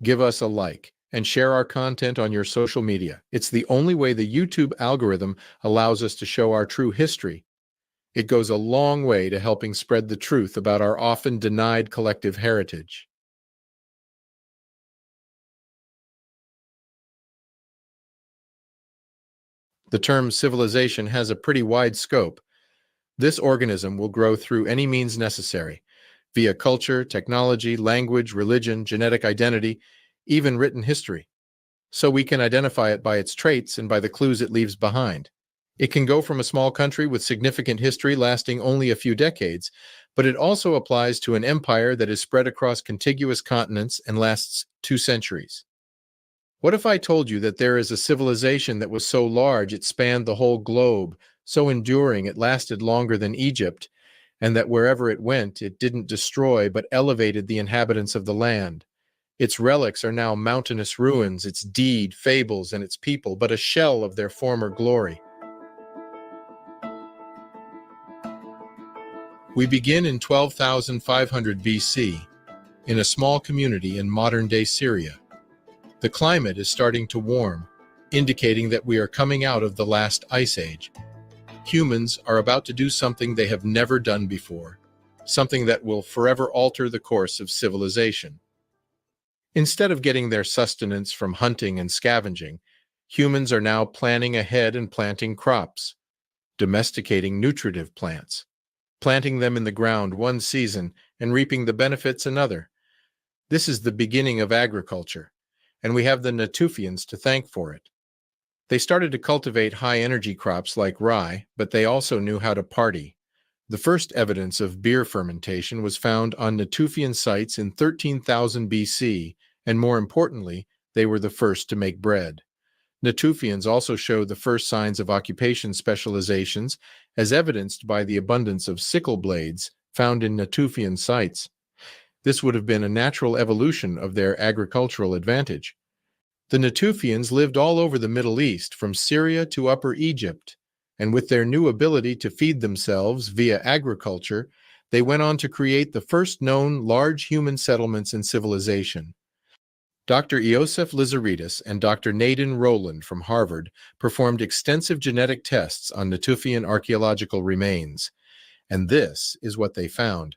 Give us a like and share our content on your social media. It's the only way the YouTube algorithm allows us to show our true history. It goes a long way to helping spread the truth about our often denied collective heritage. The term civilization has a pretty wide scope. This organism will grow through any means necessary, via culture, technology, language, religion, genetic identity, even written history. So we can identify it by its traits and by the clues it leaves behind. It can go from a small country with significant history lasting only a few decades, but it also applies to an empire that is spread across contiguous continents and lasts 2 centuries. What if I told you that there is a civilization that was so large it spanned the whole globe, so enduring it lasted longer than Egypt, and that wherever it went, it didn't destroy but elevated the inhabitants of the land? Its relics are now mountainous ruins, its deed, fables, and its people, but a shell of their former glory. We begin in 12,500 BC, in a small community in modern-day Syria. The climate is starting to warm, indicating that we are coming out of the last ice age. Humans are about to do something they have never done before, something that will forever alter the course of civilization. Instead of getting their sustenance from hunting and scavenging, humans are now planning ahead and planting crops, domesticating nutritive plants, planting them in the ground one season and reaping the benefits another. This is the beginning of agriculture, and we have the Natufians to thank for it. They started to cultivate high-energy crops like rye, but they also knew how to party. The first evidence of beer fermentation was found on Natufian sites in 13,000 BC, and more importantly, they were the first to make bread. Natufians also showed the first signs of occupation specializations, as evidenced by the abundance of sickle blades found in Natufian sites. This would have been a natural evolution of their agricultural advantage. The Natufians lived all over the Middle East, from Syria to Upper Egypt, and with their new ability to feed themselves via agriculture, they went on to create the first known large human settlements and civilization. Dr. Iosef Lizarides and Dr. Nadine Rowland from Harvard performed extensive genetic tests on Natufian archaeological remains, and this is what they found.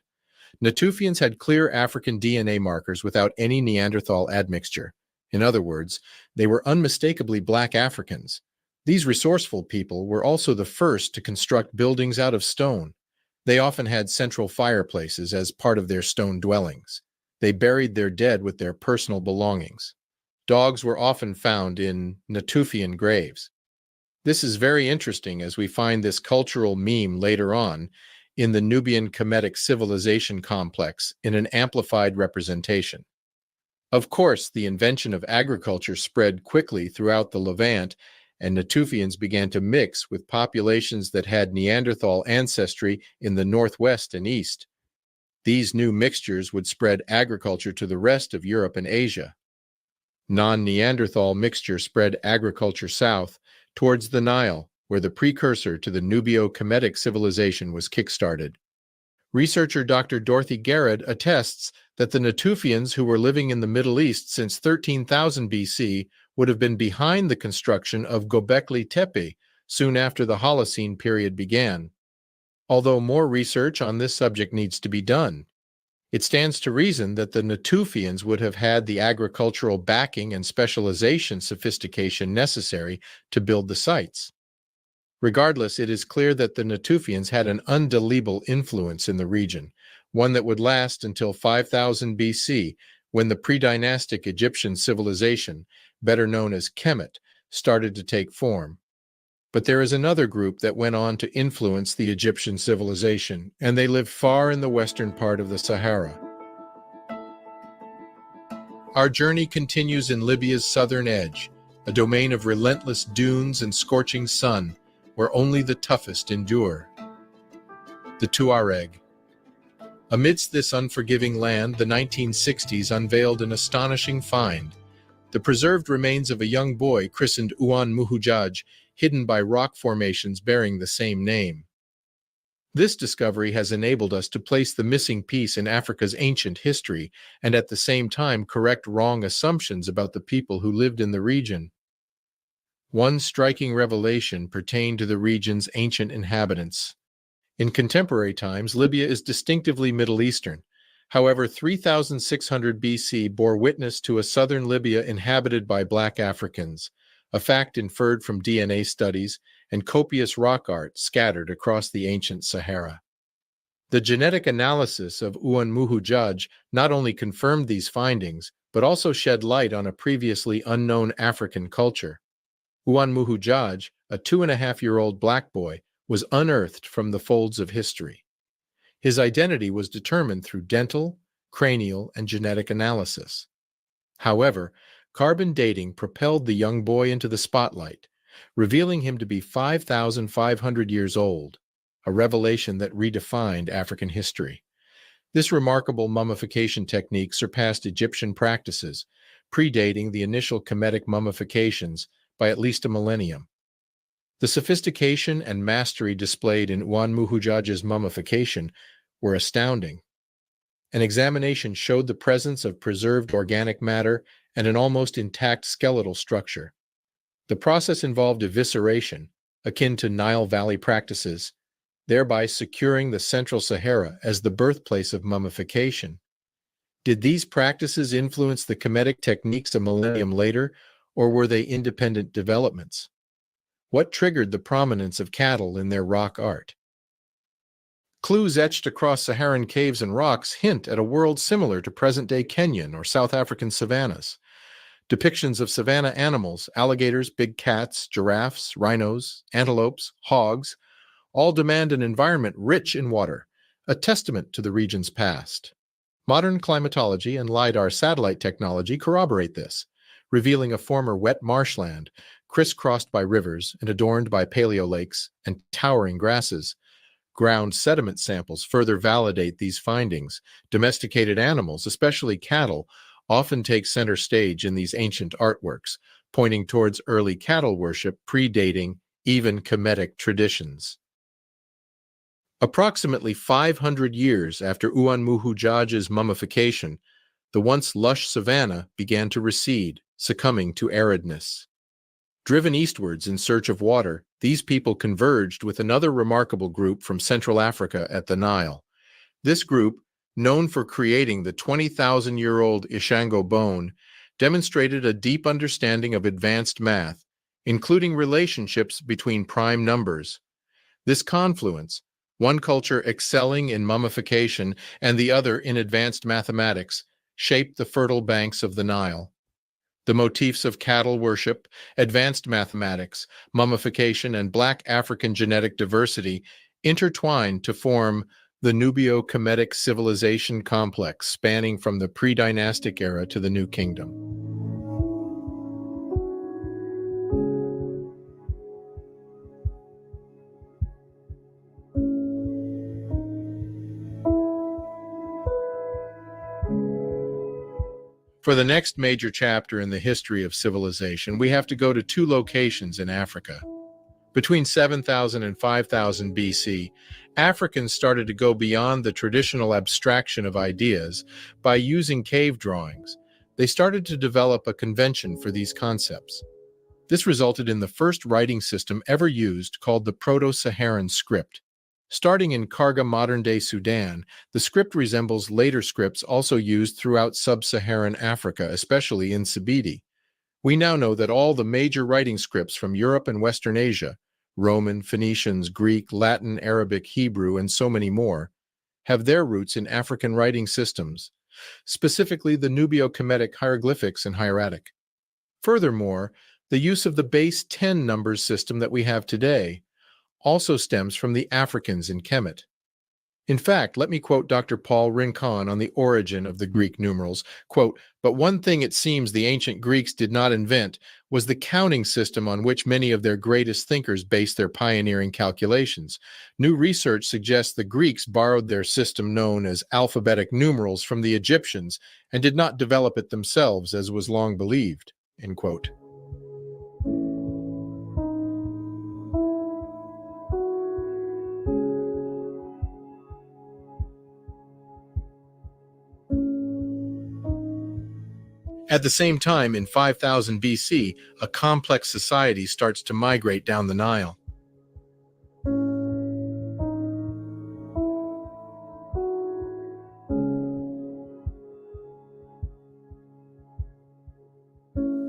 Natufians had clear African DNA markers without any Neanderthal admixture. In other words, they were unmistakably black Africans. These resourceful people were also the first to construct buildings out of stone. They often had central fireplaces as part of their stone dwellings. They buried their dead with their personal belongings. Dogs were often found in Natufian graves. This is very interesting as we find this cultural meme later on in the Nubian Kemetic civilization complex in an amplified representation. Of course, the invention of agriculture spread quickly throughout the Levant, and Natufians began to mix with populations that had Neanderthal ancestry in the northwest and east. These new mixtures would spread agriculture to the rest of Europe and Asia. Non-Neanderthal mixture spread agriculture south, towards the Nile, where the precursor to the Nubio-Kemetic civilization was kick-started. Researcher Dr. Dorothy Garrett attests that the Natufians who were living in the Middle East since 13,000 BC would have been behind the construction of Göbekli Tepe soon after the Holocene period began. Although more research on this subject needs to be done, it stands to reason that the Natufians would have had the agricultural backing and specialization sophistication necessary to build the sites. Regardless, it is clear that the Natufians had an undeniable influence in the region, one that would last until 5000 BC, when the pre-dynastic Egyptian civilization, better known as Kemet, started to take form. But there is another group that went on to influence the Egyptian civilization, and they lived far in the western part of the Sahara. Our journey continues in Libya's southern edge, a domain of relentless dunes and scorching sun, where only the toughest endure. The Tuareg. Amidst this unforgiving land, the 1960s unveiled an astonishing find: the preserved remains of a young boy christened Ouan Muhujaj, hidden by rock formations bearing the same name. This discovery has enabled us to place the missing piece in Africa's ancient history and at the same time correct wrong assumptions about the people who lived in the region. One striking revelation pertained to the region's ancient inhabitants. In contemporary times, Libya is distinctively Middle Eastern. However, 3600 BC bore witness to a southern Libya inhabited by Black Africans, a fact inferred from DNA studies and copious rock art scattered across the ancient Sahara. The genetic analysis of Uwan Muhujaj not only confirmed these findings, but also shed light on a previously unknown African culture. Uwan Muhujaj, a 2.5-year-old black boy, was unearthed from the folds of history. His identity was determined through dental, cranial, and genetic analysis. However, carbon dating propelled the young boy into the spotlight, revealing him to be 5,500 years old, a revelation that redefined African history. This remarkable mummification technique surpassed Egyptian practices, predating the initial Kemetic mummifications by at least a millennium. The sophistication and mastery displayed in Uwan Muhujaj's mummification were astounding. An examination showed the presence of preserved organic matter and an almost intact skeletal structure. The process involved evisceration, akin to Nile Valley practices, thereby securing the Central Sahara as the birthplace of mummification. Did these practices influence the Kemetic techniques a millennium later, or were they independent developments? What triggered the prominence of cattle in their rock art? Clues etched across Saharan caves and rocks hint at a world similar to present-day Kenyan or South African savannas. Depictions of savanna animals, alligators, big cats, giraffes, rhinos, antelopes, hogs, all demand an environment rich in water, a testament to the region's past. Modern climatology and LIDAR satellite technology corroborate this, revealing a former wet marshland, crisscrossed by rivers and adorned by paleolakes and towering grasses. Ground sediment samples further validate these findings. Domesticated animals, especially cattle, often take center stage in these ancient artworks, pointing towards early cattle worship predating even Kemetic traditions. Approximately 500 years after Uwan Muhujaj's mummification, the once lush savanna began to recede, succumbing to aridness. Driven eastwards in search of water, these people converged with another remarkable group from Central Africa at the Nile. This group, known for creating the 20,000-year-old Ishango bone, demonstrated a deep understanding of advanced math, including relationships between prime numbers. This confluence, one culture excelling in mummification and the other in advanced mathematics, shaped the fertile banks of the Nile. The motifs of cattle worship, advanced mathematics, mummification, and Black African genetic diversity intertwined to form the Nubio-Kemetic civilization complex spanning from the pre-dynastic era to the New Kingdom. For the next major chapter in the history of civilization, we have to go to two locations in Africa. Between 7000 and 5000 BC, Africans started to go beyond the traditional abstraction of ideas by using cave drawings. They started to develop a convention for these concepts. This resulted in the first writing system ever used, called the Proto-Saharan script. Starting in Karga, modern-day Sudan, the script resembles later scripts also used throughout sub-Saharan Africa, especially in Sibidi. We now know that all the major writing scripts from Europe and Western Asia, Roman, Phoenicians, Greek, Latin, Arabic, Hebrew, and so many more, have their roots in African writing systems, specifically the Nubio-Kemetic hieroglyphics and hieratic. Furthermore, the use of the base 10 numbers system that we have today also stems from the Africans in Kemet. In fact, let me quote Dr. Paul Rincon on the origin of the Greek numerals, quote, "But one thing it seems the ancient Greeks did not invent was the counting system on which many of their greatest thinkers based their pioneering calculations. New research suggests the Greeks borrowed their system known as alphabetic numerals from the Egyptians and did not develop it themselves as was long believed," end quote. At the same time, in 5000 BC, a complex society starts to migrate down the Nile.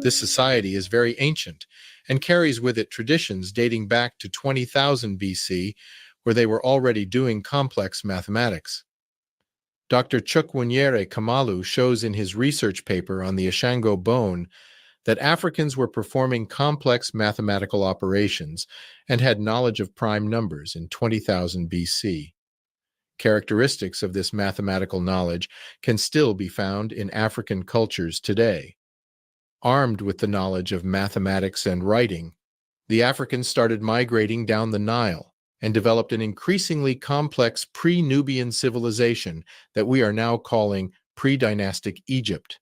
This society is very ancient and carries with it traditions dating back to 20,000 BC, where they were already doing complex mathematics. Dr. Chukwunyere Kamalu shows in his research paper on the Ashango bone that Africans were performing complex mathematical operations and had knowledge of prime numbers in 20,000 BC. Characteristics of this mathematical knowledge can still be found in African cultures today. Armed with the knowledge of mathematics and writing, the Africans started migrating down the Nile and developed an increasingly complex pre-Nubian civilization that we are now calling pre-dynastic Egypt.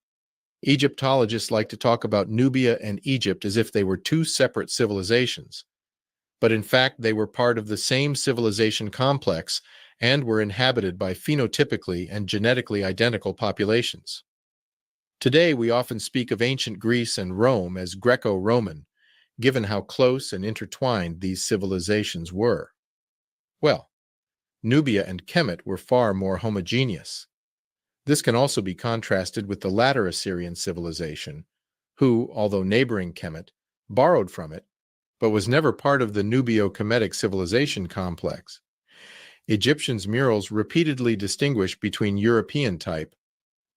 Egyptologists like to talk about Nubia and Egypt as if they were two separate civilizations, but in fact they were part of the same civilization complex and were inhabited by phenotypically and genetically identical populations. Today, we often speak of ancient Greece and Rome as Greco-Roman, given how close and intertwined these civilizations were. Well, Nubia and Kemet were far more homogeneous. This can also be contrasted with the latter Assyrian civilization, who, although neighboring Kemet, borrowed from it, but was never part of the Nubio-Kemetic civilization complex. Egyptians' murals repeatedly distinguish between European type,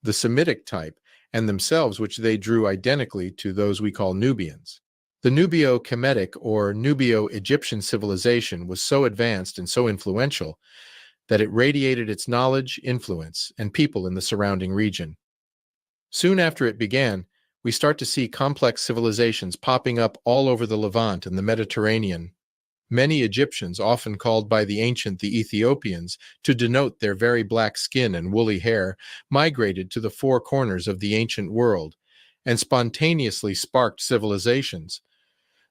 the Semitic type, and themselves, which they drew identically to those we call Nubians. The Nubio-Kemetic or Nubio-Egyptian civilization was so advanced and so influential that it radiated its knowledge, influence, and people in the surrounding region. Soon after it began, we start to see complex civilizations popping up all over the Levant and the Mediterranean. Many Egyptians, often called by the ancient the Ethiopians, to denote their very black skin and woolly hair, migrated to the four corners of the ancient world and spontaneously sparked civilizations.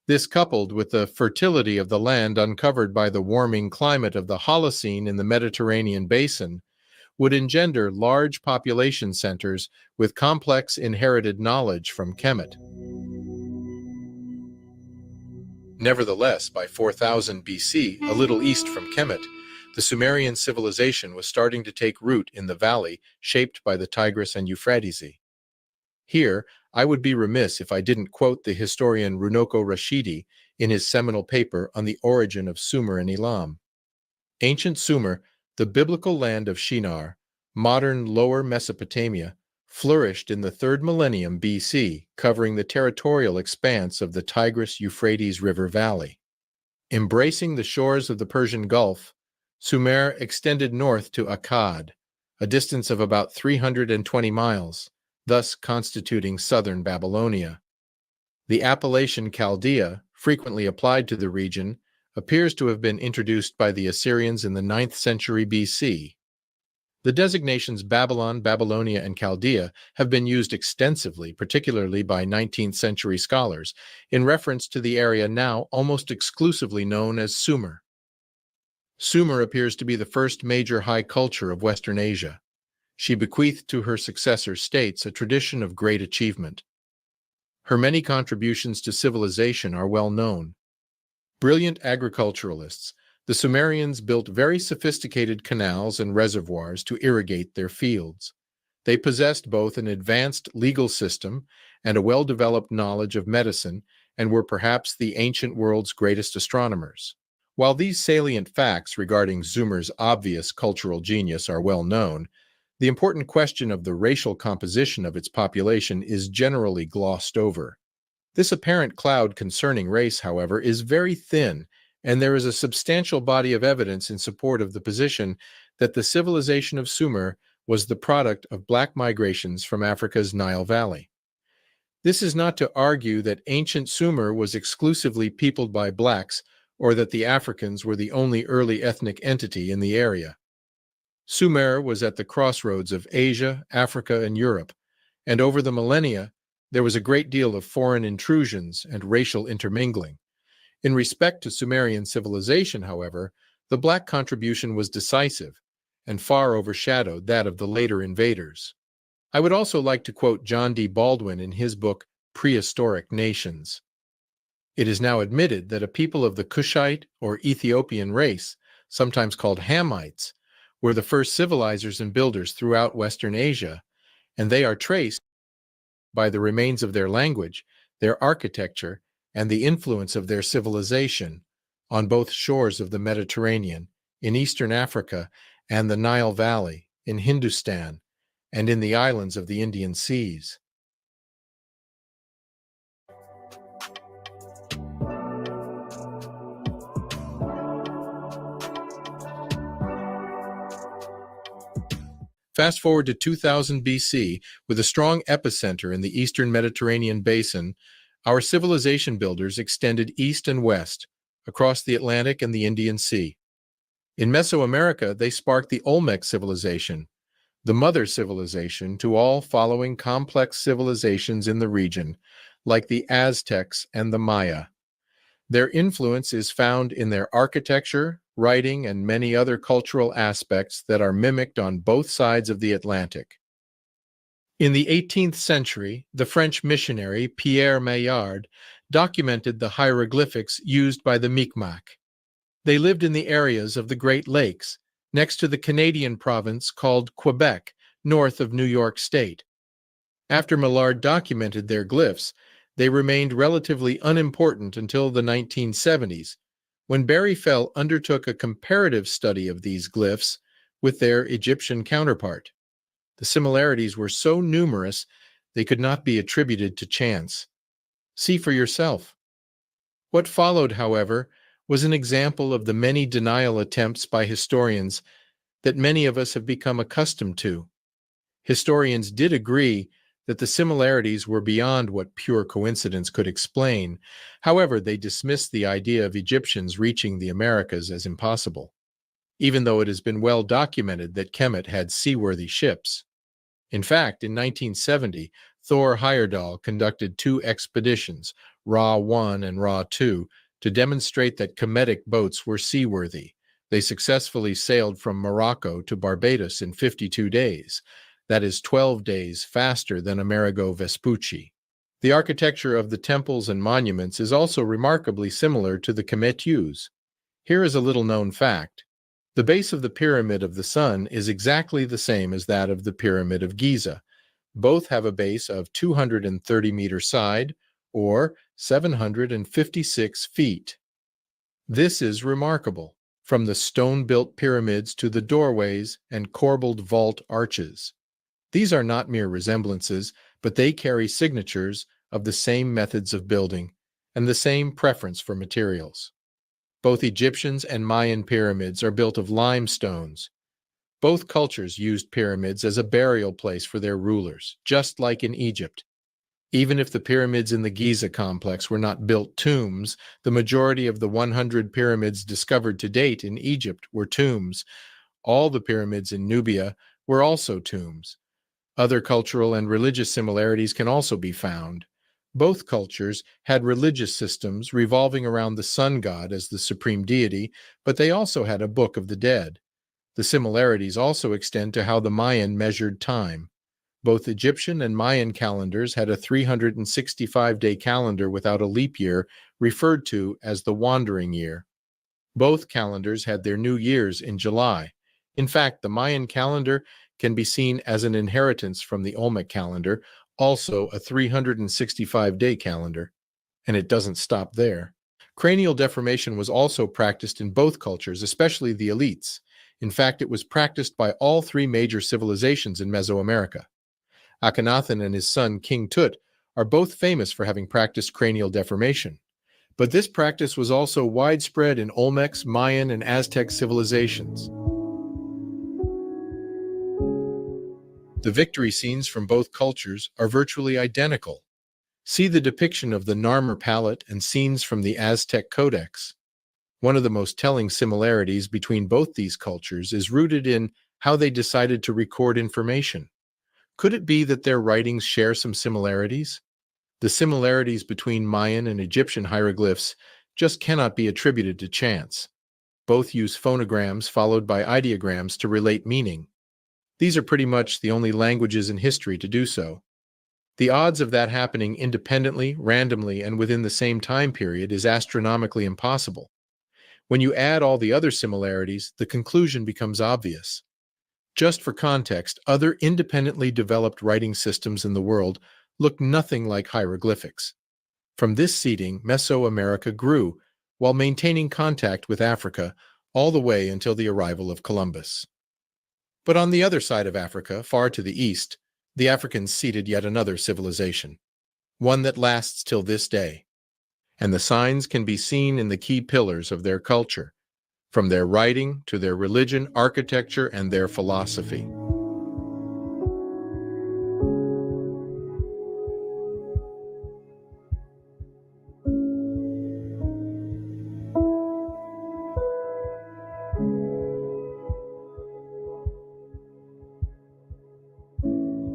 This, coupled with the fertility of the land uncovered by the warming climate of the Holocene in the Mediterranean basin, would engender large population centers with complex inherited knowledge from Kemet. Nevertheless, by 4000 BC, a little east from Kemet, the Sumerian civilization was starting to take root in the valley shaped by the Tigris and Euphrates. Here, I would be remiss if I didn't quote the historian Runoko Rashidi in his seminal paper on the origin of Sumer and Elam. Ancient Sumer, the biblical land of Shinar, modern Lower Mesopotamia, flourished in the 3rd millennium BC, covering the territorial expanse of the Tigris-Euphrates River Valley. Embracing the shores of the Persian Gulf, Sumer extended north to Akkad, a distance of about 320 miles, thus constituting southern Babylonia. The appellation Chaldea, frequently applied to the region, appears to have been introduced by the Assyrians in the 9th century BC. The designations Babylon, Babylonia, and Chaldea have been used extensively, particularly by 19th century scholars, in reference to the area now almost exclusively known as Sumer. Sumer appears to be the first major high culture of Western Asia. She bequeathed to her successor states a tradition of great achievement. Her many contributions to civilization are well known. Brilliant agriculturalists, the Sumerians built very sophisticated canals and reservoirs to irrigate their fields. They possessed both an advanced legal system and a well-developed knowledge of medicine, and were perhaps the ancient world's greatest astronomers. While these salient facts regarding Sumer's obvious cultural genius are well known, the important question of the racial composition of its population is generally glossed over. This apparent cloud concerning race, however, is very thin, and there is a substantial body of evidence in support of the position that the civilization of Sumer was the product of black migrations from Africa's Nile Valley. This is not to argue that ancient Sumer was exclusively peopled by blacks, or that the Africans were the only early ethnic entity in the area. Sumer was at the crossroads of Asia, Africa, and Europe, and over the millennia, there was a great deal of foreign intrusions and racial intermingling. In respect to Sumerian civilization, however, the black contribution was decisive and far overshadowed that of the later invaders. I would also like to quote John D. Baldwin in his book, Prehistoric Nations. It is now admitted that a people of the Kushite or Ethiopian race, sometimes called Hamites, were the first civilizers and builders throughout Western Asia, and they are traced by the remains of their language, their architecture, and the influence of their civilization on both shores of the Mediterranean, in eastern Africa and the Nile Valley, in Hindustan, and in the islands of the Indian Seas. Fast forward to 2000 BC, with a strong epicenter in the eastern Mediterranean basin, our civilization builders extended east and west, across the Atlantic and the Indian Sea. In Mesoamerica, they sparked the Olmec civilization, the mother civilization to all following complex civilizations in the region, like the Aztecs and the Maya. Their influence is found in their architecture, writing, and many other cultural aspects that are mimicked on both sides of the Atlantic. In the 18th century, the French missionary Pierre Maillard documented the hieroglyphics used by the Mi'kmaq. They lived in the areas of the Great Lakes, next to the Canadian province called Quebec, north of New York State. After Maillard documented their glyphs, they remained relatively unimportant until the 1970s, when Barry Fell undertook a comparative study of these glyphs with their Egyptian counterpart. The similarities were so numerous they could not be attributed to chance. See for yourself. What followed, however, was an example of the many denial attempts by historians that many of us have become accustomed to. Historians did agree that the similarities were beyond what pure coincidence could explain. However, they dismissed the idea of Egyptians reaching the Americas as impossible, even though it has been well documented that Kemet had seaworthy ships. In fact, in 1970, Thor Heyerdahl conducted 2 expeditions, Ra 1 and Ra 2, to demonstrate that Kemetic boats were seaworthy. They successfully sailed from Morocco to Barbados in 52 days. That is 12 days faster than Amerigo Vespucci. The architecture of the temples and monuments is also remarkably similar to the Kemetus. Here is a little-known fact. The base of the Pyramid of the Sun is exactly the same as that of the Pyramid of Giza. Both have a base of 230 meters side, or 756 feet. This is remarkable, from the stone-built pyramids to the doorways and corbelled vault arches. These are not mere resemblances, but they carry signatures of the same methods of building and the same preference for materials. Both Egyptians and Mayan pyramids are built of limestones. Both cultures used pyramids as a burial place for their rulers, just like in Egypt. Even if the pyramids in the Giza complex were not built tombs, the majority of the 100 pyramids discovered to date in Egypt were tombs. All the pyramids in Nubia were also tombs. Other cultural and religious similarities can also be found. Both cultures had religious systems revolving around the sun god as the supreme deity, but they also had a book of the dead. The similarities also extend to how the Mayan measured time. Both Egyptian and Mayan calendars had a 365-day calendar without a leap year, referred to as the wandering year. Both calendars had their new years in July. In fact, the Mayan calendar can be seen as an inheritance from the Olmec calendar, also a 365-day calendar. And it doesn't stop there. Cranial deformation was also practiced in both cultures, especially the elites. In fact, it was practiced by all 3 major civilizations in Mesoamerica. Akhenaten and his son King Tut are both famous for having practiced cranial deformation. But this practice was also widespread in Olmec, Mayan, and Aztec civilizations. The victory scenes from both cultures are virtually identical. See the depiction of the Narmer palette and scenes from the Aztec Codex. One of the most telling similarities between both these cultures is rooted in how they decided to record information. Could it be that their writings share some similarities? The similarities between Mayan and Egyptian hieroglyphs just cannot be attributed to chance. Both use phonograms followed by ideograms to relate meaning. These are pretty much the only languages in history to do so. The odds of that happening independently, randomly, and within the same time period is astronomically impossible. When you add all the other similarities, the conclusion becomes obvious. Just for context, other independently developed writing systems in the world look nothing like hieroglyphics. From this seeding, Mesoamerica grew, while maintaining contact with Africa all the way until the arrival of Columbus. But on the other side of Africa, far to the east, the Africans seeded yet another civilization, one that lasts till this day. And the signs can be seen in the key pillars of their culture, from their writing to their religion, architecture, and their philosophy.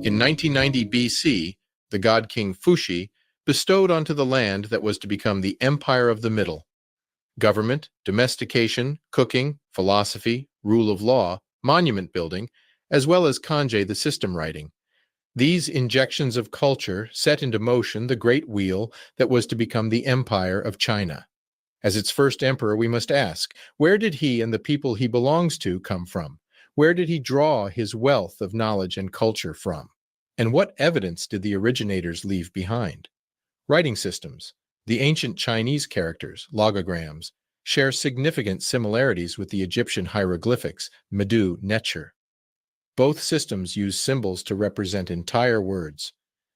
In 1990 BC, the god king Fuxi bestowed onto the land that was to become the Empire of the Middle government, domestication, cooking, philosophy, rule of law, monument building, as well as kanji, the system writing. These injections of culture set into motion the great wheel that was to become the Empire of China. As its first emperor, we must ask, where did he and the people he belongs to come from? Where did he draw his wealth of knowledge and culture from? And what evidence did the originators leave behind? Writing systems. The ancient Chinese characters, logograms, share significant similarities with the Egyptian hieroglyphics, Medu Necher. Both systems use symbols to represent entire words,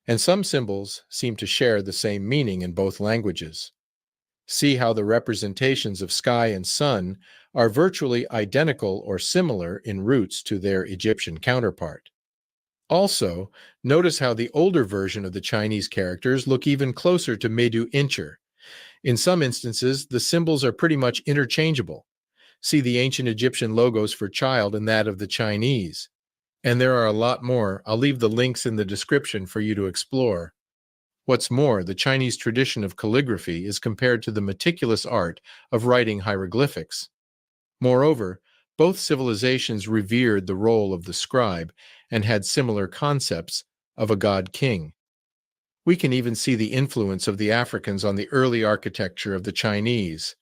and some symbols seem to share the same meaning in both languages. See how the representations of sky and sun are virtually identical or similar in roots to their Egyptian counterpart. Also, notice how the older version of the Chinese characters look even closer to Medu Necher. In some instances, the symbols are pretty much interchangeable. See the ancient Egyptian logos for child and that of the Chinese. And there are a lot more. I'll leave the links in the description for you to explore. What's more, the Chinese tradition of calligraphy is compared to the meticulous art of writing hieroglyphics. Moreover, both civilizations revered the role of the scribe and had similar concepts of a god-king. We can even see the influence of the Africans on the early architecture of the Chinese.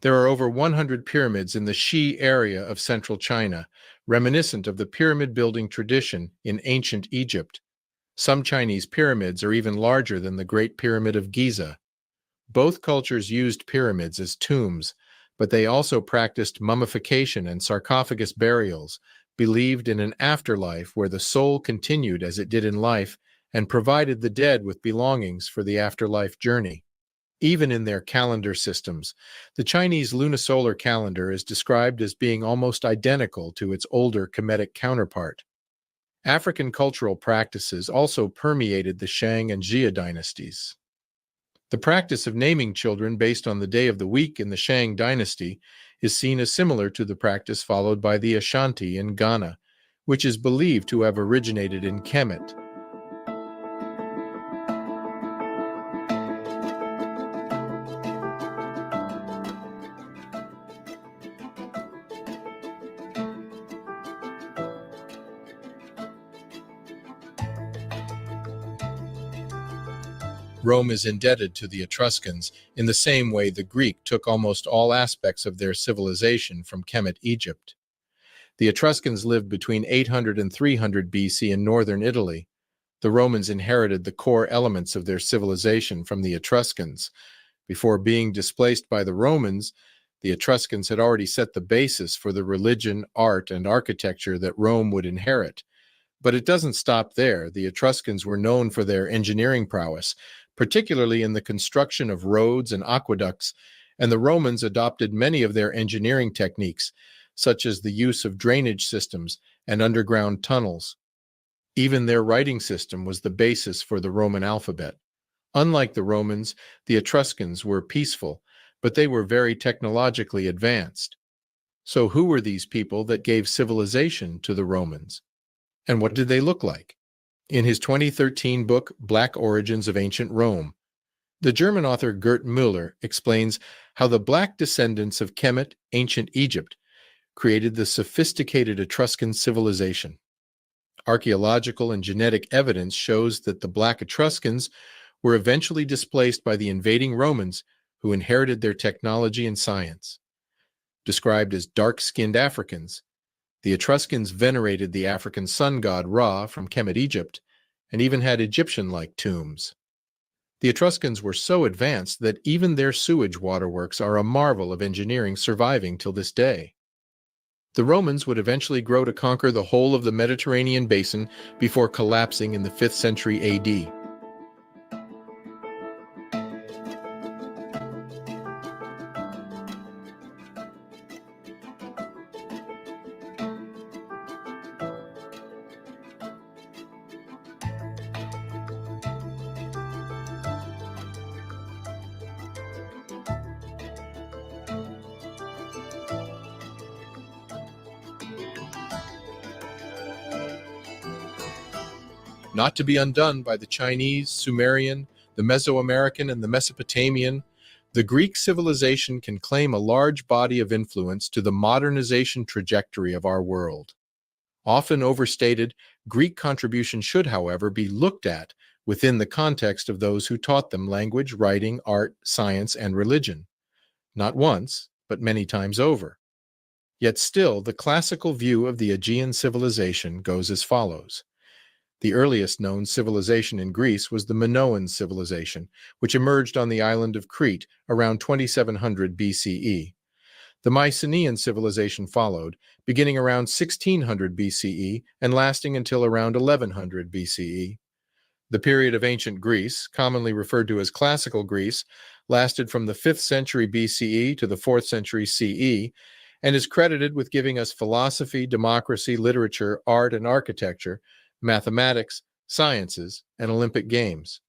There are over 100 pyramids in the Xi area of central China, reminiscent of the pyramid-building tradition in ancient Egypt. Some Chinese pyramids are even larger than the Great Pyramid of Giza. Both cultures used pyramids as tombs, but they also practiced mummification and sarcophagus burials, believed in an afterlife where the soul continued as it did in life and provided the dead with belongings for the afterlife journey. Even in their calendar systems, the Chinese lunisolar calendar is described as being almost identical to its older Kemetic counterpart. African cultural practices also permeated the Shang and Jia dynasties. The practice of naming children based on the day of the week in the Shang dynasty is seen as similar to the practice followed by the Ashanti in Ghana, which is believed to have originated in Kemet. Rome is indebted to the Etruscans in the same way the Greek took almost all aspects of their civilization from Kemet, Egypt. The Etruscans lived between 800 and 300 BC in northern Italy. The Romans inherited the core elements of their civilization from the Etruscans. Before being displaced by the Romans, the Etruscans had already set the basis for the religion, art, and architecture that Rome would inherit. But it doesn't stop there. The Etruscans were known for their engineering prowess, particularly in the construction of roads and aqueducts, and the Romans adopted many of their engineering techniques, such as the use of drainage systems and underground tunnels. Even their writing system was the basis for the Roman alphabet. Unlike the Romans, the Etruscans were peaceful, but they were very technologically advanced. So who were these people that gave civilization to the Romans? And what did they look like? In his 2013 book, Black Origins of Ancient Rome, the German author Gert Müller explains how the black descendants of Kemet, ancient Egypt, created the sophisticated Etruscan civilization. Archaeological and genetic evidence shows that the Black Etruscans were eventually displaced by the invading Romans, who inherited their technology and science. Described as dark-skinned Africans, the Etruscans venerated the African sun god Ra from Kemet, Egypt, and even had Egyptian-like tombs. The Etruscans were so advanced that even their sewage waterworks are a marvel of engineering surviving till this day. The Romans would eventually grow to conquer the whole of the Mediterranean basin before collapsing in the 5th century AD. Not to be undone by the Chinese, Sumerian, the Mesoamerican, and the Mesopotamian, the Greek civilization can claim a large body of influence to the modernization trajectory of our world. Often overstated, Greek contribution should, however, be looked at within the context of those who taught them language, writing, art, science, and religion. Not once, but many times over. Yet still, the classical view of the Aegean civilization goes as follows. The earliest known civilization in Greece was the Minoan civilization, which emerged on the island of Crete around 2700 BCE. The Mycenaean civilization followed, beginning around 1600 BCE and lasting until around 1100 BCE. The period of ancient Greece, commonly referred to as Classical Greece, lasted from the 5th century BCE to the 4th century CE, and is credited with giving us philosophy, democracy, literature, art, and architecture, mathematics, sciences, and Olympic Games.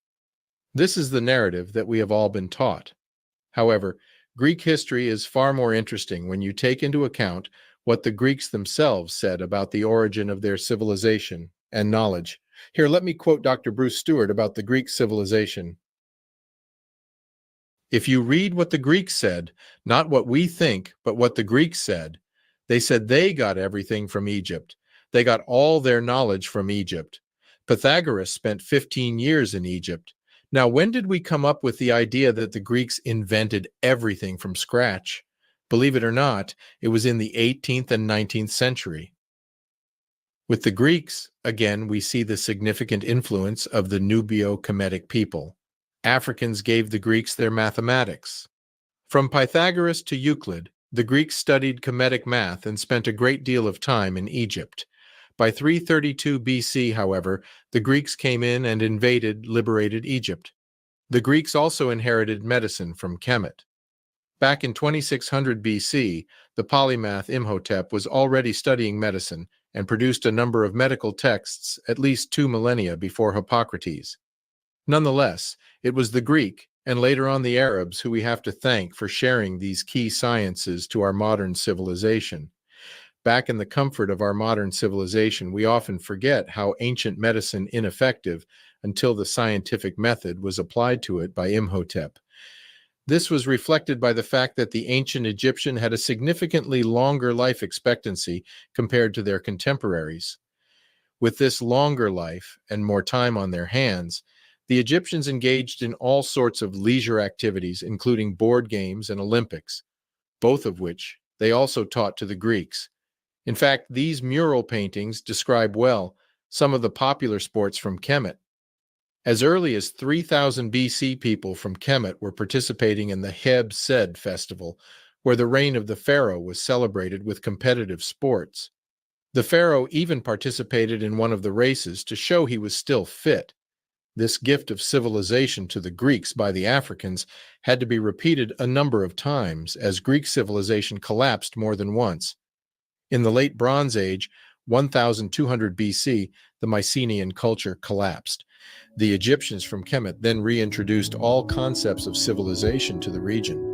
This is the narrative that we have all been taught. However, Greek history is far more interesting when you take into account what the Greeks themselves said about the origin of their civilization and knowledge. Here, let me quote Dr. Bruce Stewart about the Greek civilization. If you read what the Greeks said, not what we think, but what the Greeks said, they said they got everything from Egypt. They got all their knowledge from Egypt. Pythagoras spent 15 years in Egypt. Now, when did we come up with the idea that the Greeks invented everything from scratch? Believe it or not, it was in the 18th and 19th century. With the Greeks, again, we see the significant influence of the Nubio-Kemetic people. Africans gave the Greeks their mathematics. From Pythagoras to Euclid, the Greeks studied Kemetic math and spent a great deal of time in Egypt. By 332 BC, however, the Greeks came in and liberated Egypt. The Greeks also inherited medicine from Kemet. Back in 2600 BC, the polymath Imhotep was already studying medicine and produced a number of medical texts at least 2 millennia before Hippocrates. Nonetheless, it was the Greek, and later on the Arabs, who we have to thank for sharing these key sciences to our modern civilization. Back in the comfort of our modern civilization, we often forget how ancient medicine ineffective until the scientific method was applied to it by Imhotep. This was reflected by the fact that the ancient Egyptian had a significantly longer life expectancy compared to their contemporaries. With this longer life and more time on their hands, the Egyptians engaged in all sorts of leisure activities, including board games and Olympics, both of which they also taught to the Greeks. In fact, these mural paintings describe well some of the popular sports from Kemet. As early as 3000 BC, people from Kemet were participating in the Heb-Sed festival, where the reign of the pharaoh was celebrated with competitive sports. The pharaoh even participated in one of the races to show he was still fit. This gift of civilization to the Greeks by the Africans had to be repeated a number of times, as Greek civilization collapsed more than once. In the late Bronze Age, 1200 BC, the Mycenaean culture collapsed. The Egyptians from Kemet then reintroduced all concepts of civilization to the region.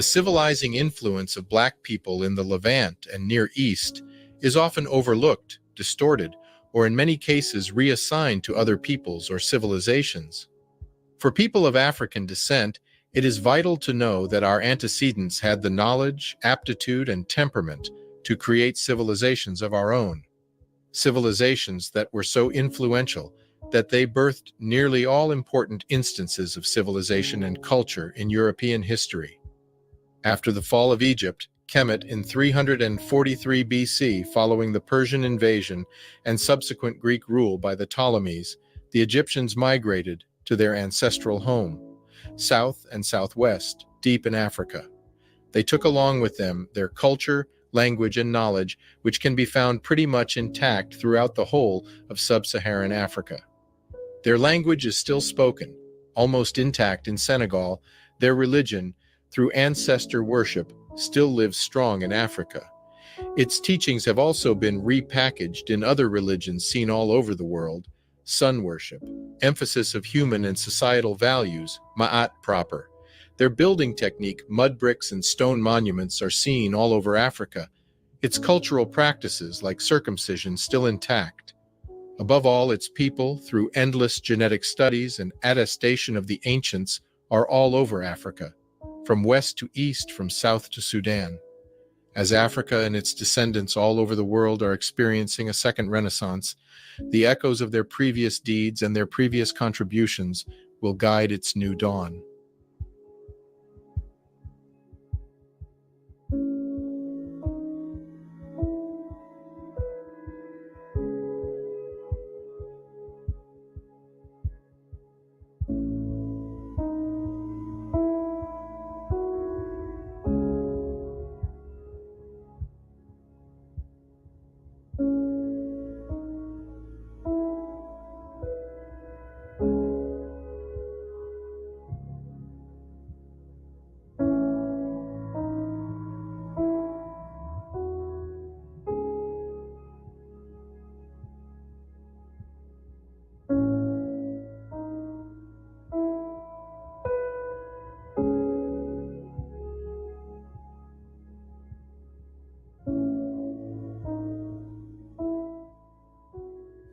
The civilizing influence of Black people in the Levant and Near East is often overlooked, distorted, or in many cases reassigned to other peoples or civilizations. For people of African descent, it is vital to know that our antecedents had the knowledge, aptitude, and temperament to create civilizations of our own. Civilizations that were so influential that they birthed nearly all important instances of civilization and culture in European history. After the fall of Egypt, Kemet in 343 BC, following the Persian invasion and subsequent Greek rule by the Ptolemies, the Egyptians migrated to their ancestral home, south and southwest, deep in Africa. They took along with them their culture, language, and knowledge, which can be found pretty much intact throughout the whole of sub-Saharan Africa. Their language is still spoken, almost intact in Senegal. Their religion, through ancestor worship, still lives strong in Africa. Its teachings have also been repackaged in other religions seen all over the world: sun worship, emphasis of human and societal values, ma'at proper. Their building technique, mud bricks and stone monuments, are seen all over Africa. Its cultural practices, like circumcision, still intact. Above all, its people, through endless genetic studies and attestation of the ancients, are all over Africa, from west to east, from south to Sudan. As Africa and its descendants all over the world are experiencing a second renaissance, the echoes of their previous deeds and their previous contributions will guide its new dawn.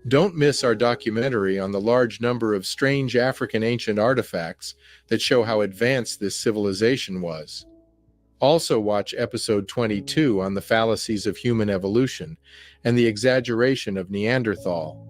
Don't miss our documentary on the large number of strange African ancient artifacts that show how advanced this civilization was. Also watch episode 22 on the fallacies of human evolution and the exaggeration of Neanderthal.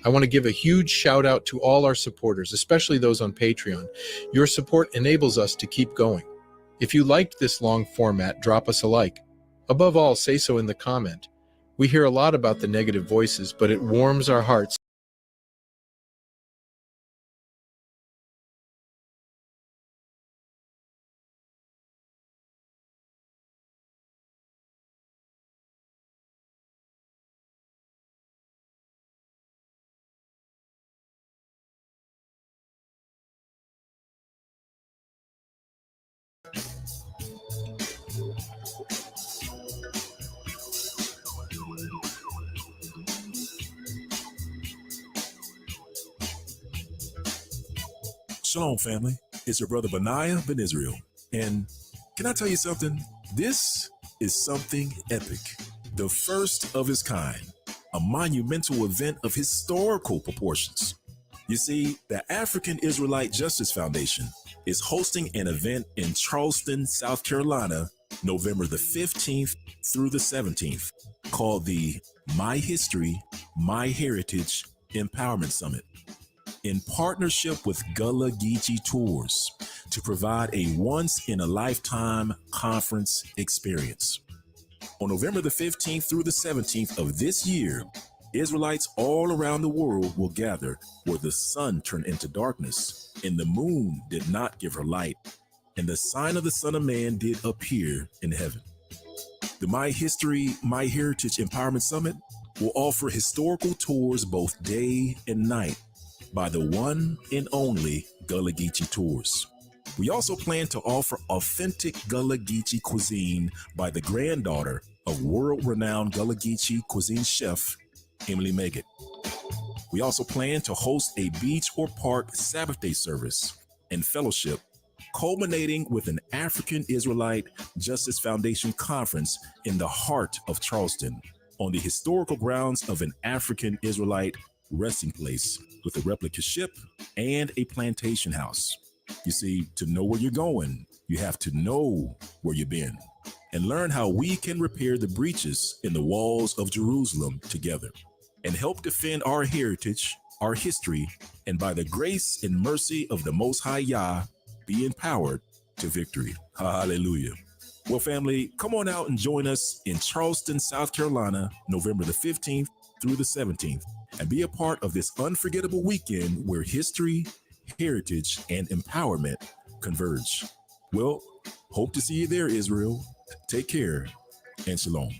I want to give a huge shout out to all our supporters, especially those on Patreon. Your support enables us to keep going. If you liked this long format, drop us a like. Above all, say so in the comment. We hear a lot about the negative voices, but it warms our hearts Shalom, family. It's your brother Benaiah Ben Israel. And can I tell you something? This is something epic. The first of its kind. A monumental event of historical proportions. You see, the African Israelite Justice Foundation is hosting an event in Charleston, South Carolina, November the 15th through the 17th, called the My History, My Heritage Empowerment Summit, in partnership with Gullah Geechee Tours, to provide a once-in-a-lifetime conference experience. On November the 15th through the 17th of this year, Israelites all around the world will gather where the sun turned into darkness and the moon did not give her light, and the sign of the Son of Man did appear in heaven. The My History, My Heritage Empowerment Summit will offer historical tours both day and night by the one and only Gullah Geechee Tours. We also plan to offer authentic Gullah Geechee cuisine by the granddaughter of world-renowned Gullah Geechee cuisine chef, Emily Meggett. We also plan to host a beach or park Sabbath day service and fellowship, culminating with an African Israelite Justice Foundation conference in the heart of Charleston on the historical grounds of an African Israelite resting place with a replica ship and a plantation house. You see, to know where you're going, you have to know where you've been and learn how we can repair the breaches in the walls of Jerusalem together and help defend our heritage, our history, and by the grace and mercy of the Most High Yah, be empowered to victory. Hallelujah. Well, family, come on out and join us in Charleston, South Carolina, November the 15th through the 17th, and be a part of this unforgettable weekend where history, heritage, and empowerment converge. Well, hope to see you there, Israel. Take care and shalom.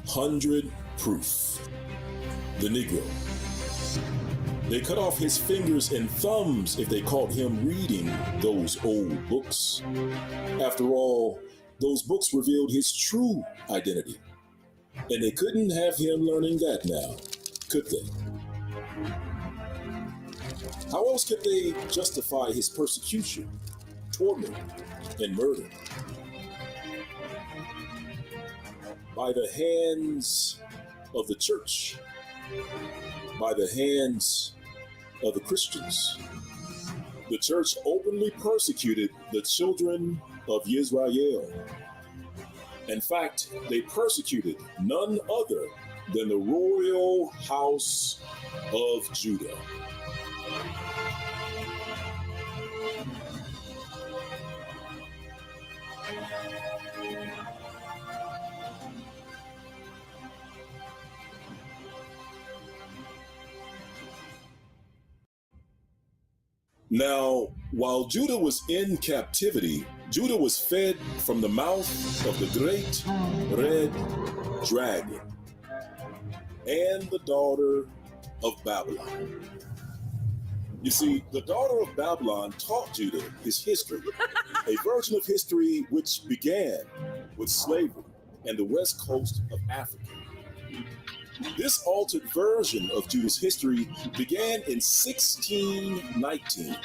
"100 Proof." The Negro. They cut off his fingers and thumbs if they caught him reading those old books. After all, those books revealed his true identity. And they couldn't have him learning that now, could they? How else could they justify his persecution, torment, and murder? by the hands of the church, by the hands of the Christians. The church openly persecuted the children of Israel. In fact, they persecuted none other than the royal house of Judah. Now, while Judah was in captivity, Judah was fed from the mouth of the great red dragon and the daughter of Babylon. You see, the daughter of Babylon taught Judah his history, a version of history which began with slavery and the west coast of Africa. This altered version of Judah's history began in 1619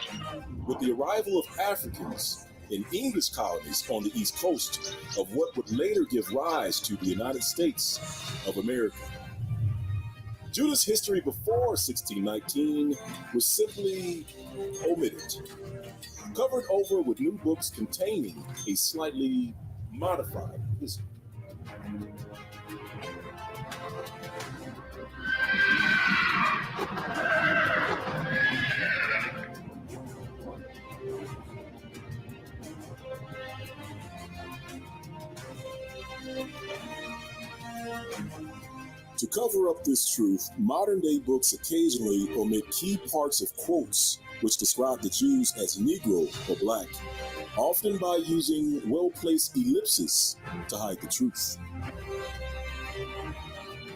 with the arrival of Africans in English colonies on the east coast of what would later give rise to the United States of America. Judah's history before 1619 was simply omitted, covered over with new books containing a slightly modified history. To cover up this truth, modern-day books occasionally omit key parts of quotes which describe the Jews as Negro or Black, often by using well-placed ellipses to hide the truth.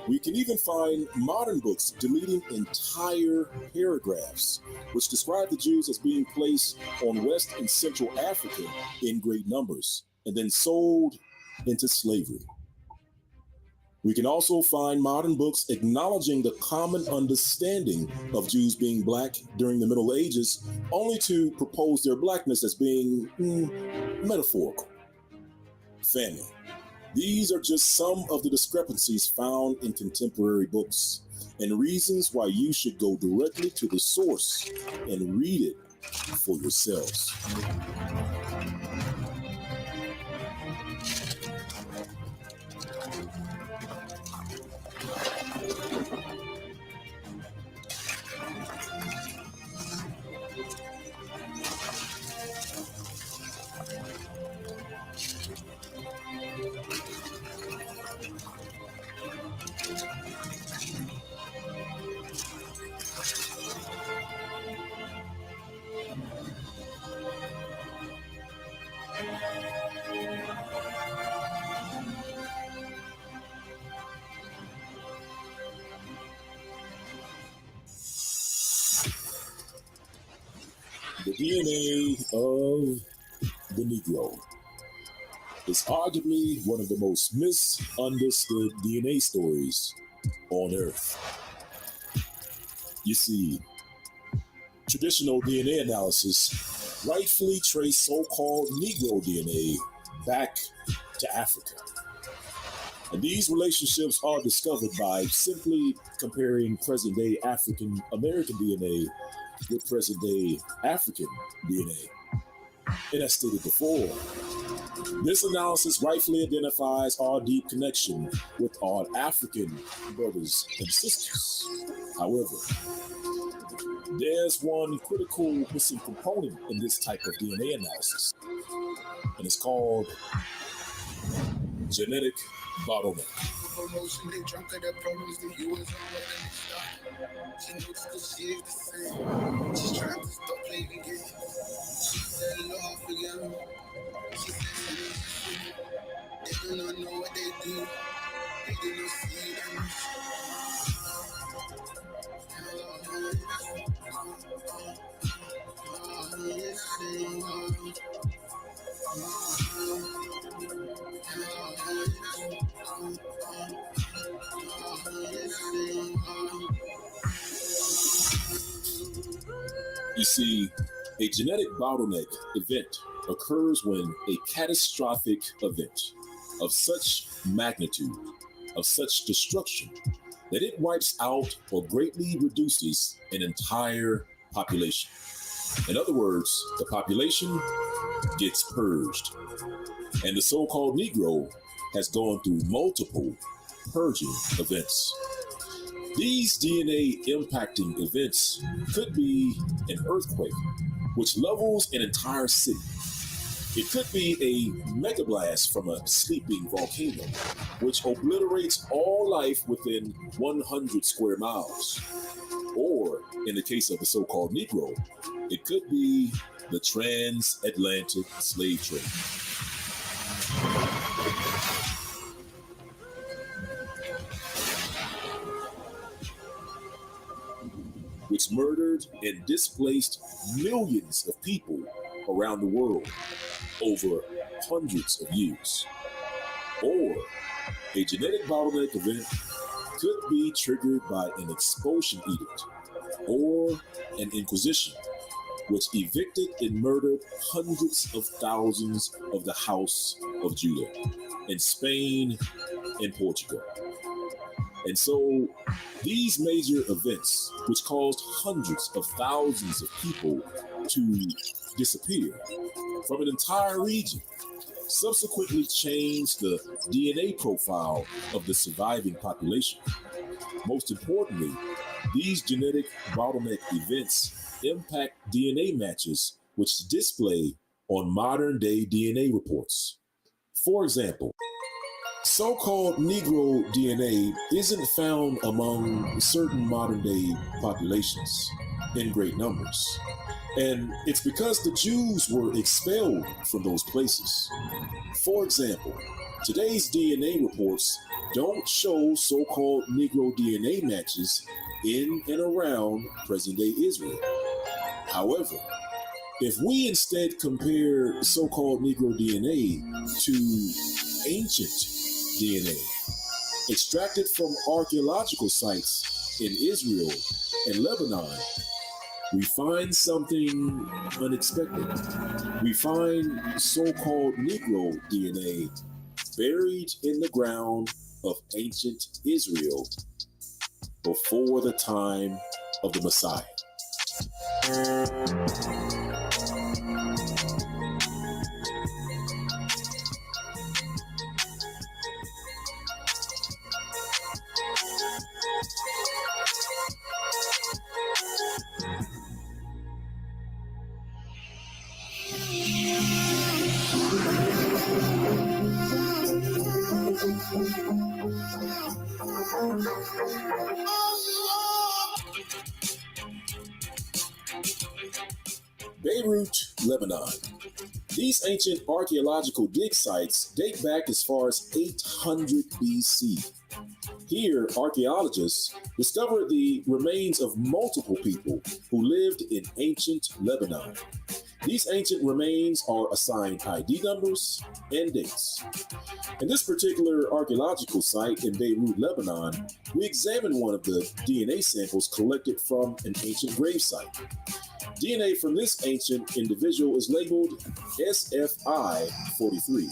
We can even find modern books deleting entire paragraphs which describe the Jews as being placed on West and Central Africa in great numbers and then sold into slavery. We can also find modern books acknowledging the common understanding of Jews being Black during the Middle Ages, only to propose their Blackness as being metaphorical. Family. These are just some of the discrepancies found in contemporary books and reasons why you should go directly to the source and read it for yourselves. The DNA of the Negro is arguably one of the most misunderstood DNA stories on Earth. You see, traditional DNA analysis rightfully trace so-called Negro DNA back to Africa. And these relationships are discovered by simply comparing present-day African American DNA with present-day African DNA. And as stated before, this analysis rightfully identifies our deep connection with our African brothers and sisters. However, there's one critical missing component in this type of DNA analysis, and it's called genetic bottleneck. She knows that she is the same. She's trying to stop playing games. She said, Lord, forgive me. She said, they do not know what they do. They do not see them. You see, a genetic bottleneck event occurs when a catastrophic event of such magnitude of such destruction that it wipes out or greatly reduces an entire population. In other words, the population gets purged. And the so-called Negro has gone through multiple purging events. These DNA impacting events could be an earthquake, which levels an entire city. It could be a megablast from a sleeping volcano, which obliterates all life within 100 square miles. Or, in the case of the so-called Negro, it could be the transatlantic slave trade. Which murdered and displaced millions of people around the world over hundreds of years. Or a genetic bottleneck event could be triggered by an expulsion edict or an inquisition, which evicted and murdered hundreds of thousands of the House of Judah in Spain and Portugal. And so these major events, which caused hundreds of thousands of people to disappear from an entire region, subsequently changed the DNA profile of the surviving population. Most importantly, these genetic bottleneck events impact DNA matches, which display on modern-day DNA reports. For example, so-called Negro DNA isn't found among certain modern-day populations in great numbers. And it's because the Jews were expelled from those places. For example, today's DNA reports don't show so-called Negro DNA matches in and around present-day Israel. However, if we instead compare so-called Negro DNA to ancient DNA extracted from archaeological sites in Israel and Lebanon, we find something unexpected. We find so-called Negro DNA buried in the ground of ancient Israel before the time of the Messiah. Beirut, Lebanon. These ancient archaeological dig sites date back as far as 800 BC. Here, archaeologists discovered the remains of multiple people who lived in ancient Lebanon. These ancient remains are assigned ID numbers and dates. In this particular archaeological site in Beirut, Lebanon, we examined one of the DNA samples collected from an ancient grave site. DNA from this ancient individual is labeled SFI-43.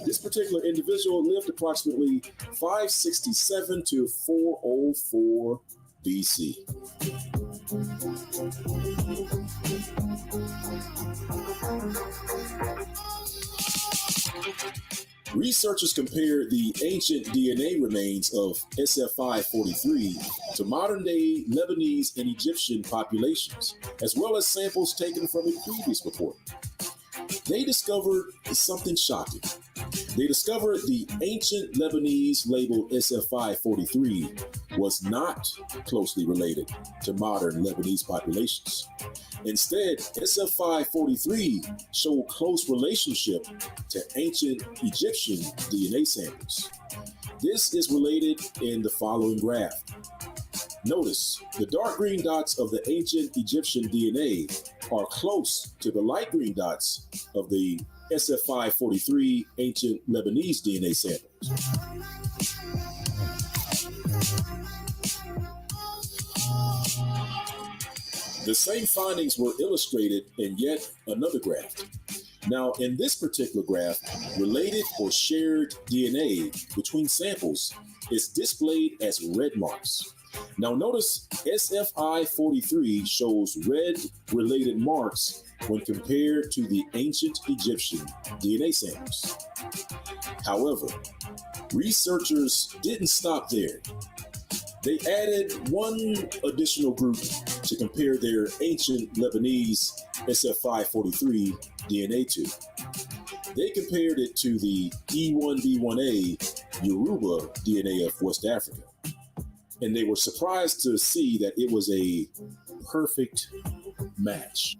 This particular individual lived approximately 567 to 404 BC. Researchers compared the ancient DNA remains of SFI-43 to modern-day Lebanese and Egyptian populations, as well as samples taken from a previous report. They discovered something shocking. They discovered the ancient Lebanese labeled SFI-43 was not closely related to modern Lebanese populations. Instead, SFI-43 showed close relationship to ancient Egyptian DNA samples. This is related in the following graph. Notice the dark green dots of the ancient Egyptian DNA are close to the light green dots of the SFI-43 ancient Lebanese DNA samples. The same findings were illustrated in yet another graph. Now, in this particular graph, related or shared DNA between samples is displayed as red marks. Now notice SFI43 shows red related marks when compared to the ancient Egyptian DNA samples. However, researchers didn't stop there. They added one additional group to compare their ancient Lebanese SFI43 DNA to. They compared it to the E1B1A Yoruba DNA of West Africa. And they were surprised to see that it was a perfect match.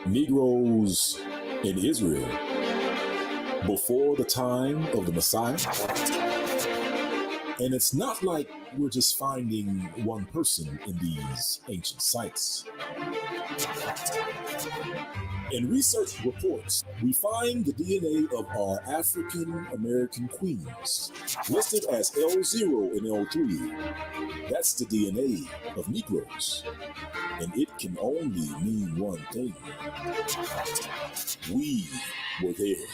Negroes in Israel before the time of the Messiah. And it's not like we're just finding one person in these ancient sites. In research reports, we find the DNA of our African American queens listed as L0 and L3. That's the DNA of Negroes. And it can only mean one thing. We were there.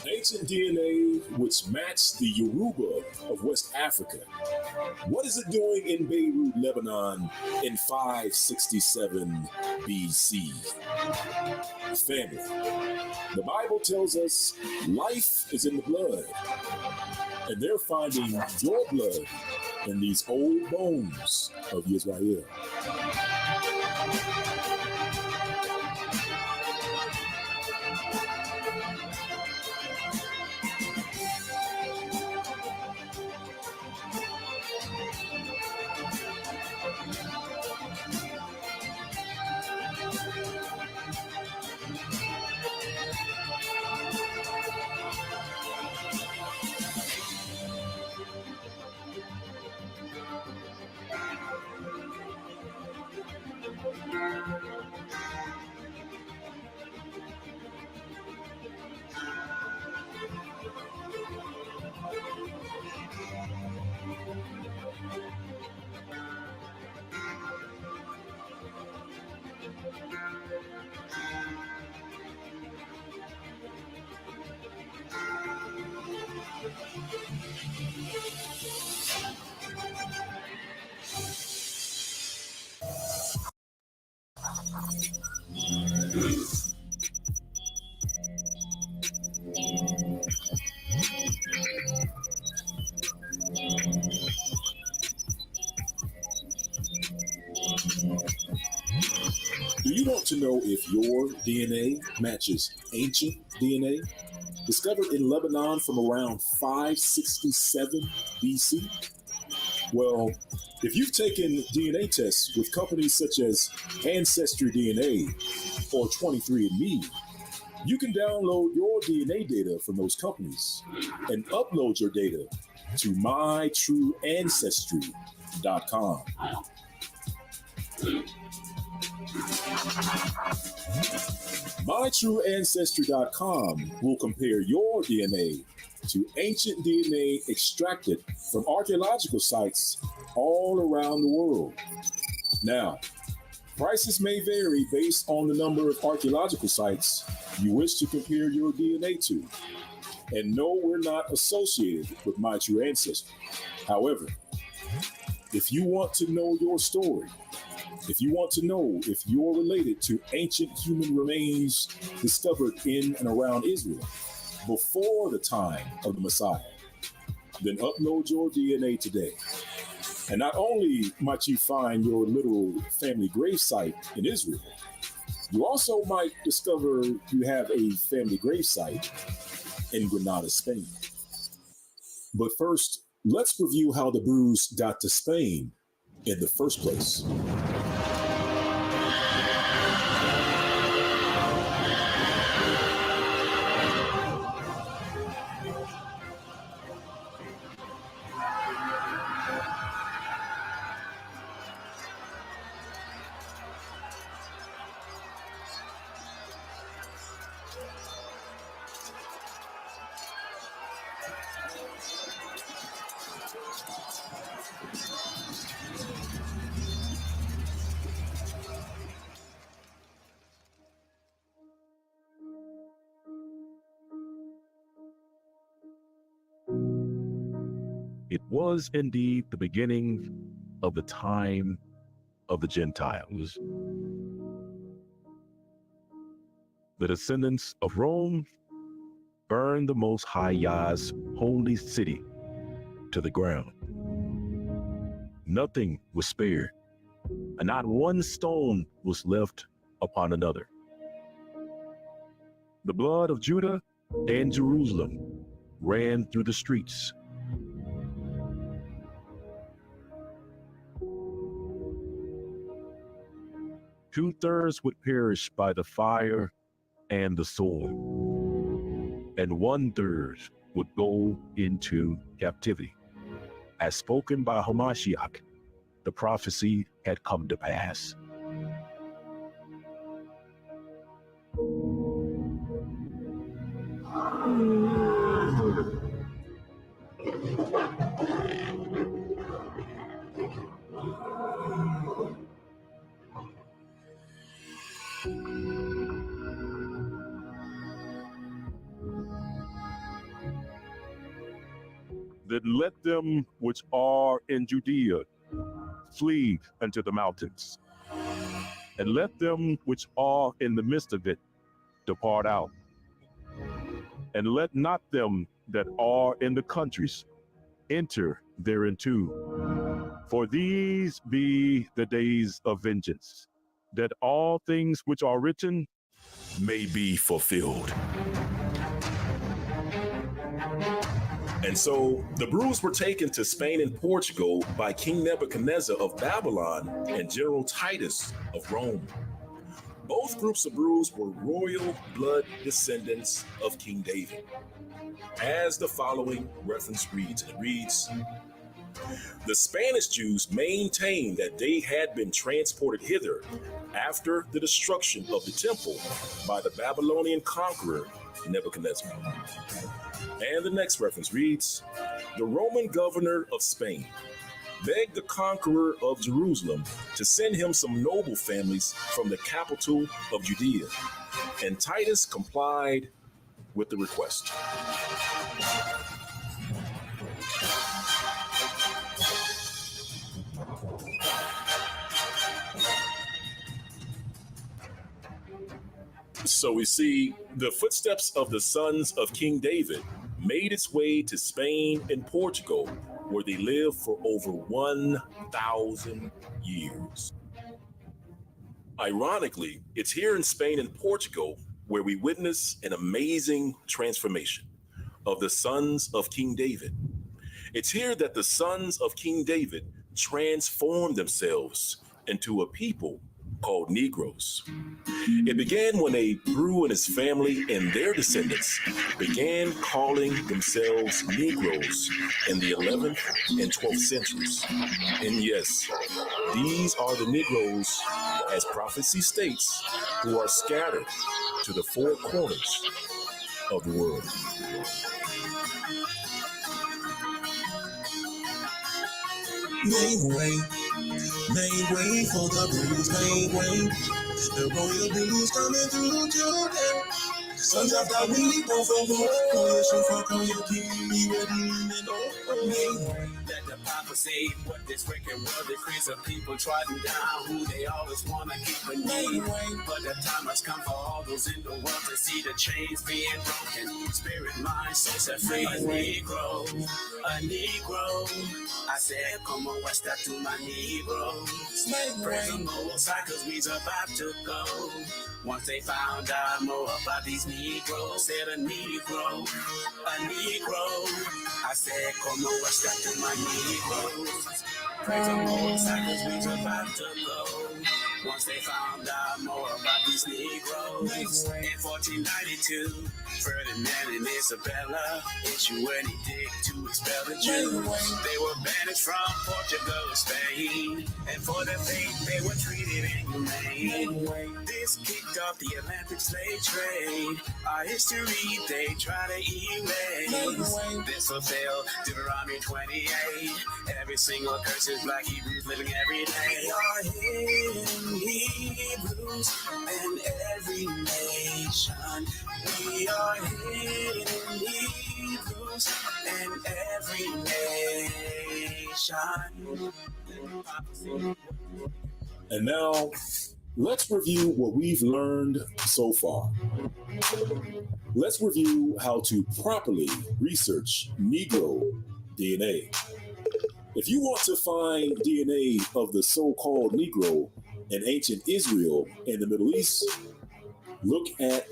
Ancient DNA which matched the Yoruba of West Africa. What is it doing in Beirut, Lebanon in 567 BC? Family. The Bible tells us life is in the blood. And they're finding your blood in these old bones of Israel. Do you want to know if your DNA matches ancient DNA discovered in Lebanon from around 567 BC? Well, if you've taken DNA tests with companies such as Ancestry DNA or 23andMe, you can download your DNA data from those companies and upload your data to mytrueancestry.com. MyTrueAncestry.com will compare your DNA to ancient DNA extracted from archaeological sites all around the world. Now, prices may vary based on the number of archaeological sites you wish to compare your DNA to. And no, we're not associated with My True Ancestry. However, if you want to know your story, if you want to know if you're related to ancient human remains discovered in and around Israel before the time of the Messiah, then upload your DNA today. And not only might you find your literal family gravesite in Israel, you also might discover you have a family gravesite in Granada, Spain. But first, let's review how the Brews got to Spain in the first place. It was indeed the beginning of the time of the Gentiles. The descendants of Rome burned the Most High Yah's holy city to the ground. Nothing was spared, and not one stone was left upon another. The blood of Judah and Jerusalem ran through the streets. Two-thirds would perish by the fire and the sword, and one-third would go into captivity. As spoken by Hamashiach, the prophecy had come to pass. Then let them which are in Judea flee unto the mountains, and let them which are in the midst of it depart out. And let not them that are in the countries enter thereinto. For these be the days of vengeance, that all things which are written may be fulfilled. And so the brews were taken to Spain and Portugal by King Nebuchadnezzar of Babylon and General Titus of Rome. Both groups of brews were royal blood descendants of King David. As the following reference reads, it reads, the Spanish Jews maintained that they had been transported hither after the destruction of the temple by the Babylonian conqueror Nebuchadnezzar. And the next reference reads, the Roman governor of Spain begged the conqueror of Jerusalem to send him some noble families from the capital of Judea, and Titus complied with the request. So we see the footsteps of the sons of King David made its way to Spain and Portugal, where they lived for over 1,000 years. Ironically, it's here in Spain and Portugal where we witness an amazing transformation of the sons of King David. It's here that the sons of King David transformed themselves into a people called Negroes. It began when a Brew and his family and their descendants began calling themselves Negroes in the 11th and 12th centuries. And yes, these are the Negroes, as prophecy states, who are scattered to the four corners of the world. Make way for the blues, make way. The royal blues coming through today. Sons of the weak, both of them. Coalition for community, be ready and open. Let the Papa say what this wicked world decrees of people trodden down, who they always want to keep a name. But the time has come for all those in the world to see the chains being broken. Spirit, mind, soul set free. A Negro, a Negro. I said, come on, what's that to my Negroes? Praise the Most High, cause we's about to go. Once they found out more about these Negroes, said a Negro, a Negro. I said, come on, what's that to my Negroes? Negroes. Praise the Most High 'cause we survived to go. Once they found out more about these Negroes. In 1492, Ferdinand and Isabella issued an edict to expel the Jews. They were banished from Portugal and Spain, and for their faith they were treated inhumane. This kicked off the Atlantic slave trade. Our history they try to erase. This fulfilled Deuteronomy 28. Every single curse is black Hebrews living every day. We are hidden Hebrews in every nation. We are hidden Hebrews in every nation. And now, let's review what we've learned so far. Let's review how to properly research Negro DNA. If you want to find DNA of the so-called Negro in ancient Israel and the Middle East, look at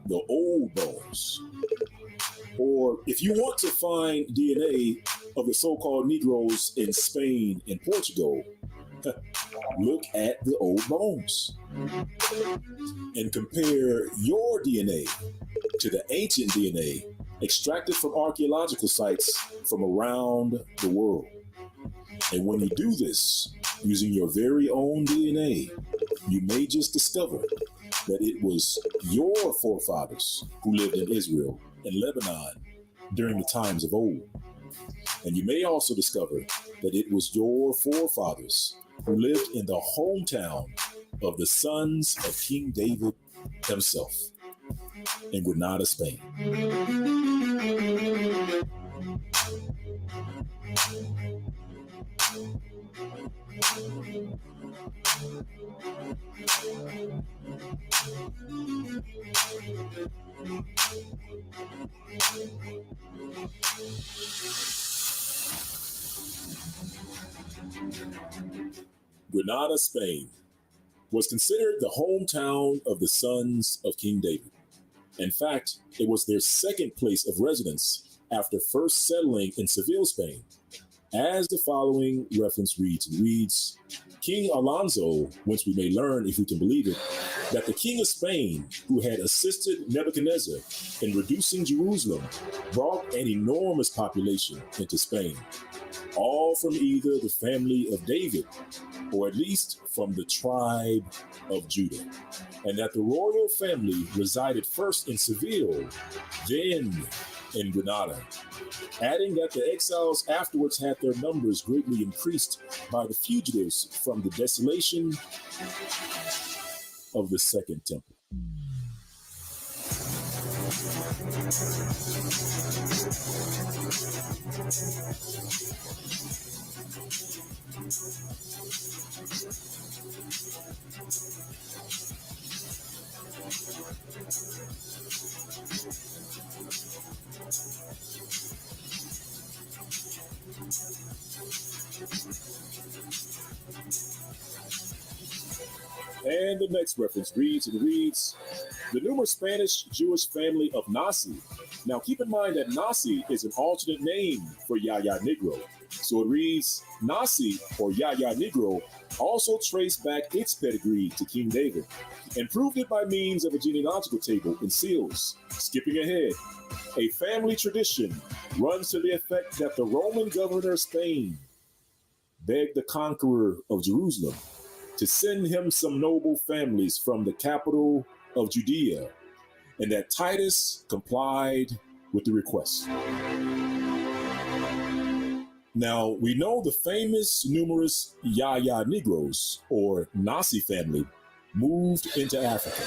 the old bones. Or if you want to find DNA of the so-called Negroes in Spain and Portugal, look at the old bones and compare your DNA to the ancient DNA extracted from archaeological sites from around the world. And when you do this using your very own DNA, you may just discover that it was your forefathers who lived in Israel and Lebanon during the times of old. And you may also discover that it was your forefathers who lived in the hometown of the sons of King David himself in Granada, Spain. Granada, Spain, was considered the hometown of the sons of King David. In fact, it was their second place of residence after first settling in Seville, Spain. As the following reference reads, King Alonso, whence we may learn, if we can believe it, that the king of Spain, who had assisted Nebuchadnezzar in reducing Jerusalem, brought an enormous population into Spain, all from either the family of David or at least from the tribe of Judah, and that the royal family resided first in Seville, then in Granada, adding that the exiles afterwards had their numbers greatly increased by the fugitives from the desolation of the Second Temple. And the next reference reads, the numerous Spanish Jewish family of Nasi. Now keep in mind that Nasi is an alternate name for Yaya Negro. So it reads, Nasi, or Yaya Negro, also traced back its pedigree to King David and proved it by means of a genealogical table and seals. Skipping ahead, a family tradition runs to the effect that the Roman governor of Spain begged the conqueror of Jerusalem to send him some noble families from the capital of Judea, and that Titus complied with the request. Now, we know the famous numerous Yaya Negroes, or Nasi family, moved into Africa,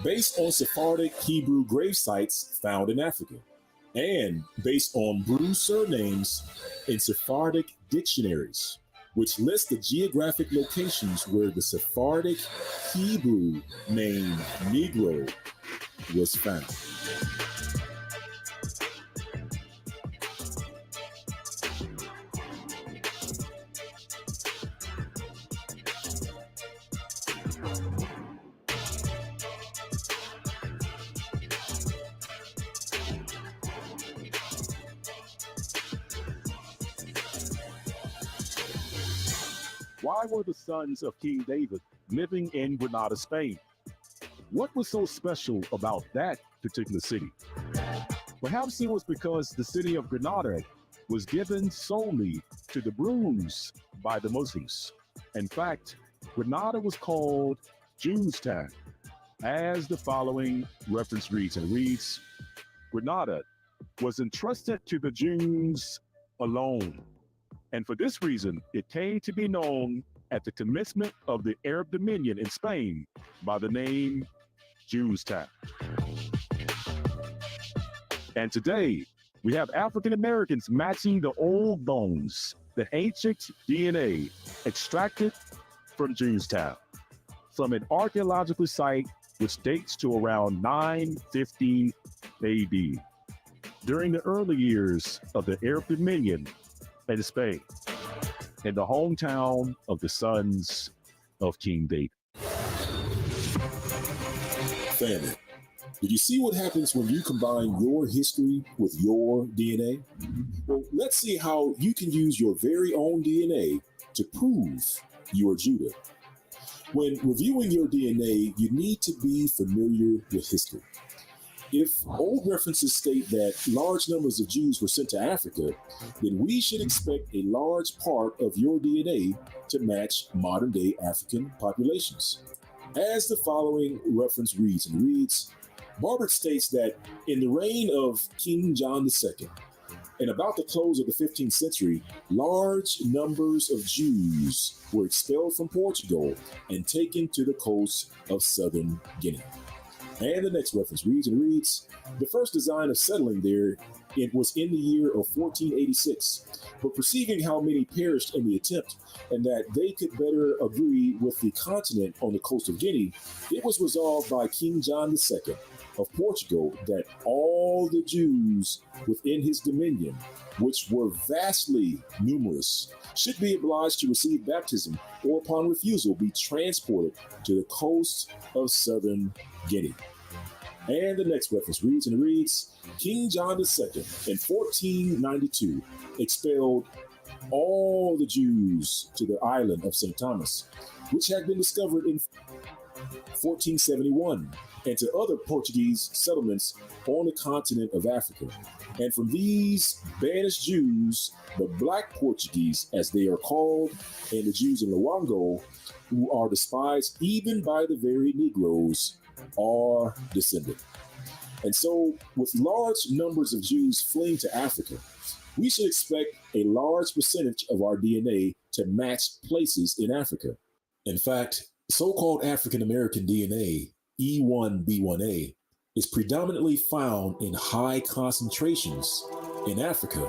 based on Sephardic Hebrew grave sites found in Africa, and based on Brew surnames in Sephardic dictionaries, which list the geographic locations where the Sephardic Hebrew name Negro was found. Why were the sons of King David living in Granada, Spain? What was so special about that particular city? Perhaps it was because the city of Granada was given solely to the Bruce by the Muslims. In fact, Granada was called Jews' town, as the following reference reads. And reads, Granada was entrusted to the Jews alone. And for this reason, it came to be known at the commencement of the Arab Dominion in Spain by the name Jews' town. And today, we have African Americans matching the old bones, the ancient DNA extracted from Jamestown, from an archaeological site which dates to around 950 AD, during the early years of the Arab Dominion in Spain, in the hometown of the sons of King David. Family, did you see what happens when you combine your history with your DNA? Well, let's see how you can use your very own DNA to prove you are Judah. When reviewing your DNA, you need to be familiar with history. If old references state that large numbers of Jews were sent to Africa, then we should expect a large part of your DNA to match modern-day African populations. As the following reference reads, Barbert states that in the reign of King John II, and about the close of the 15th century, large numbers of Jews were expelled from Portugal and taken to the coast of southern Guinea. And the next reference reads, the first design of settling there, it was in the year of 1486, but perceiving how many perished in the attempt, and that they could better agree with the continent on the coast of Guinea, it was resolved by King John II of Portugal that all the Jews within his dominion, which were vastly numerous, should be obliged to receive baptism, or upon refusal be transported to the coast of southern Guinea. And the next reference reads, King John II in 1492 expelled all the Jews to the island of St. Thomas, which had been discovered in 1471, and to other Portuguese settlements on the continent of Africa. And from these banished Jews, the Black Portuguese, as they are called, and the Jews in Luango, who are despised even by the very Negroes, are descended. And so, with large numbers of Jews fleeing to Africa, we should expect a large percentage of our DNA to match places in Africa. In fact, so-called African American DNA, E1B1A, is predominantly found in high concentrations in Africa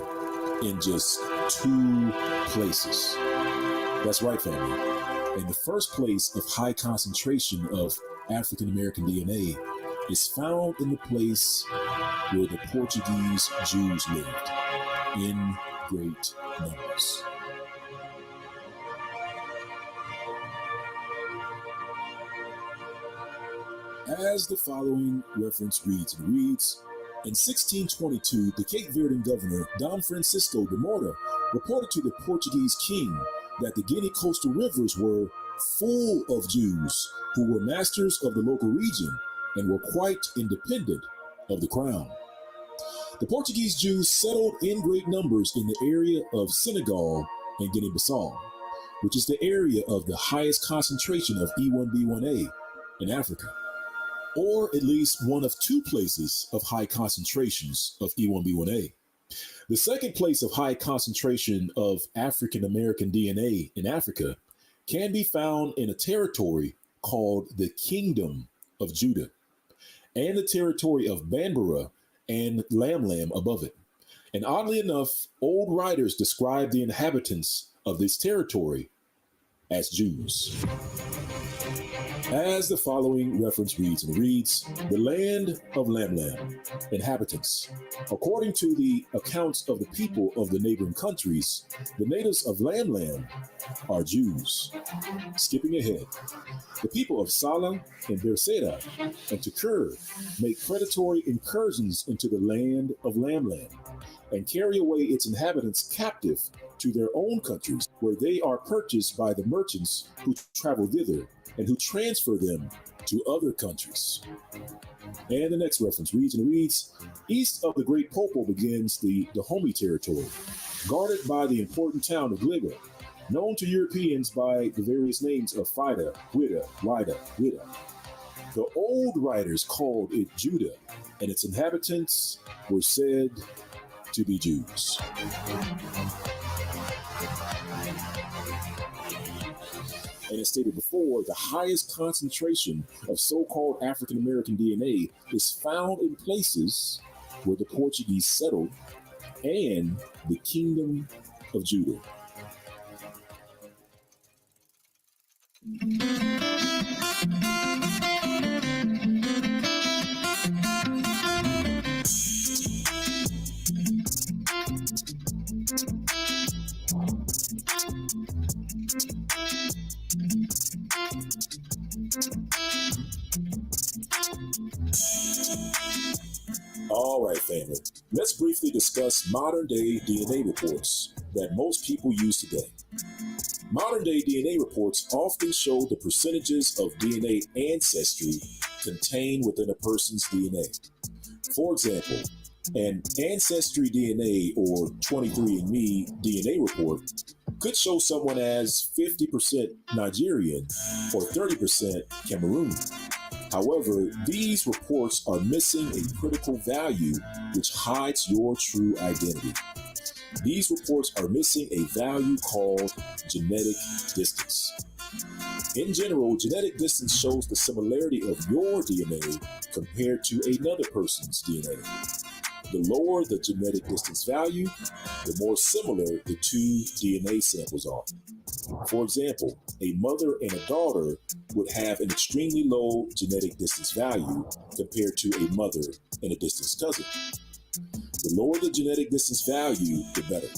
in just 2 places. That's right, family. And the first place of high concentration of African American DNA is found in the place where the Portuguese Jews lived, in great numbers. As the following reference reads, in 1622, the Cape Verdean governor, Dom Francisco de Moura, reported to the Portuguese king that the Guinea coastal rivers were full of Jews who were masters of the local region and were quite independent of the crown. The Portuguese Jews settled in great numbers in the area of Senegal and Guinea-Bissau, which is the area of the highest concentration of E1B1A in Africa, or at least one of 2 places of high concentrations of E1B1A. The second place of high concentration of African American DNA in Africa can be found in a territory called the Kingdom of Judah, and the territory of Banbara and Lamlam above it. And oddly enough, old writers describe the inhabitants of this territory as Jews. As the following reference reads, and reads, the land of Lamlam, inhabitants. According to the accounts of the people of the neighboring countries, the natives of Lamlam are Jews. Skipping ahead, the people of Salah and Berseda and Tukur make predatory incursions into the land of Lamlam and carry away its inhabitants captive to their own countries, where they are purchased by the merchants who travel thither and who transfer them to other countries. And the next reference reads, and reads, east of the Great Popo begins the Dahomey territory, guarded by the important town of Gliga, known to Europeans by the various names of Fida, Wida, Lida, Wida. The old writers called it Judah, and its inhabitants were said to be Jews. And as stated before, the highest concentration of so-called African American DNA is found in places where the Portuguese settled and the Kingdom of Judah. All right, family. Let's briefly discuss modern-day DNA reports that most people use today. Modern-day DNA reports often show the percentages of DNA ancestry contained within a person's DNA. For example, an Ancestry DNA or 23andMe DNA report could show someone as 50% Nigerian or 30% Cameroon. However, these reports are missing a critical value which hides your true identity. These reports are missing a value called genetic distance. In general, genetic distance shows the similarity of your DNA compared to another person's DNA. The lower the genetic distance value, the more similar the two DNA samples are. For example, a mother and a daughter would have an extremely low genetic distance value compared to a mother and a distant cousin. The lower the genetic distance value, the better.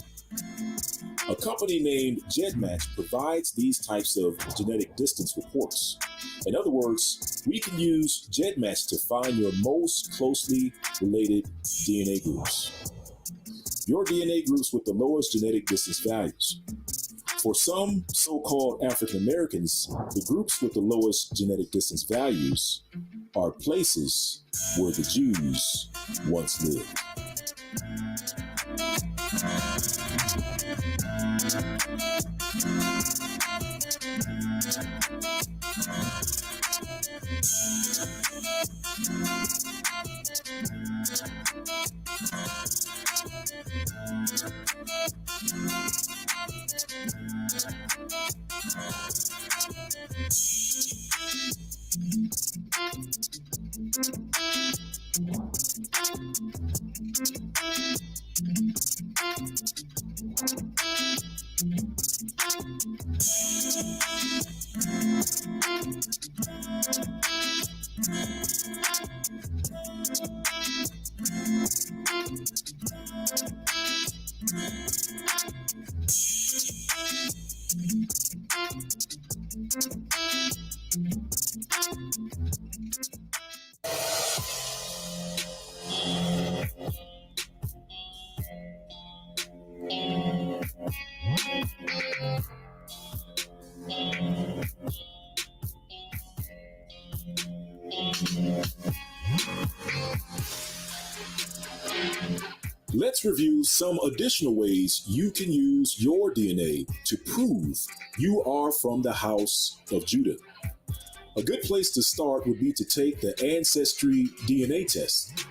A company named GEDmatch provides these types of genetic distance reports. In other words, we can use GEDmatch to find your most closely related DNA groups. Your DNA groups with the lowest genetic distance values. For some so-called African Americans, the groups with the lowest genetic distance values are places where the Jews once lived. Let's review some additional ways you can use your DNA to prove you are from the house of Judah. A good place to start would be to take the Ancestry DNA test.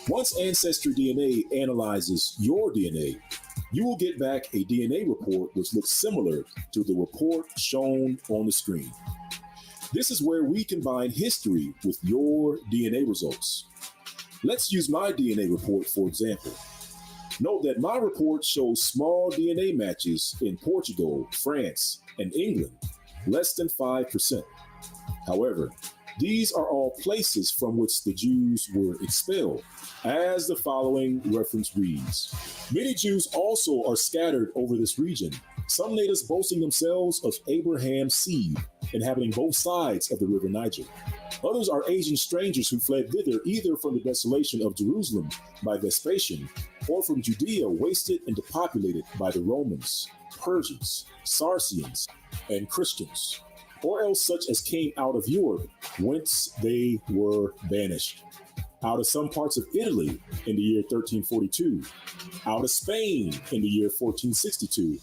Once Ancestry DNA analyzes your DNA, you will get back a DNA report which looks similar to the report shown on the screen. This is where we combine history with your DNA results. Let's use my DNA report for example. Note that my report shows small DNA matches in Portugal, France, and England, less than 5%. However, these are all places from which the Jews were expelled, as the following reference reads. Many Jews also are scattered over this region, some natives boasting themselves of Abraham's seed, inhabiting both sides of the river Niger. Others are Asian strangers who fled thither either from the desolation of Jerusalem by Vespasian, or from Judea wasted and depopulated by the Romans, Persians, Saracens, and Christians, or else such as came out of Europe, whence they were banished. Out of some parts of Italy in the year 1342, out of Spain in the year 1462,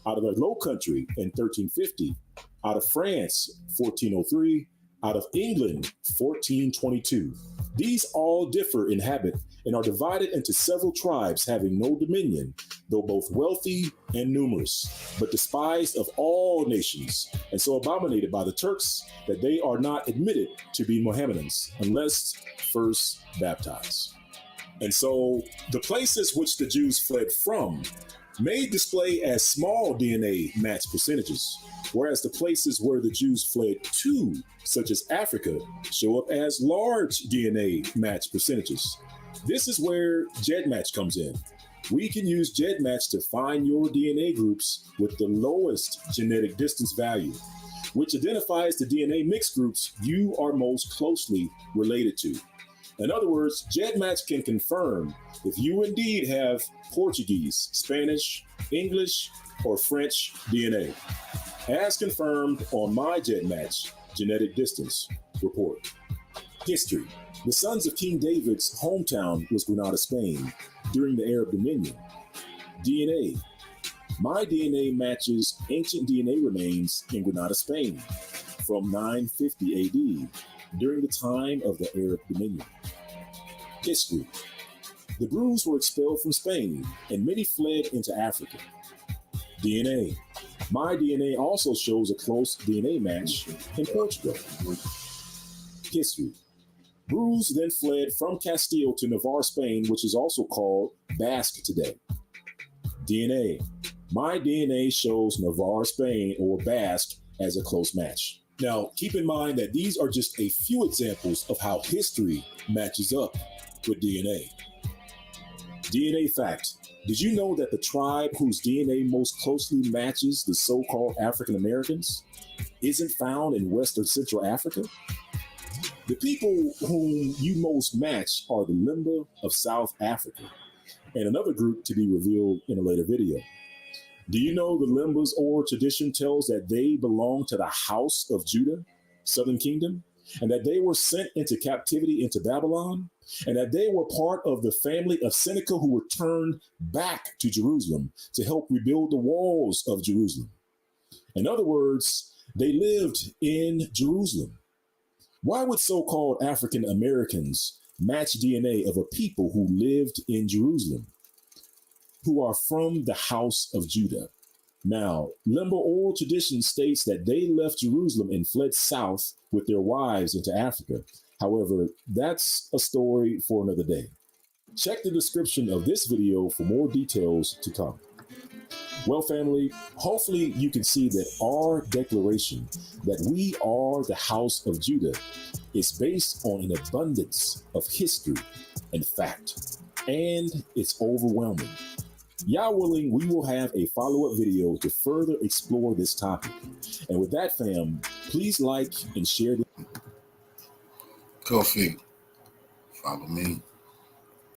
out of the Low Country in 1350, out of France 1403, out of England 1422. These all differ in habit and are divided into several tribes having no dominion, though both wealthy and numerous, but despised of all nations, and so abominated by the Turks that they are not admitted to be Mohammedans unless first baptized. And so the places which the Jews fled from may display as small DNA match percentages, whereas the places where the Jews fled to, such as Africa, show up as large DNA match percentages. This is where GEDmatch comes in. We can use GEDmatch to find your DNA groups with the lowest genetic distance value, which identifies the DNA mixed groups you are most closely related to. In other words, GEDmatch can confirm if you indeed have Portuguese, Spanish, English, or French DNA, as confirmed on my GEDmatch genetic distance report. History. The sons of King David's hometown was Granada, Spain, during the Arab Dominion. DNA. My DNA matches ancient DNA remains in Granada, Spain, from 950 AD, during the time of the Arab Dominion. History. The Brews were expelled from Spain, and many fled into Africa. DNA. My DNA also shows a close DNA match in Portugal. History. Brews then fled from Castile to Navarre, Spain, which is also called Basque today. DNA. My DNA shows Navarre, Spain, or Basque as a close match. Now, keep in mind that these are just a few examples of how history matches up with DNA. DNA fact. Did you know that the tribe whose DNA most closely matches the so-called African Americans isn't found in West or Central Africa? The people whom you most match are the Limba of South Africa, and another group to be revealed in a later video. Do you know the Limbas oral tradition tells that they belong to the house of Judah, Southern Kingdom, and that they were sent into captivity into Babylon, and that they were part of the family of Seneca who returned back to Jerusalem to help rebuild the walls of Jerusalem. In other words, they lived in Jerusalem. Why would so-called African Americans match DNA of a people who lived in Jerusalem, who are from the house of Judah? Now, Limba oral tradition states that they left Jerusalem and fled south with their wives into Africa. However, that's a story for another day. Check the description of this video for more details to come. Well, family, hopefully you can see that our declaration that we are the house of Judah is based on an abundance of history and fact, and it's overwhelming. Yah willing, we will have a follow-up video to further explore this topic. And with that, fam, please like and share. Coffee. Follow me.